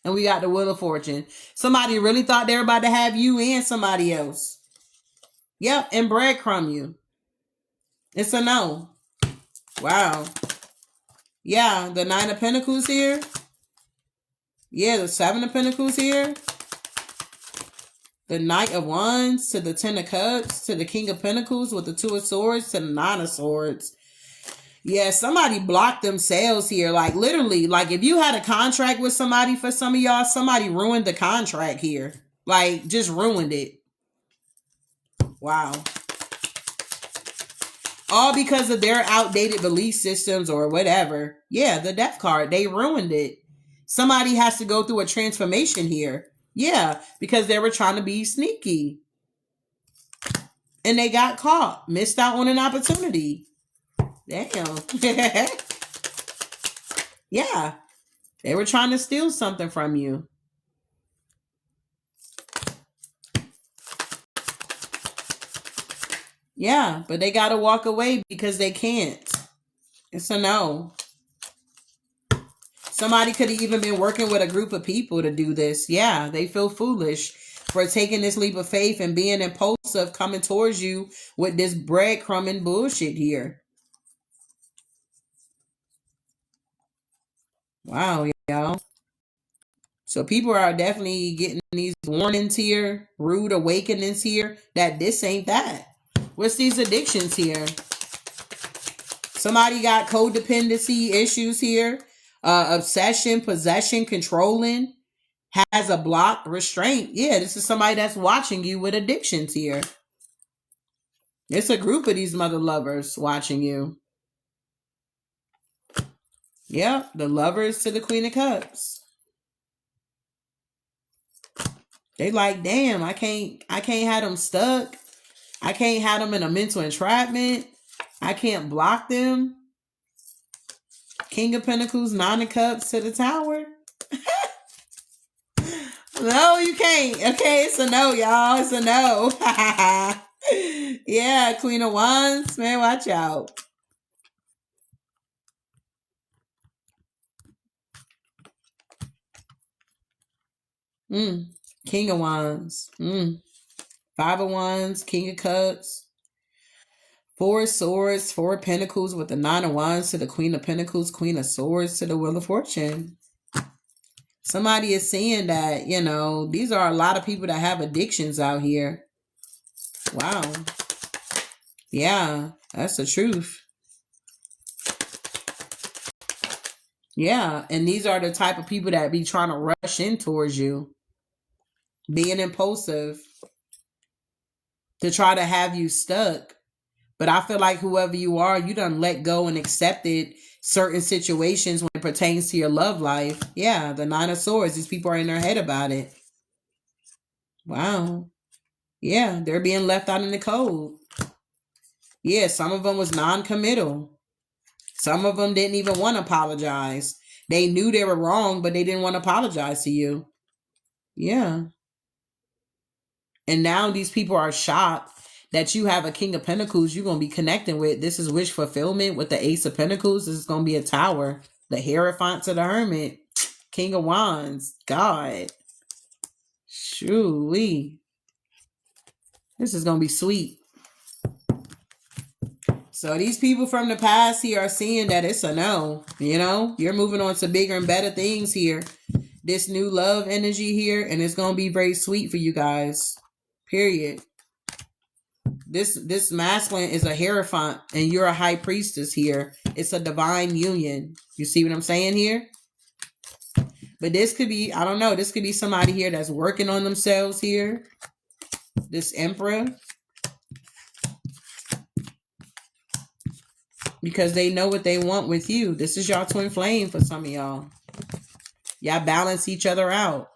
[SPEAKER 1] And we got the Wheel of Fortune. Somebody really thought they were about to have you and somebody else. Yep, and breadcrumb you. It's a no. Wow. Yeah, the 9 of Pentacles here. Yeah, the 7 of Pentacles here. The Knight of Wands to the 10 of Cups to the King of Pentacles with the 2 of Swords to the 9 of Swords. Yeah, somebody blocked themselves here. Like literally, like if you had a contract with somebody, for some of y'all, somebody ruined the contract here. Like just ruined it. Wow. All because of their outdated belief systems or whatever. Yeah, the Death card, they ruined it. Somebody has to go through a transformation here. Yeah, because they were trying to be sneaky. And they got caught. Missed out on an opportunity. Damn. Yeah. They were trying to steal something from you. Yeah, but they got to walk away because they can't. It's a no. Somebody could have even been working with a group of people to do this. Yeah, they feel foolish for taking this leap of faith and being impulsive, coming towards you with this breadcrumbing bullshit here. Wow, y'all. So people are definitely getting these warnings here, rude awakenings here, that this ain't that. What's these addictions here? Somebody got codependency issues here, obsession, possession, controlling, has a block, restraint. Yeah, this is somebody that's watching you with addictions here. It's a group of these mother lovers watching you. Yep, the lovers to the Queen of Cups. They like, damn, I can't have them stuck. I can't have them in a mental entrapment. I can't block them. King of Pentacles, Nine of Cups to the Tower. No, you can't. Okay, it's a no, y'all. It's a no. Yeah, Queen of Wands. Man, watch out. King of Wands. Five of Wands, King of Cups. Four of Swords, Four of Pentacles with the Nine of Wands to the Queen of Pentacles, Queen of Swords to the Wheel of Fortune. Somebody is saying that, you know, these are a lot of people that have addictions out here. Wow. Yeah, that's the truth. Yeah, and these are the type of people that be trying to rush in towards you. Being impulsive to try to have you stuck. But I feel like whoever you are, you done let go and accepted certain situations when it pertains to your love life. Yeah, the Nine of Swords. These people are in their head about it. Wow. Yeah, they're being left out in the cold. Yeah, some of them was non-committal. Some of them didn't even want to apologize. They knew they were wrong, but they didn't want to apologize to you. Yeah. And now these people are shocked that you have a King of Pentacles you're going to be connecting with. This is wish fulfillment with the Ace of Pentacles. This is going to be a Tower. The Hierophant to the Hermit. King of Wands. God. Shoo-wee. This is going to be sweet. So these people from the past here are seeing that it's a no. You know, you're moving on to bigger and better things here. This new love energy here. And it's going to be very sweet for you guys. Period. This masculine is a Hierophant and you're a High Priestess here. It's a divine union. You see what I'm saying here? But this could be, I don't know, this could be somebody here that's working on themselves here. This Emperor. Because they know what they want with you. This is y'all twin flame for some of y'all. Y'all balance each other out.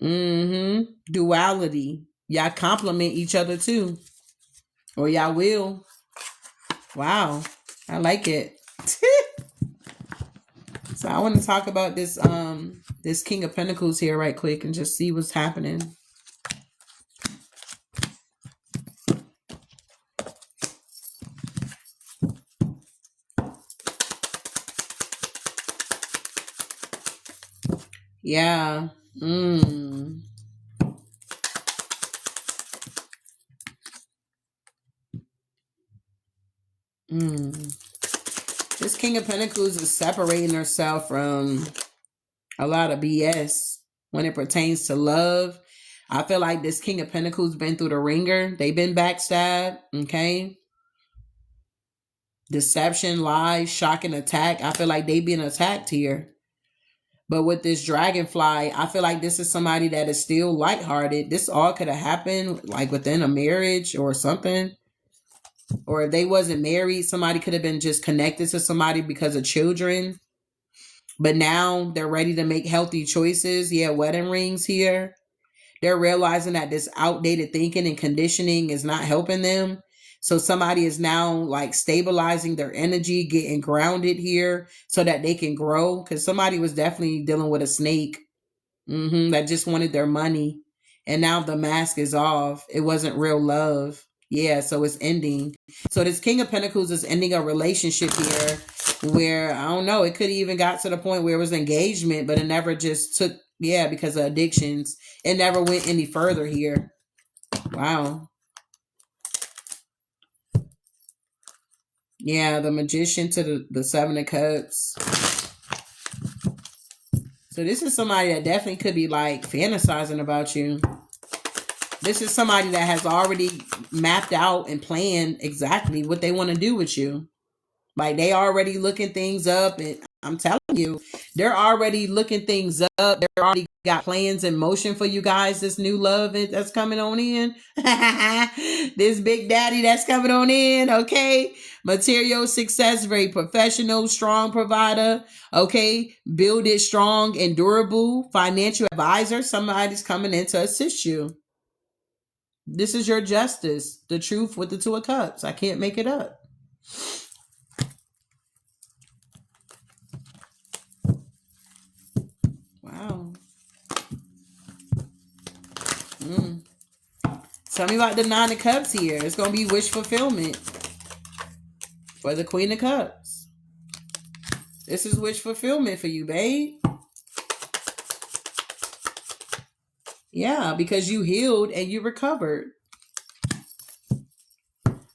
[SPEAKER 1] Duality. Y'all complement each other too. Or y'all will. Wow. I like it. So I want to talk about this this King of Pentacles here right quick and just see what's happening. Yeah. This King of Pentacles is separating herself from a lot of BS when it pertains to love. I feel like this King of Pentacles been through the ringer. They've been backstabbed, okay? Deception, lies, shock, and attack. I feel like they being attacked here. But with this Dragonfly, I feel like this is somebody that is still lighthearted. This all could have happened like within a marriage or something. Or if they wasn't married, somebody could have been just connected to somebody because of children. But now they're ready to make healthy choices. Yeah, wedding rings here. They're realizing that this outdated thinking and conditioning is not helping them. So somebody is now like stabilizing their energy, getting grounded here so that they can grow. Because somebody was definitely dealing with a snake that just wanted their money. And now the mask is off. It wasn't real love. Yeah, so it's ending. So this King of Pentacles is ending a relationship here where, I don't know, it could even got to the point where it was engagement, but it never just took, yeah, because of addictions. It never went any further here. Wow. Yeah, the Magician to the Seven of Cups. So this is somebody that definitely could be like fantasizing about you. This is somebody that has already mapped out and planned exactly what they want to do with you. Like they already looking things up, and I'm telling you, they're already looking things up. They're already got plans in motion for you guys. This new love that's coming on in. This big daddy that's coming on in. Okay. Material success, very professional, strong provider. Okay. Build it strong and durable. Financial advisor. Somebody's coming in to assist you. This is your justice. The truth with the Two of Cups. I can't make it up. Wow. Tell me about the Nine of Cups here. It's going to be wish fulfillment for the Queen of Cups. This is wish fulfillment for you, babe. Yeah, because you healed and you recovered.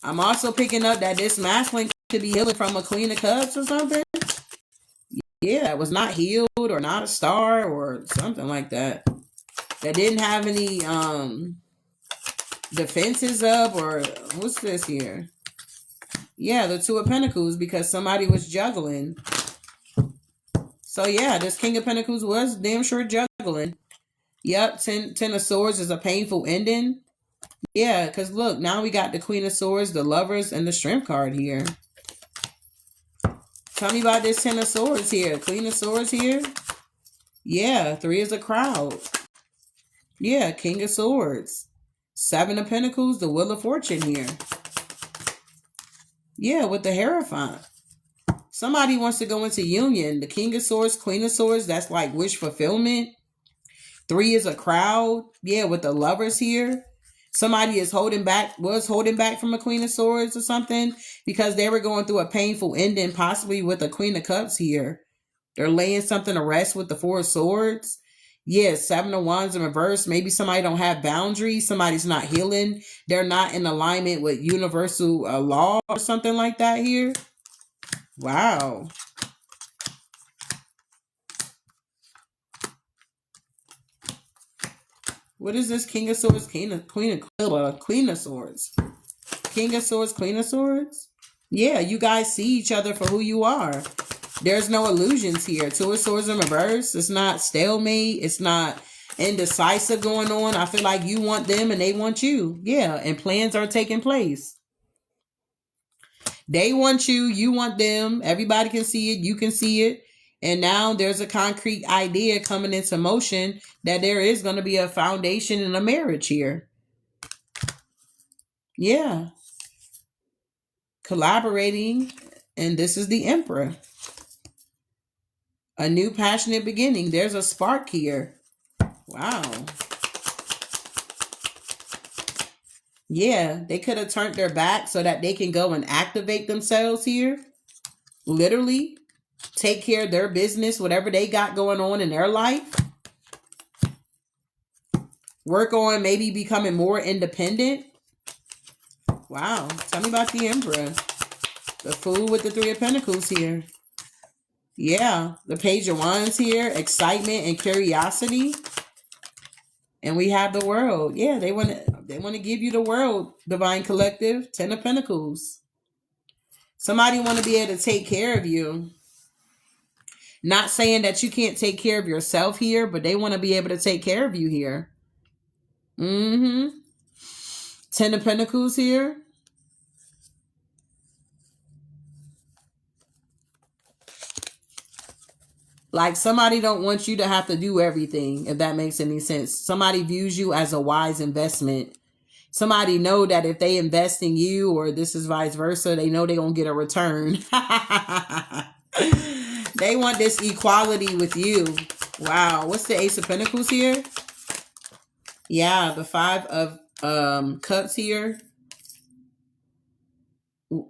[SPEAKER 1] I'm also picking up that this masculine could be healing from a Queen of Cups or something. Yeah, it was not healed or not a star or something like that. That didn't have any defenses up, or what's this here? Yeah, the Two of Pentacles, because somebody was juggling. So yeah, this King of Pentacles was damn sure juggling. Yep, Ten of Swords is a painful ending. Yeah, because look, now we got the Queen of Swords, the Lovers, and the Strength card here. Tell me about this Ten of Swords here. Queen of Swords here. Yeah, Three is a crowd. Yeah, King of Swords. Seven of Pentacles, the Wheel of Fortune here. Yeah, with the Hierophant. Somebody wants to go into union. The King of Swords, Queen of Swords, that's like wish fulfillment. Three is a crowd. Yeah, with the Lovers here. Somebody is was holding back from a Queen of Swords or something because they were going through a painful ending, possibly with a Queen of Cups here. They're laying something to rest with the Four of Swords. Yeah, Seven of Wands in reverse. Maybe somebody don't have boundaries. Somebody's not healing. They're not in alignment with universal law or something like that here. Wow. What is this? King of Swords, Queen of Swords. King of Swords, Queen of Swords. Yeah, you guys see each other for who you are. There's no illusions here. Two of Swords in reverse. It's not stalemate. It's not indecisive going on. I feel like you want them and they want you. Yeah, and plans are taking place. They want you. You want them. Everybody can see it. You can see it. And now there's a concrete idea coming into motion that there is going to be a foundation in a marriage here. Yeah. Collaborating. And this is the Emperor. A new passionate beginning. There's a spark here. Wow. Yeah, they could have turned their back so that they can go and activate themselves here. Literally. Take care of their business, whatever they got going on in their life. Work on maybe becoming more independent. Wow. Tell me about the Emperor. The Fool with the Three of Pentacles here. Yeah. The Page of Wands here. Excitement and curiosity. And we have the World. Yeah, they want to give you the world, Divine Collective. Ten of Pentacles. Somebody want to be able to take care of you. Not saying that you can't take care of yourself here, but they want to be able to take care of you here. Ten of Pentacles here. Like somebody don't want you to have to do everything, if that makes any sense. Somebody views you as a wise investment. Somebody know that if they invest in you, or this is vice versa, they know they're going to get a return. They want this equality with you. Wow. What's the Ace of Pentacles here? Yeah, the Five of Cups here.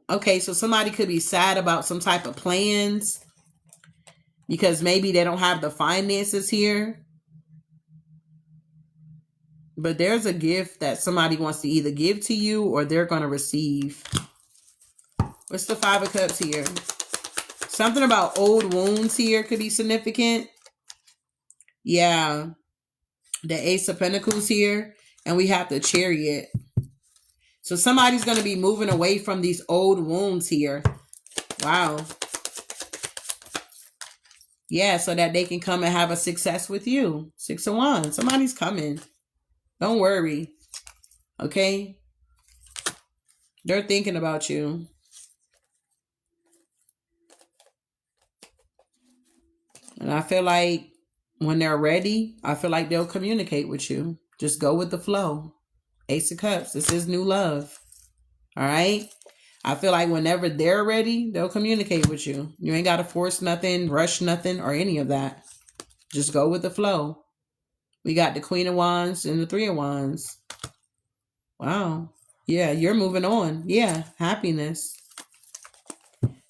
[SPEAKER 1] Okay, so somebody could be sad about some type of plans because maybe they don't have the finances here. But there's a gift that somebody wants to either give to you or they're going to receive. What's the Five of Cups here? Something about old wounds here could be significant. Yeah. The Ace of Pentacles here. And we have the Chariot. So somebody's going to be moving away from these old wounds here. Wow. Yeah, so that they can come and have a success with you. 6 of Wands. Somebody's coming. Don't worry. Okay? They're thinking about you. And I feel like when they're ready, I feel like they'll communicate with you. Just go with the flow. Ace of Cups. This is new love. All right? I feel like whenever they're ready, they'll communicate with you. You ain't got to force nothing, rush nothing, or any of that. Just go with the flow. We got the Queen of Wands and the Three of Wands. Wow. Yeah, you're moving on. Yeah, happiness.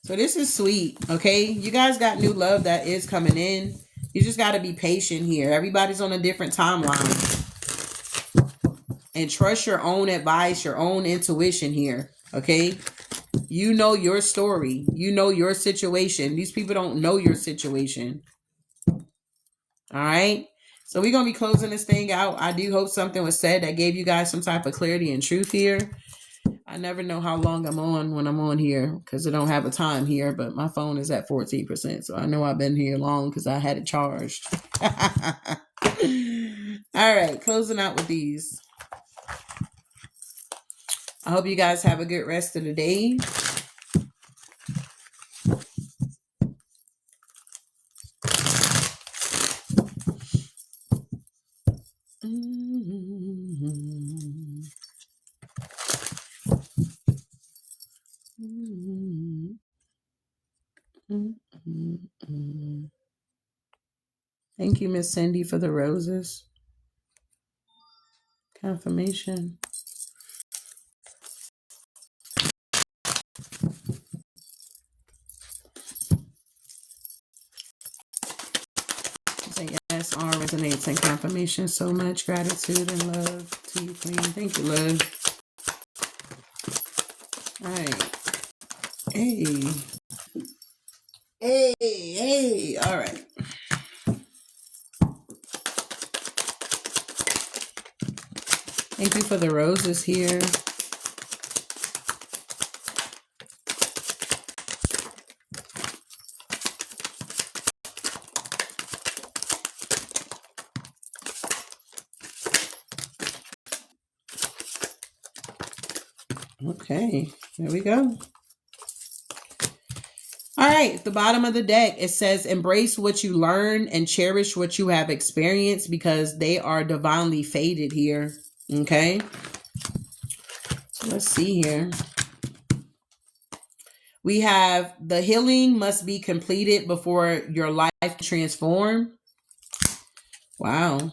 [SPEAKER 1] So this is sweet, okay? You guys got new love that is coming in. You just got to be patient here. Everybody's on a different timeline. And trust your own advice, your own intuition here, okay? You know your story. You know your situation. These people don't know your situation. All right? So we're going to be closing this thing out. I do hope something was said that gave you guys some type of clarity and truth here. I never know how long I'm on when I'm on here because I don't have a time here, but my phone is at 14%. So I know I've been here long because I had it charged. All right, closing out with these. I hope you guys have a good rest of the day. Thank you, Miss Cindy, for the roses. Confirmation. Say yes, all resonates and confirmation. So much gratitude and love to you, Queen. Thank you, love. All right. Hey. Hey. All right. Thank you for the roses here. Okay, there we go. All right, at the bottom of the deck, it says, embrace what you learn and cherish what you have experienced because they are divinely fated here. Okay, so let's see here. We have the healing must be completed before your life can transform. Wow.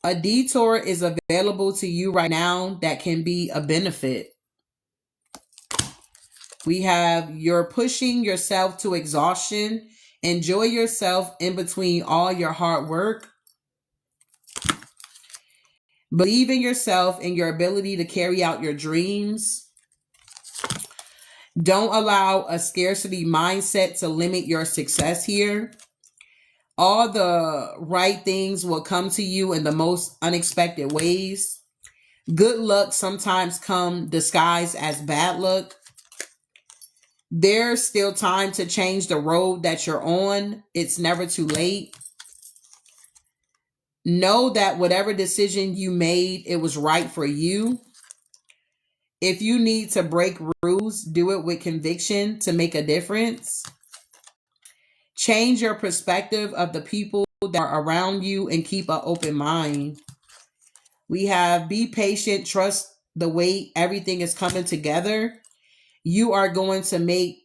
[SPEAKER 1] A detour is available to you right now that can be a benefit. We have you're pushing yourself to exhaustion. Enjoy yourself in between all your hard work. Believe in yourself and your ability to carry out your dreams. Don't allow a scarcity mindset to limit your success here. All the right things will come to you in the most unexpected ways. Good luck sometimes come disguised as bad luck. There's still time to change the road that you're on. It's never too late. Know that whatever decision you made, it was right for you. If you need to break rules, do it with conviction to make a difference. Change your perspective of the people that are around you and keep an open mind. We have be patient, trust the way everything is coming together. You are going to make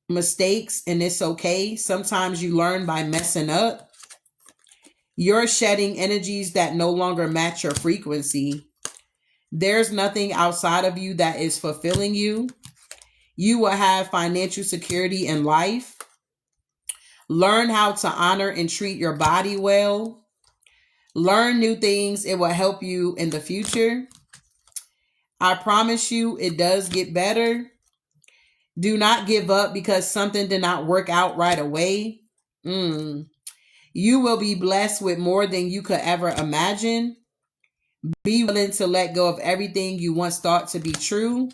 [SPEAKER 1] mistakes and it's okay. Sometimes you learn by messing up. You're shedding energies that no longer match your frequency. There's nothing outside of you that is fulfilling you. You will have financial security in life. Learn how to honor and treat your body well. Learn new things. It will help you in the future. I promise you, it does get better. Do not give up because something did not work out right away. You will be blessed with more than you could ever imagine. Be willing to let go of everything you once thought to be true.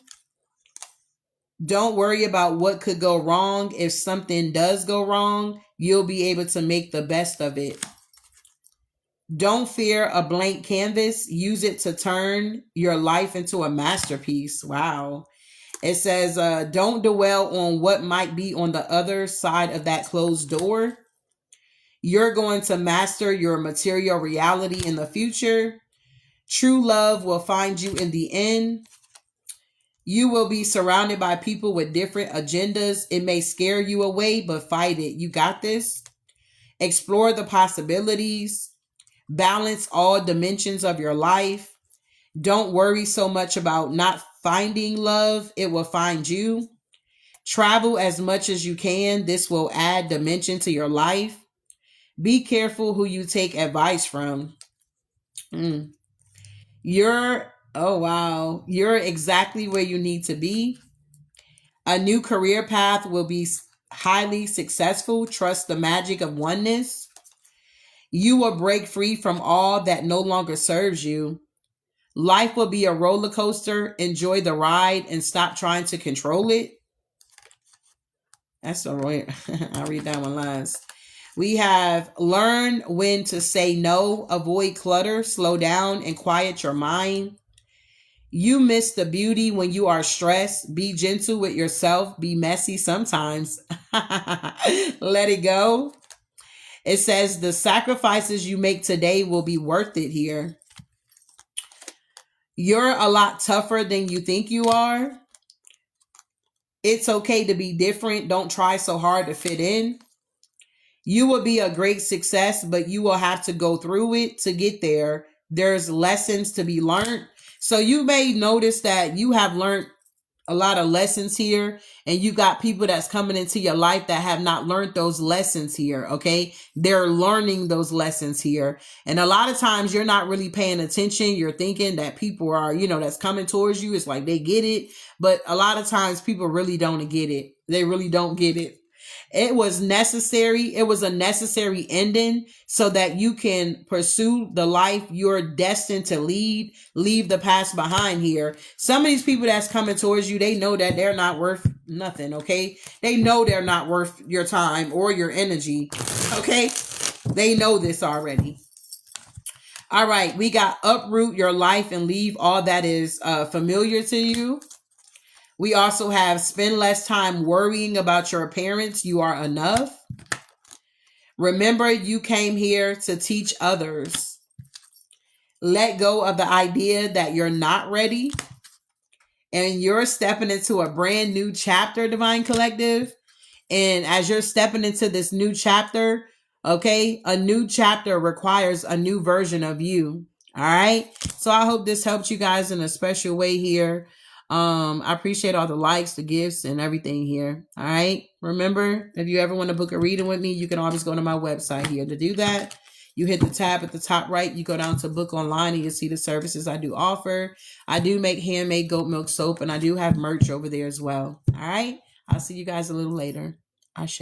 [SPEAKER 1] Don't worry about what could go wrong. If something does go wrong, you'll be able to make the best of it. Don't fear a blank canvas. Use it to turn your life into a masterpiece. Wow. It says, don't dwell on what might be on the other side of that closed door. You're going to master your material reality in the future. True love will find you in the end. You will be surrounded by people with different agendas. It may scare you away, but fight it. You got this. Explore the possibilities. Balance all dimensions of your life. Don't worry so much about not finding love. It will find you. Travel as much as you can. This will add dimension to your life. Be careful who you take advice from. Oh wow, you're exactly where you need to be. A new career path will be highly successful. Trust the magic of oneness. You will break free from all that no longer serves you. Life will be a roller coaster. Enjoy the ride and stop trying to control it. That's so right. I'll read that one last. We have learn when to say no, avoid clutter, slow down, and quiet your mind. You miss the beauty when you are stressed. Be gentle with yourself. Be messy sometimes. Let it go. It says the sacrifices you make today will be worth it here. You're a lot tougher than you think you are. It's okay to be different. Don't try so hard to fit in. You will be a great success, but you will have to go through it to get there. There's lessons to be learned. So you may notice that you have learned a lot of lessons here, and you got people that's coming into your life that have not learned those lessons here. Okay. They're learning those lessons here. And a lot of times you're not really paying attention. You're thinking that people are, that's coming towards you. It's like they get it. But a lot of times people really don't get it. They really don't get it. It was necessary. It was a necessary ending so that you can pursue the life you're destined to lead. Leave the past behind here. Some of these people that's coming towards you, they know that they're not worth nothing. Okay. They know they're not worth your time or your energy. Okay. They know this already. All right. We got uproot your life and leave all that is familiar to you. We also have spend less time worrying about your appearance. You are enough. Remember, you came here to teach others. Let go of the idea that you're not ready. And you're stepping into a brand new chapter, Divine Collective. And as you're stepping into this new chapter, okay, a new chapter requires a new version of you. All right. So I hope this helped you guys in a special way here. I appreciate all the likes, the gifts, and everything here. All right. Remember, if you ever want to book a reading with me, you can always go to my website here. To do that, you hit the tab at the top right. You go down to book online and you'll see the services I do offer. I do make handmade goat milk soap, and I do have merch over there as well. All right. I'll see you guys a little later. Ashe.